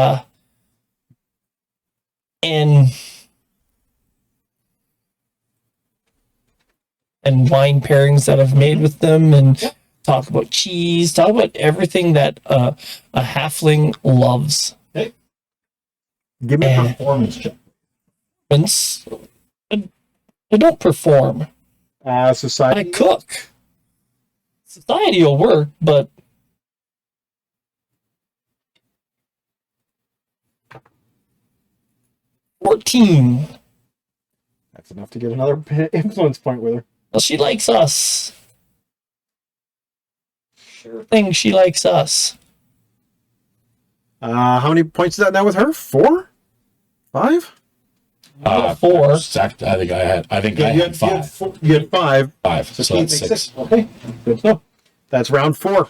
wine pairings that I've made with them, and talk about cheese, talk about everything that a halfling loves. Okay. Give me a performance check. I don't perform. Society. I cook. Society will work, but $14. That's enough to get another influence point with her. Well, she likes us. Sure thing, she likes us. How many points is that now with her? 4? 5? 4. Exact. I think I had 5. You had 5. 5. So that's 6. Okay, good to know. That's round 4.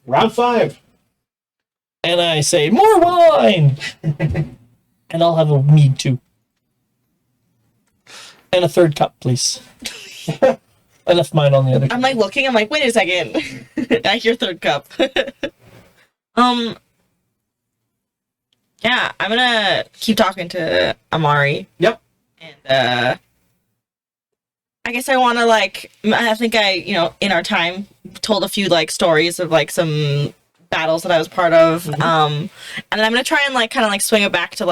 Round 5. And I say, more wine! And I'll have a mead too. And a third cup, please. I left mine on the other. I'm like looking. I'm like, wait a second. I hear third cup. Yeah, I'm gonna keep talking to Amari. Yep. And I guess I want to I think in our time told a few stories of some battles that I was part of. Mm-hmm. And then I'm gonna try and kind of swing it back to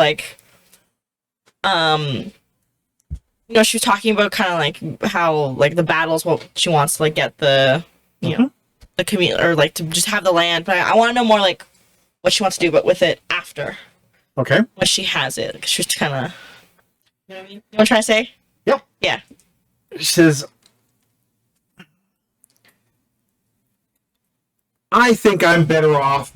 she was talking about kind of how the battles, what she wants to get the the community, or to just have the land, but I want to know more what she wants to do, but with it after. Okay. When she has it, because she's kind of, you know what I mean? You want to try to say? Yeah. Yeah. She says, I think I'm better off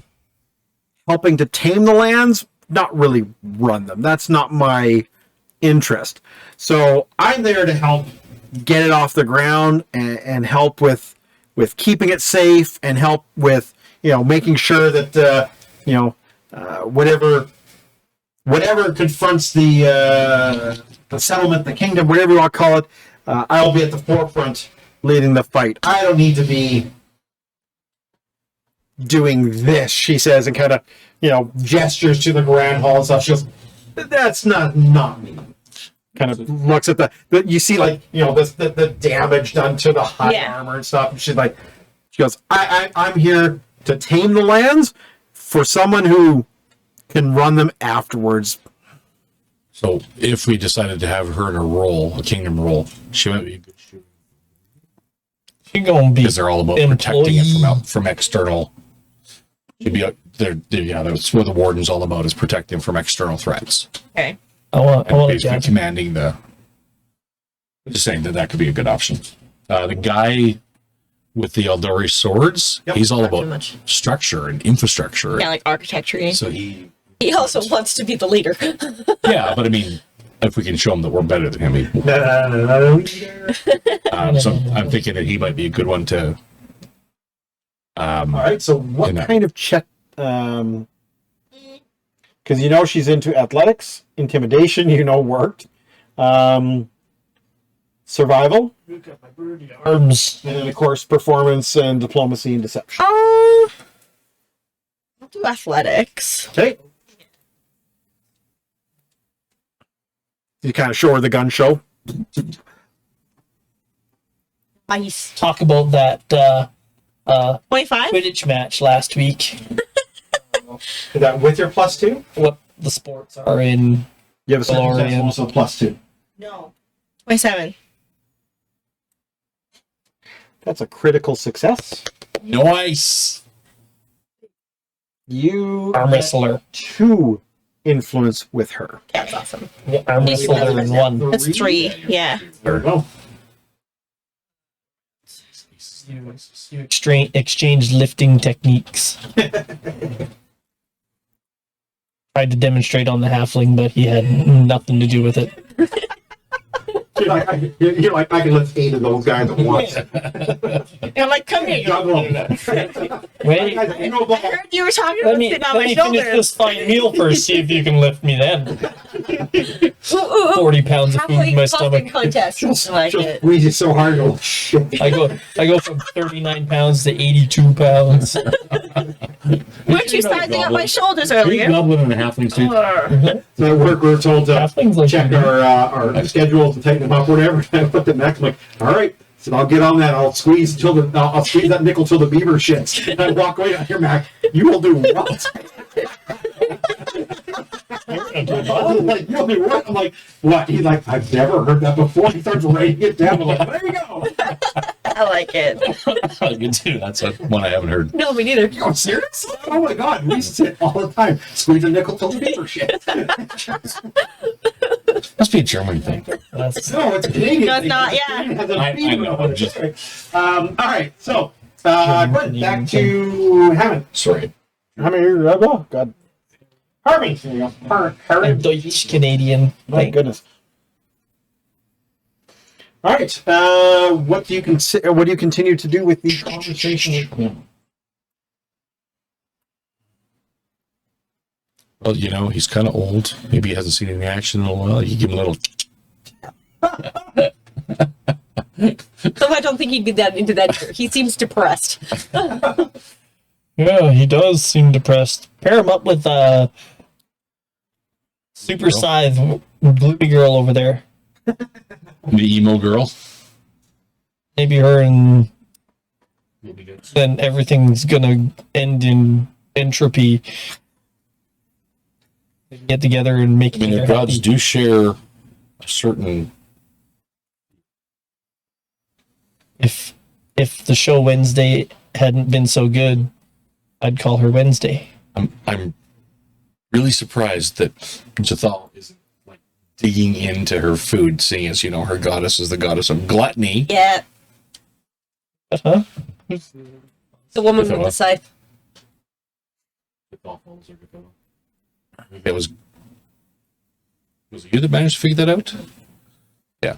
helping to tame the lands, not really run them. That's not my interest. So I'm there to help get it off the ground and help with keeping it safe and help with, making sure that, whatever confronts the settlement, the kingdom, whatever you want to call it, I'll be at the forefront leading the fight. I don't need to be doing this, she says, and kind of, gestures to the grand hall and stuff. She goes, that's not me. Kind of looks at the you see, like, the damage done to the high armor and stuff. And she goes, I'm here to tame the lands for someone who can run them afterwards. So if we decided to have her in a kingdom role, she might be a good shooter. She's gonna be Because they're all about protecting it from external. She'd be that's what the warden's all about, is protecting from external threats. Okay. I want Basically to commanding just saying that could be a good option. The guy with the Eldori swords, he's all about much. structure and infrastructure. Yeah, like architecture. So he also wants to be the leader. yeah, but I mean, if we can show him that we're better than him, so I'm thinking that he might be a good one to. All right. So what kind of check? Because she's into athletics, intimidation. Worked, survival, arms. and then of course performance and diplomacy and deception. I'll do athletics. Okay. You kind of show her the gun show. Nice. Talk about that 25? Quidditch match last week. Is that with your +2? What the sports are in. You have a second test, Valorian. also +2. No. 27. That's a critical success. Nice. You Arm wrestler. 2 influence with her. Yeah, that's awesome. Yeah, arm wrestler in 1. That's 3. Yeah. There we go. You exchange lifting techniques. Tried to demonstrate on the halfling, but he had nothing to do with it. You're like, I can lift 8 of those guys at once. I'm like, come here. Juggle them. Wait, I heard you were talking about sitting on let my me finish shoulder. this fine meal first, see if you can lift me then. 40 pounds of food in my stomach. Contest. I like Just it. squeeze it so hard. Oh, shit. I go from 39 pounds to 82 pounds. Weren't you sizing up my shoulders Are you earlier? goblin and a halfling too? So at work, we were told to Halflings like check you. our schedule to tighten them up, whatever. I put the neck. I'm like, all right. So I'll get on that. I'll squeeze I'll squeeze that nickel till the beaver shits. And I walk away. Here, Mac. You will do what? I'm like, you'll do what? I'm like, what? He's like, I've never heard that before. He starts writing it down. I'm like, there you go. I like it. Good too. That's one I haven't heard. No, me neither. You serious? Oh my god, we used to say it all the time. Squeeze a nickel till the beaver shit. Must be a German thing. That's, No, it's Canadian. No, it's not, yeah. Canadian has a I beaver know, on it. just- All right, so good. Back to Hammond. Sorry. Oh god. Harvey. There you go. Harvey. Deutsch Canadian. My thing. goodness. All right. What do you continue to do with the conversation with him? Well, he's kind of old. Maybe he hasn't seen any action in a while. You give him a little. So I don't think he'd be that into that. He seems depressed. Yeah, he does seem depressed. Pair him up with Super Scythe Gloomy Girl over there. The emo girl. Maybe her, and then everything's gonna end in entropy. They can get together and make I mean, each the other gods happy. do share a certain. If the show Wednesday hadn't been so good, I'd call her Wednesday. I'm really surprised that Jathal isn't like digging into her food, seeing as her goddess is the goddess of gluttony. Yeah. Huh? The woman Cthulhu. with the scythe. It was it you that managed to figure that out? Yeah.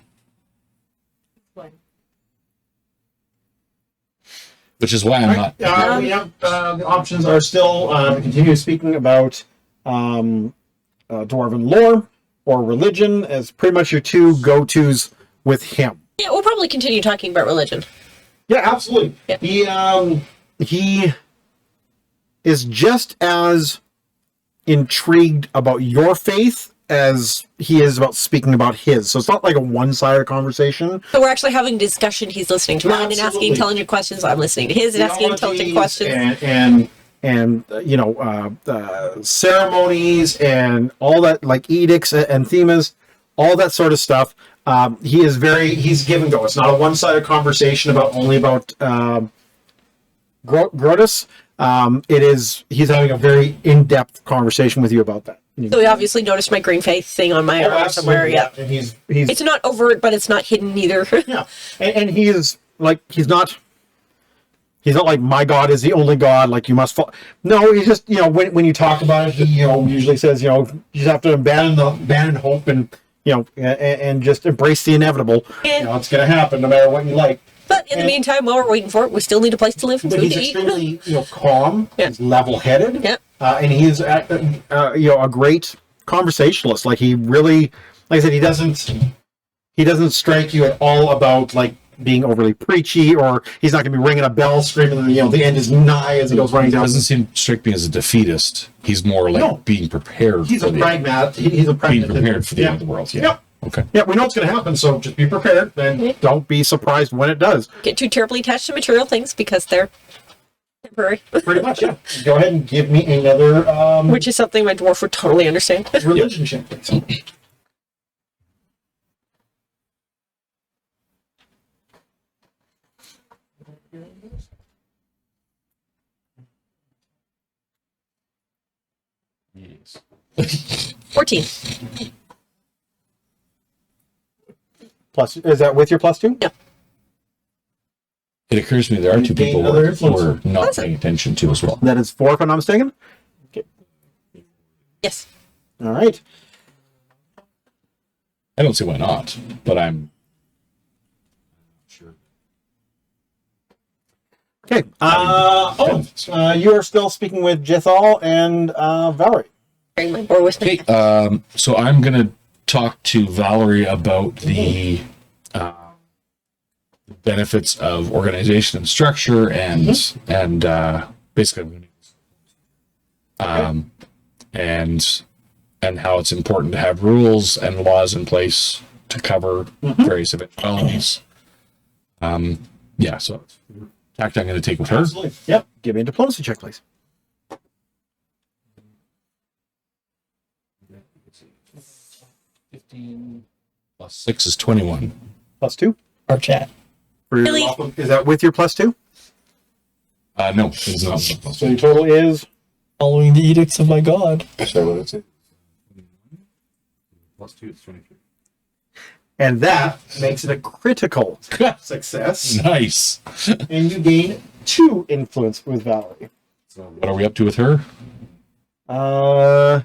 Which is why I'm not. We have the options are still to continue speaking about dwarven lore or religion as pretty much your two go-tos with him. Yeah, we'll probably continue talking about religion. Yeah, absolutely. Yeah. He is just as intrigued about your faith as he is about speaking about his. So it's not like a one-sided conversation. So we're actually having a discussion. He's listening to mine and asking Absolutely. intelligent questions. I'm listening to his and asking intelligent questions. And ceremonies and all that, like edicts and themas, all that sort of stuff. He's give and go. It's not a one-sided conversation only about Grotus. He's having a very in-depth conversation with you about that. So he obviously noticed my green faith thing on my arm somewhere. Yeah. And he's It's not overt, but it's not hidden either. yeah. And he is like, he's not like, my God is the only God, like you must follow. No, he's just, when you talk about it, he, usually says, you just have to abandon hope and, and just embrace the inevitable. Yeah. It's going to happen no matter what you like. But in the meantime, while we're waiting for it, we still need a place to live and But food he's to eat. extremely, calm, Yeah. he's level-headed, Yeah. and he is, a great conversationalist. Like he really, like I said, he doesn't strike you at all about like being overly preachy, or he's not going to be ringing a bell, screaming, the end is nigh as he goes running down. Doesn't seem to strike me as a defeatist. He's more like No. being prepared. He's for a the- pragmat. He's a Being pragmatist. prepared for the Yeah. end of the world. Yeah. Yep. Okay. Yeah, we know it's going to happen, so just be prepared and don't be surprised when it does. Get too terribly attached to material things because they're temporary. Pretty much, yeah. Go ahead and give me another Which is something my dwarf would totally understand. religion check, please. Yes. 14. Plus, is that with your +2? Yeah. It occurs to me there are two people Another we're influence. not Awesome. paying attention to as well. That is 4, if I'm not mistaken. Yes. All right. I don't see why not, but I'm sure. Okay. You are still speaking with Jethal and Valerie. Bring my board with me. Okay, so I'm going to talk to Valerie about the benefits of organization and structure and basically and how it's important to have rules and laws in place to cover various eventualities. So tact I'm going to take with her. Absolutely. Yep. Give me a diplomacy check, please. 15 plus 6 is 21. +2. Our chat. For your Really? lawful- Is that with your +2? No, it's not. So your total is Following the edicts of my God. Sorry, what did it say? Plus 2 is 23. and that makes it a critical success. Nice. And you gain 2 influence with Valerie. So what are we up to with her? That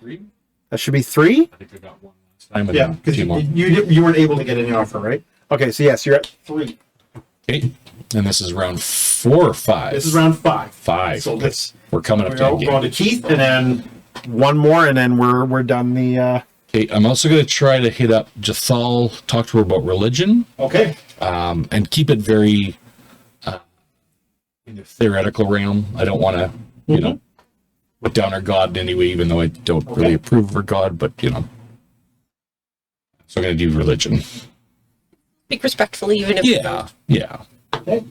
should be 3. I think I got one last time. And Yeah, then because two more. you weren't able to get any offer, right? Okay, so yes, you're at 3. Okay. And this is round 4 or 5? This is round 5. 5. So Okay. let's We're coming up we're to the going to game. Keith, and then one more, and then we're done the. Okay, I'm also going to try to hit up Jethal, talk to her about religion, Okay. and keep it very in the theoretical realm. I don't want to, put down her God in any way, even though I don't really approve of her God, but, So I'm going to do religion. Speak respectfully, even if Yeah. Okay.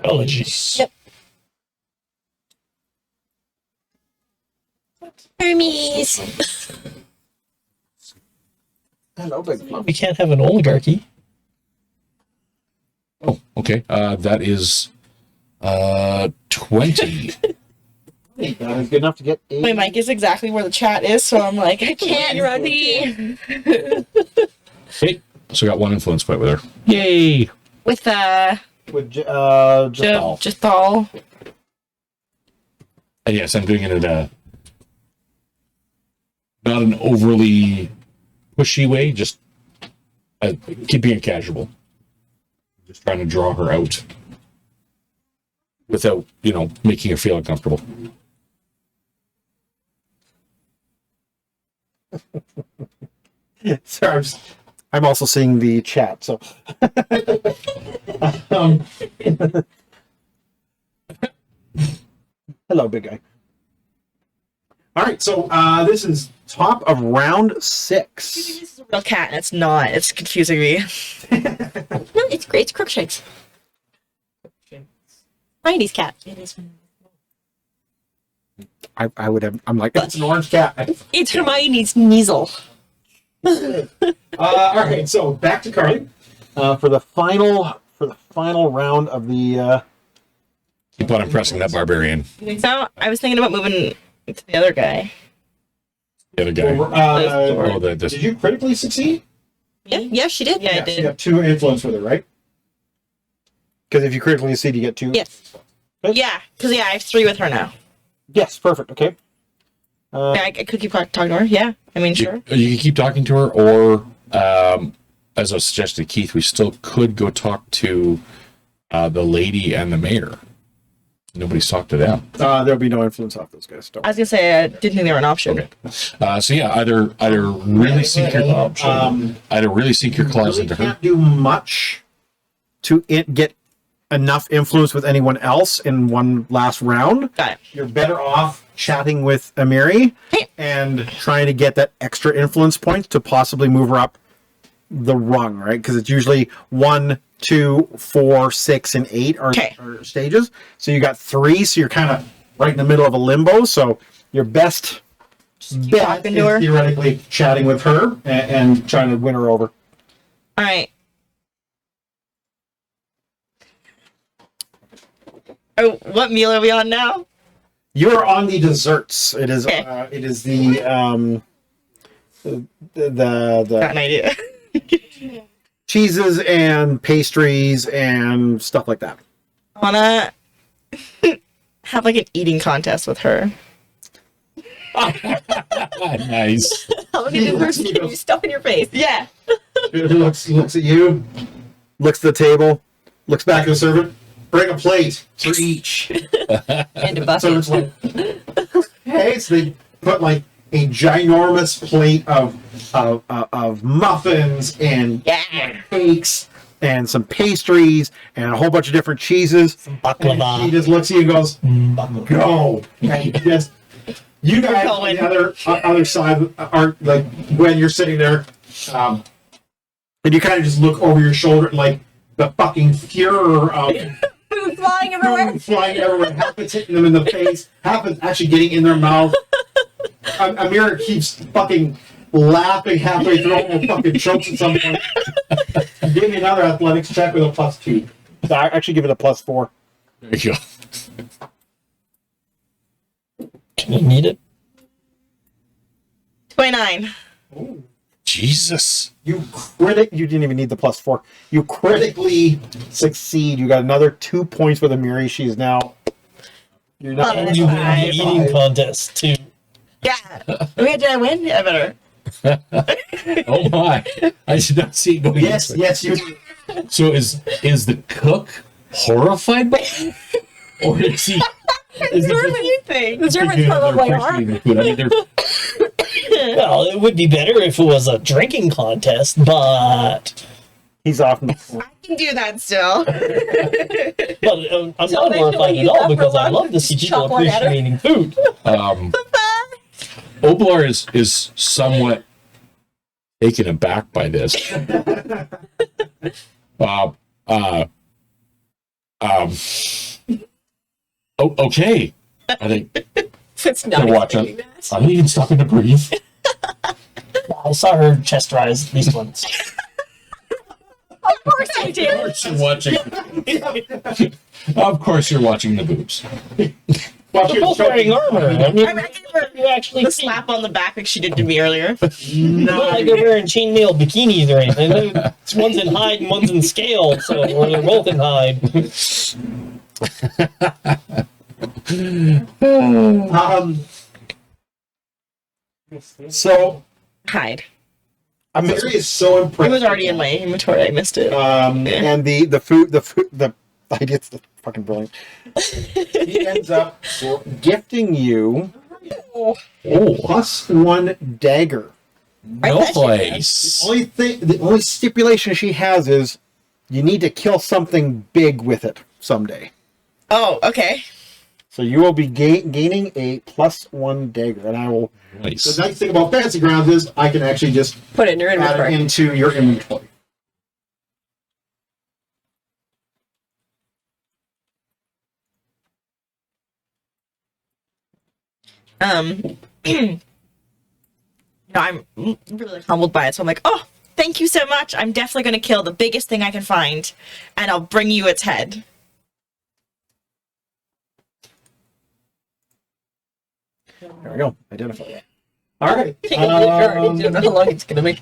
Theology. Yep. Hermes. Hello, big fluff. We can't have an oligarchy. Oh, okay. That is 20. That is good enough to get My mic is exactly where the chat is, so I'm like, I can't Ready. see. Okay, so I got 1 influence point with her. Yay! With With just Just all. And yes, I'm doing it in a not an overly pushy way, just keeping it casual. Just trying to draw her out without, making her feel uncomfortable. Sorry, I'm also seeing the chat. So, um, hello, big guy. All right, so this is top of round 6. This is a real cat, and it's not. It's confusing me. No, it's great. It's Crookshanks. Randy's cat. I would have. I'm like, it's an orange cat. It's Hermione's Measle. All right, so back to Carly for the final round of the. Keep on impressing that barbarian. So I was thinking about moving to the other guy. The other guy. Did you critically succeed? Yeah, she did. Yeah, I Yes, did. you have 2 influence with it, right? Because if you critically succeed, you get 2. Yes. Yeah, because I have 3 with her now. Yes, perfect. Okay. I could keep talking to her. Yeah, I mean, sure. You can keep talking to her, or as I suggested, Keith, we still could go talk to the lady and the mayor. Nobody's talked to them. There'll be no influence off those guys. Don't. I was gonna say I didn't think they were an option. Okay. So yeah, either really sink your claws Really into her. can't do much to get enough influence with anyone else in one last round. Got it. You're better off chatting with Amiri Hey. and trying to get that extra influence point to possibly move her up the rung, right? Because it's usually 1, 2, 4, 6, and 8 are stages. So you got 3, so you're kind of right in the middle of a limbo. So your best bet talking is to her. theoretically chatting with her and trying to win her over. All right. Oh, what meal are we on now? You're on the desserts. It is. Okay. It is the Got an idea. cheeses and pastries and stuff like that. I wanna have like an eating contest with her. Nice. How many desserts can you stuff in your face? Yeah. Looks at you, looks at the table, looks back at the servant. Bring a plate for each. And a So buffet. it's like, hey, so they put like a ginormous plate of muffins and cakes and some pastries and a whole bunch of different cheeses. And Baklava. he just looks at you and goes, "Go!" And just you guys on the other side are like when you're sitting there, and you kind of just look over your shoulder and like the fucking furor of. Food flying everywhere. Food flying everywhere. Half it's hitting them in the face. Half it's actually getting in their mouth. Amira keeps fucking laughing halfway through and fucking chokes at some point. Give me another athletics check with a +2. I actually give it a +4. There you go. Can you need it? 29. Jesus. You didn't even need the +4. You critically succeed. You got another 2 points with Amiri. She is now. You're not. And you win the eating contest too. Yeah. Wait, did I win? Yeah, better. Oh my! I did not see it going. Yes, this way. yes, you. So is the cook horrified by it? Or is he? Is What do you think? The Germans probably are. I mean, they're Well, it would be better if it was a drinking contest, but He's off. I can do that still. I'm not horrified at all because I love to see people chocolate at her. appreciating food. Oblar is somewhat taken aback by this. Okay. I think It's not they're watching. expecting that. Are they even stopping to breathe? I saw her chest rise at least once. Of course I Of did. course you're watching. Of course you're watching the boobs. Watch They're your both wearing armor. I mean, I gave her you actually The see. slap on the back like she did to me earlier. Not like they're wearing chainmail bikinis or anything. One's in hide and one's in scale, so or they're both in hide. So Hide. I'm very so impressed. It was already in my inventory. I missed it. And the food, the it's the fucking brilliant. He ends up gifting you +1 dagger. No place. The only stipulation she has is you need to kill something big with it someday. Oh, okay. So you will be gaining a +1 dagger, and I will. Nice. The nice thing about Fancy Grounds is I can actually just Put it in your add inventory. it into your inventory. No, I'm really humbled by it. So I'm like, oh, thank you so much. I'm definitely going to kill the biggest thing I can find, and I'll bring you its head. There we go. Identify that. All right. You don't know how long it's gonna be.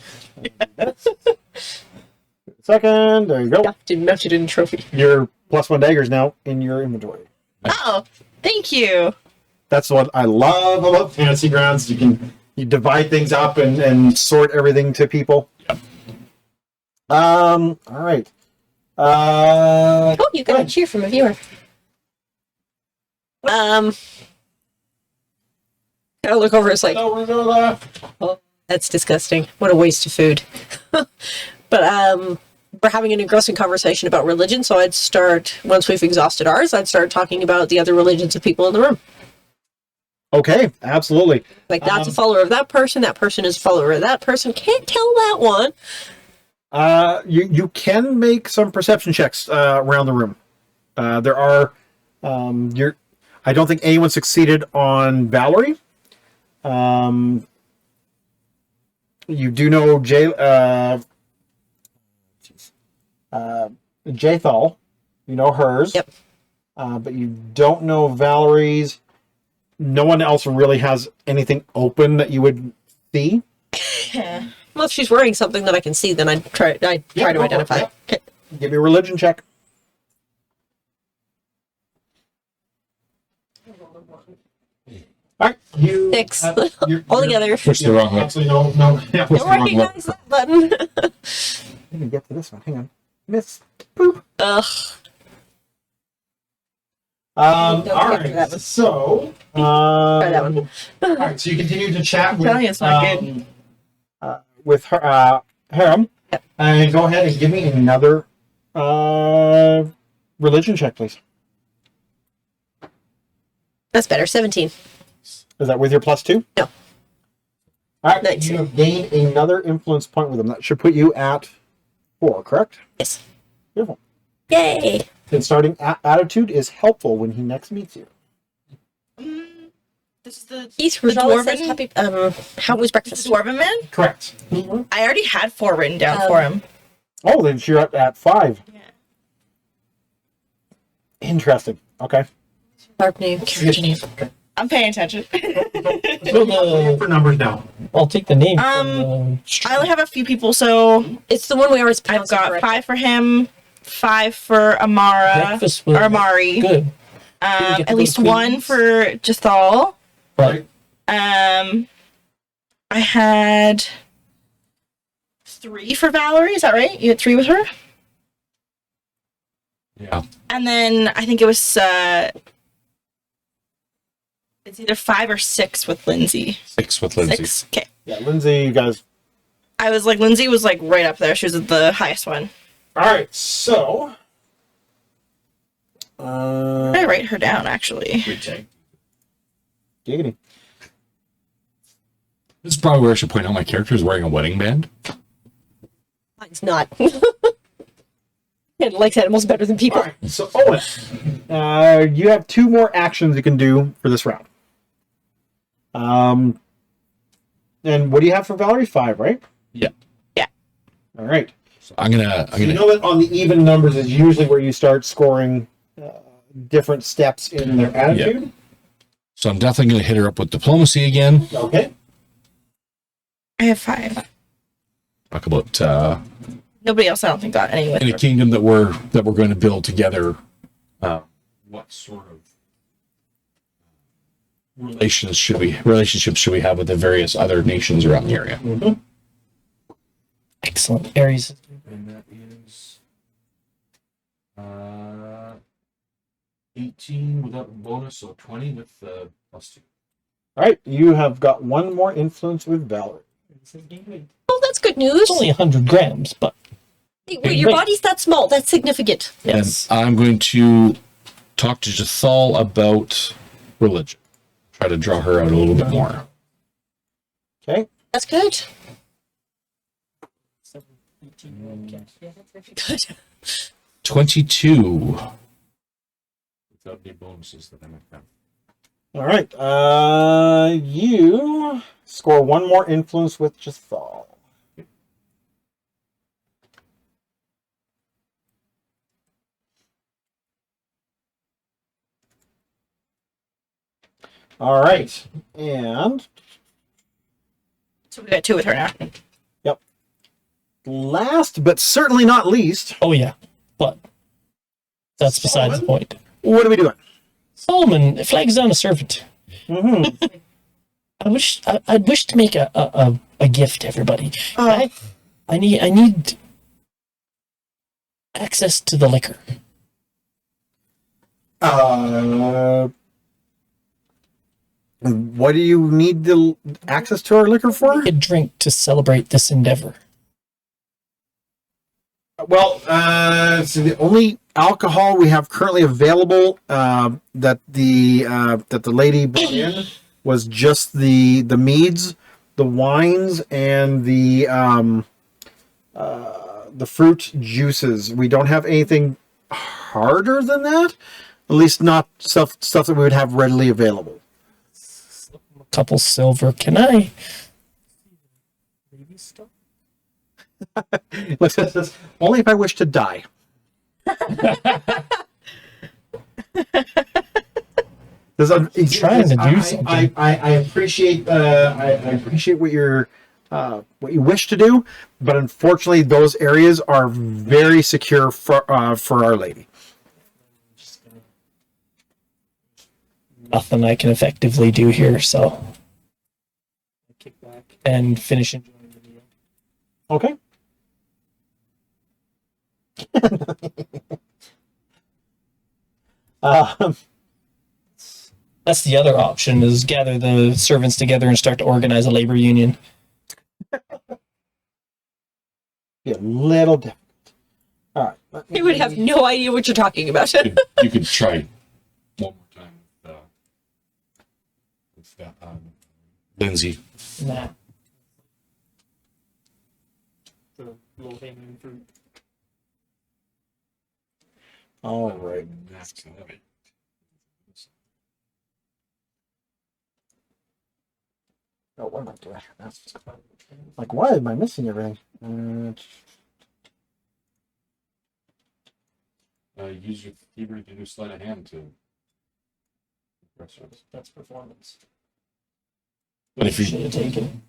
Second. There you go. Yeah, didn't match it in a trophy. Your +1 daggers now in your inventory. Oh, thank you. That's what I love about Fantasy Grounds. You divide things up and sort everything to people. Yep. All right. Oh, you got a cheer from a viewer. I look over, it's like, oh, that's disgusting. What a waste of food. But we're having an engrossing conversation about religion, so I'd start, once we've exhausted ours, I'd start talking about the other religions of people in the room. Okay, absolutely. Like, that's a follower of that person is a follower of that person. Can't tell that one. You can make some perception checks around the room. There are I don't think anyone succeeded on Valerie. You do know Jathal. You know hers. Yep. But you don't know Valerie's. No one else really has anything open that you would see. Well, if she's wearing something that I can see, then I'd try to identify. Yeah. Okay. Give me a religion check. All right, you 6. you're All together. Push the wrong way. Absolutely no. Yeah. Push Don't the wrong way. recognize that button. Let me get to this one. Hang on. Miss. Boop. Ugh. All Don't get to that right. one. So, Try that one. all right. So you continue to chat telling you it's not good. With her, Harem, Yep. and go ahead and give me another religion check, please. That's better. 17. Is that with your +2? No. All right. 19. You have gained another influence point with them. That should put you at 4, correct? Yes. Beautiful. Yay. And starting attitude is helpful when he next meets you. This is the Keith the Rosales says dwarven, happy. How was breakfast? dwarven man. Correct. I already had 4 written down for him. Oh, then you're at 5. Yeah. Interesting. Okay. Dark name, character name. I'm paying attention. So For numbers now. I'll take the name. I From, only have a few people, so It's the one we always I've pronounce got correctly. 5 for him, 5 for Amara breakfast was or Amari. good. get to At least go to 1 for Jathal. Right. I had 3 for Valerie. Is that right? You had 3 with her, Yeah. and then I think it was it's either 5 or 6 with Lindsay. 6 with Lindsay. 6. Okay. Yeah, Lindsay, you guys. I was like, Lindsay was like right up there. She was at the highest one. All right, so. I write her down actually. Giggity. This is probably where I should point out my character is wearing a wedding band. Mine's not. It likes animals better than people. All right, so Owen, you have 2 more actions you can do for this round. And what do you have for Valerie? 5, right? Yeah. All right. So I'm gonna You know that on the even numbers is usually where you start scoring different steps in their attitude. So I'm definitely going to hit her up with diplomacy again. Okay. I have 5. Talk about Nobody else, I don't think, got any with in a her. kingdom that we're going to build together. What sort of relationships should we have with the various other nations around the area? Excellent. Aries. And that is 18 without bonus, so 20 with +2. All right. You have got one more influence with Valerie. Oh, that's good news. It's only 100 grams, but Hey, wait, your body's that small. That's significant. yes. And I'm going to talk to Jathal about religion. Try to draw her out a little bit more. Okay. That's good. Good. 22. Without any bonuses that I might have. All right. You score one more influence with Jathal. All right. And So we got 2 with her now. last but certainly not least, Oh, yeah. But that's besides the point. what are we doing? Solomon flags down a servant. Mm-hmm. I'd wish to make a gift to everybody. I need access to the liquor. What do you need the access to our liquor for? A drink to celebrate this endeavor. Well, so the only alcohol we have currently available that the lady brought in was just the meads, the wines, and the fruit juices. We don't have anything harder than that. At least not stuff that we would have readily available. A couple silver. Can I? Only if I wish to die. He's trying to do something. I appreciate what you wish to do, but unfortunately, those areas are very secure for Our Lady. Nothing I can effectively do here, so kick back and finish enjoying the meal. Okay. That's the other option: is gather the servants together and start to organize a labor union. Be a little difficult. All right. He would have no idea what you're talking about. You could try one more time with Lindsay. Nah. The low-hanging fruit. All right. Oh, what am I doing? That's like, why am I missing everything? Use your keyboard to do sleight of hand to. That's performance. But if you Should have taken.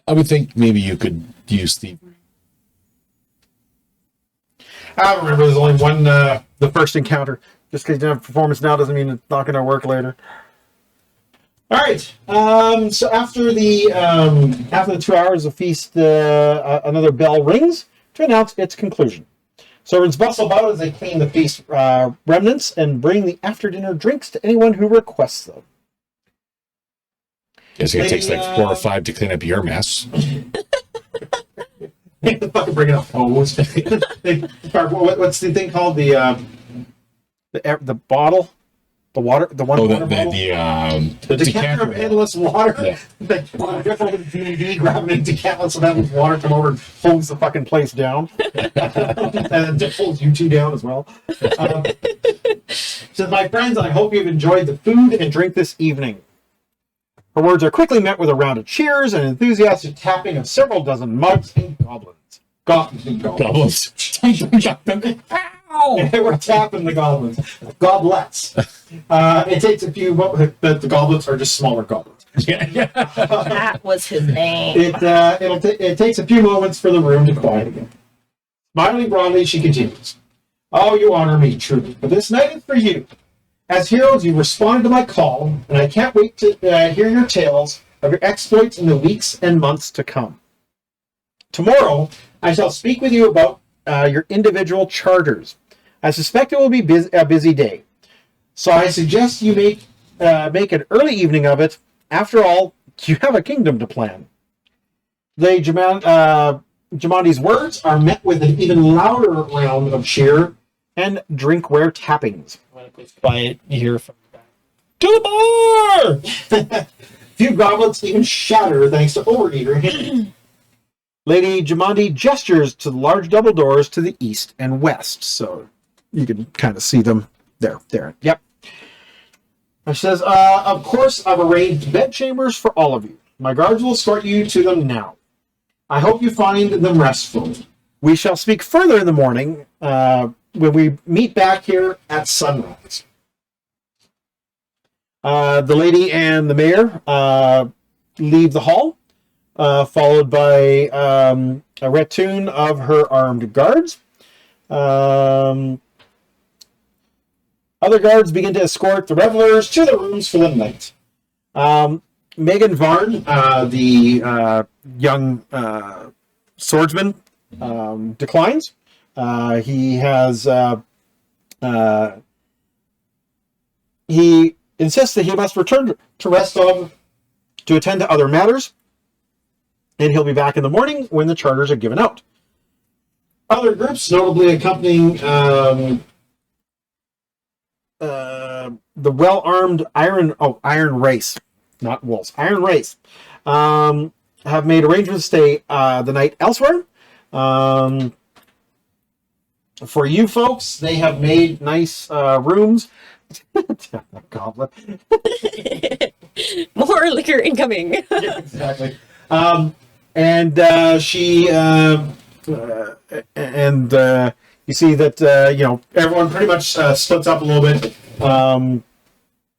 I would think maybe you could use the. I remember there's only one, the first encounter. Just because you don't have performance now doesn't mean it's not going to work later. All right. So after the 2 hours of feast, another bell rings to announce its conclusion. Servants bustle about as they clean the feast remnants and bring the after-dinner drinks to anyone who requests them. Guess it takes like 4 or 5 to clean up your mess. Fucking bring it up. What's the thing called? The bottle, the water, the one. Oh, water the bottle? The decanter of endless water. Yeah. DVD, grabbing a decanter so that water come over and holds the fucking place down, and then it holds you two down as well. Says, my friends, I hope you've enjoyed the food and drink this evening. Her words are quickly met with a round of cheers and enthusiastic tapping of several dozen mugs and goblins. Goblins. We're tapping the goblins. Goblets. It takes a few moments. The goblets are just smaller goblins. That was his name. It takes a few moments for the room to quiet again. Smiling broadly, she continues. Oh, you honor me, truly. But this night is for you. As heroes, you responded to my call, and I can't wait to hear your tales of your exploits in the weeks and months to come. Tomorrow, I shall speak with you about your individual charters. I suspect it will be a busy day. So I suggest you make an early evening of it. After all, you have a kingdom to plan. Jamandi's words are met with an even louder round of cheer and drinkware tappings. When it goes quiet, you hear from the back. To the bar! Few goblets even shatter thanks to overeater hitting. Lady Jamandi gestures to the large double doors to the east and west, so you can kind of see them there. Yep. And she says, of course, I've arranged bed chambers for all of you. My guards will escort you to them now. I hope you find them restful. We shall speak further in the morning when we meet back here at sunrise. The lady and the mayor leave the hall, followed by a retoon of her armed guards. Other guards begin to escort the revelers to their rooms for the night. Megan Varn, the young swordsman, declines. He insists that he must return to Restov to attend to other matters, and he'll be back in the morning when the charters are given out. Other groups, notably accompanying the well-armed Iron Race, not Wolves, Iron Race, have made arrangements to stay the night elsewhere. For you folks, they have made nice rooms. Goblet. More liquor incoming. Yeah, exactly. And you see that everyone pretty much splits up a little bit.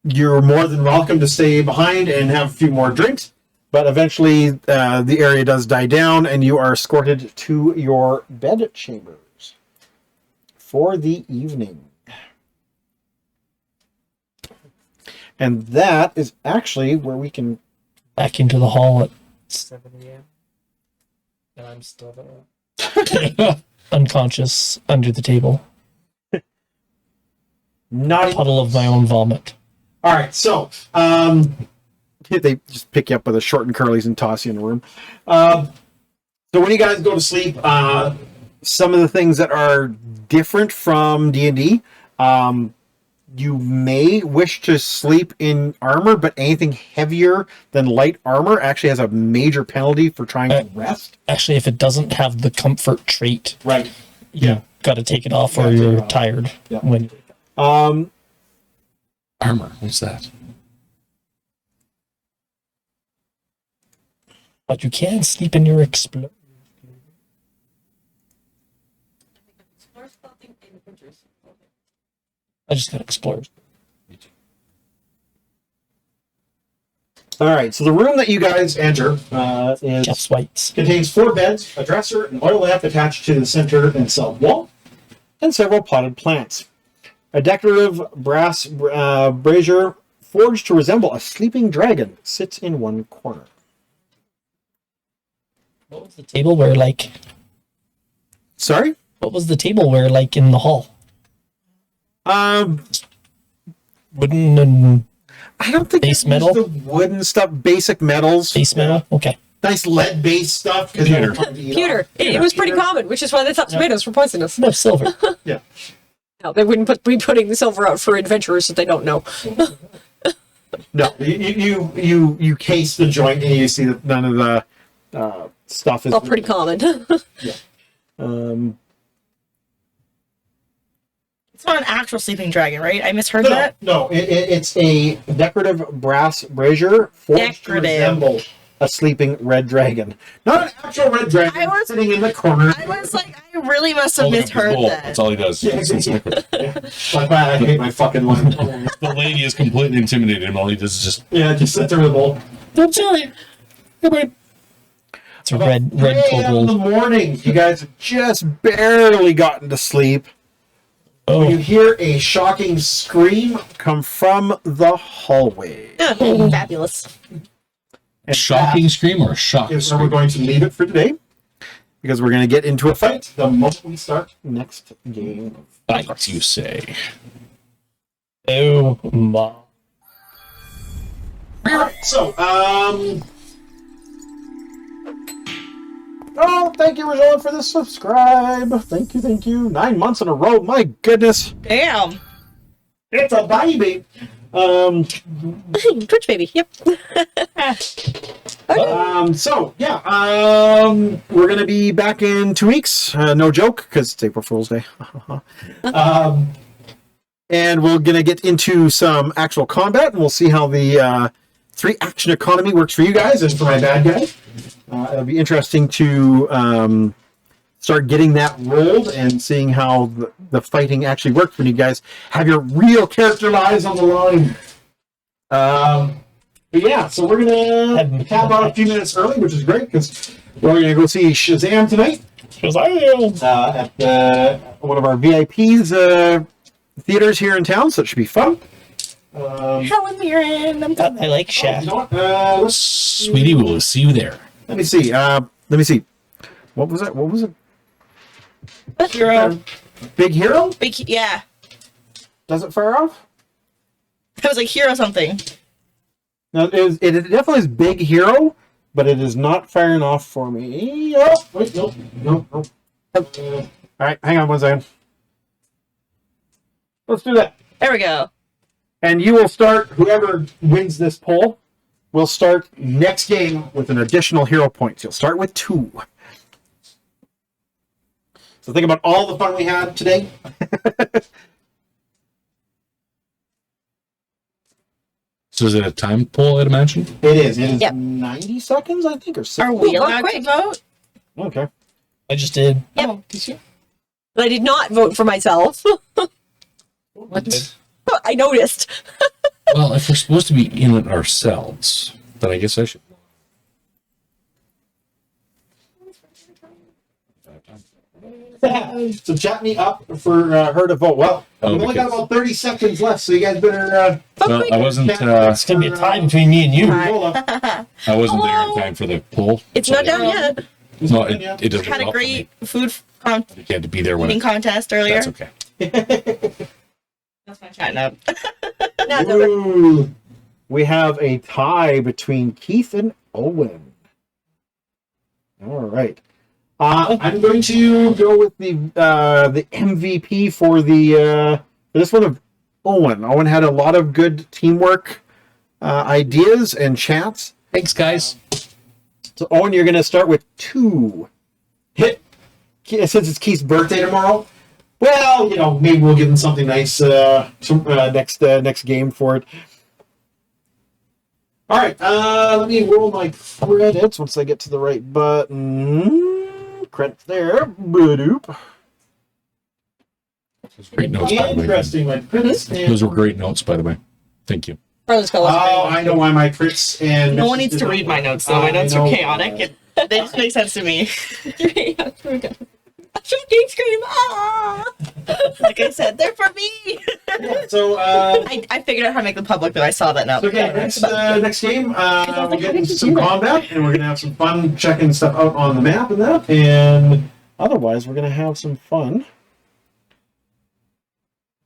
You're more than welcome to stay behind and have a few more drinks, but eventually the area does die down, and you are escorted to your bed chambers for the evening. And that is actually where we can Back into the hall at 7 a.m. And I'm still there. Unconscious under the table. not Puddle of my own vomit. All right, so they just pick you up by the short and curlies and toss you in the room. So when you guys go to sleep, some of the things that are different from D&D, you may wish to sleep in armor, but anything heavier than light armor actually has a major penalty for trying to rest. Actually, if it doesn't have the comfort trait, Right. you got to take it off or Gotta take you're it off. tired. Yeah. When Armor. What's that? But you can sleep in your explorer. I just got explorers. All right, so the room that you guys enter is Jeff's Whites. contains 4 beds, a dresser, an oil lamp attached to the center and south wall, and several potted plants. A decorative brass brazier forged to resemble a sleeping dragon sits in one corner. What was the tableware like? Sorry? What was the tableware like in the hall? Wooden and I don't think Base they use metal? the wooden stuff, basic metals. base metal? Okay. Nice lead-based stuff. Pewter. Pewter. It was pretty common, which is why they thought tomatoes were poisonous. No, silver. Yeah. No, they wouldn't be putting the silver out for adventurers that they don't know. No, you case the joint and you see that none of the stuff is All pretty common. It's not an actual sleeping dragon, right? I misheard No, that. it's a decorative brass brazier forged to Decorative. resemble a sleeping red dragon. Not an actual red dragon I was- sitting in the corner. I was like, I really must have Holding up his misheard bowl. that. That's all he does. Yeah, Like, man, I hate my fucking life. The lady is completely intimidated him. All he does is just, Yeah, just sits there with a bowl. I'm sorry. Goodbye. It's a red 3 a.m. in the kobold. morning. You guys have just barely gotten to sleep. When you Oh, hear a shocking scream come from the hallway. Fabulous. And Shocking scream or a shock that is where we're scream? going to leave it for today. Because we're going to get into a fight the moment we start next game. Fight, you say. oh, my. Alright, so, oh, thank you, Rajon, for the subscribe. Thank you, thank you. 9 months in a row. My goodness. Damn. It's a baby. Twitch baby. Yep. So yeah, we're gonna be back in 2 weeks. No joke, because it's April Fool's Day. And we're gonna get into some actual combat, and we'll see how the 3 action economy works for you guys and for my bad guys. It'll be interesting to start getting that rolled and seeing how the fighting actually works when you guys have your real character lives on the line. But yeah, so we're gonna tap out a few minutes early, which is great because we're gonna go see Shazam tonight at one of our VIPs theaters here in town. So it should be fun. Helen Mirren. I'm I like You Shaq. know what? Sweetie, we'll see you there. Let me see. What was it? What was it? Hero. Big Hero? Big, yeah. Does it fire off? I was like, hero something. No, it definitely is Big Hero, but it is not firing off for me. Oh, wait, nope. All right, hang on one second. Let's do that. There we go. And you will start, whoever wins this poll, will start next game with an additional hero points. You'll start with 2. So think about all the fun we had today. So is it a time poll, I'd imagine? It is. It is Yep. 90 seconds, I think, or 60. Are we Oh, allowed quick. to vote? Okay. I just did. Yep. Oh, did you? But I did not vote for myself. What? I noticed. Well, if we're supposed to be in it ourselves, then I guess I should. So chat me up for her to vote. Well, Oh, we've only got because- about 30 seconds left, so you guys better... Well, I wasn't. It's gonna be a tie between me and you. roll up. I wasn't there in time for the poll. It's so not down yet. No, it doesn't. Had a help great me. food You had to be there when eating it, contest earlier. that's okay. That's my chatting up. No, it's over. Ooh. We have a tie between Keith and Owen. All right. I'm going to go with the MVP for the for this one of Owen. Owen had a lot of good teamwork ideas and chats. Thanks, guys. So Owen, you're going to start with 2. Hit since it's Keith's birthday tomorrow. Well, you know, maybe we'll give him something nice next game for it. All right, let me roll my credits once I get to the right button. Credits there. Ba-doop. Great notes, by the way. Interesting. My credits. Those were great notes, by the way. Thank you. Carlos Oh, Carlos. I know why my crits and No one needs to read my notes, though. My notes are chaotic. They just make sense to me. Shocking scream! Ah! Like I said, they're for me. So, I figured out how to make them public, but I saw that now. so yeah, next game, we'll get into some combat, and we're gonna have some fun checking stuff out on the map and that, and otherwise, we're gonna have some fun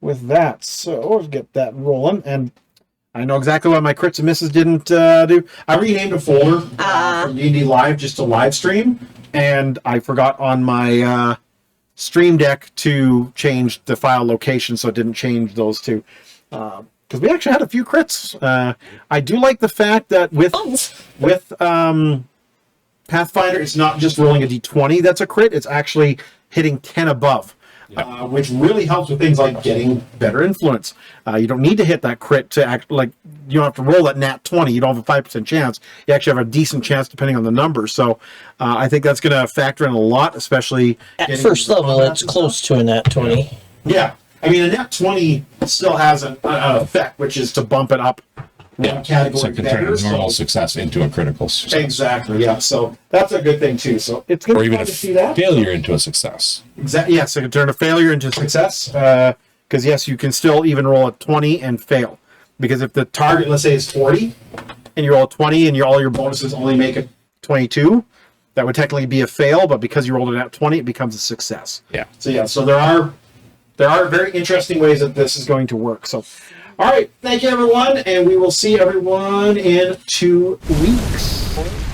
with that. So let's get that rolling, and I know exactly why my crits and misses didn't do. I renamed a folder from D&D Live just to live stream, and I forgot on my Stream Deck to change the file location, so it didn't change those two. Because we actually had a few crits. I do like the fact that with Pathfinder, it's not just rolling a d20 that's a crit, it's actually hitting 10 above. which really helps with things like getting better influence. You don't need to hit that crit to act like you don't have to roll that nat 20. You don't have a 5% chance. You actually have a decent chance depending on the numbers. So I think that's going to factor in a lot, especially At first level, it's close to a nat 20. Yeah. I mean, a nat 20 still has an effect, which is to bump it up one category So it can turn better. a normal success into a critical success. Exactly, yeah. So that's a good thing, too. So it's going Or to be even fun a to see that. failure into a success. Exactly. Yes, it can turn a failure into success. Because, yes, you can still even roll a 20 and fail. Because if the target, let's say, is 40, and you roll a 20 and all your bonuses only make it 22, that would technically be a fail. But because you rolled it at 20, it becomes a success. Yeah. So, yeah, so there are very interesting ways that this is going to work. So, all right, thank you, everyone, and we will see everyone in 2 weeks.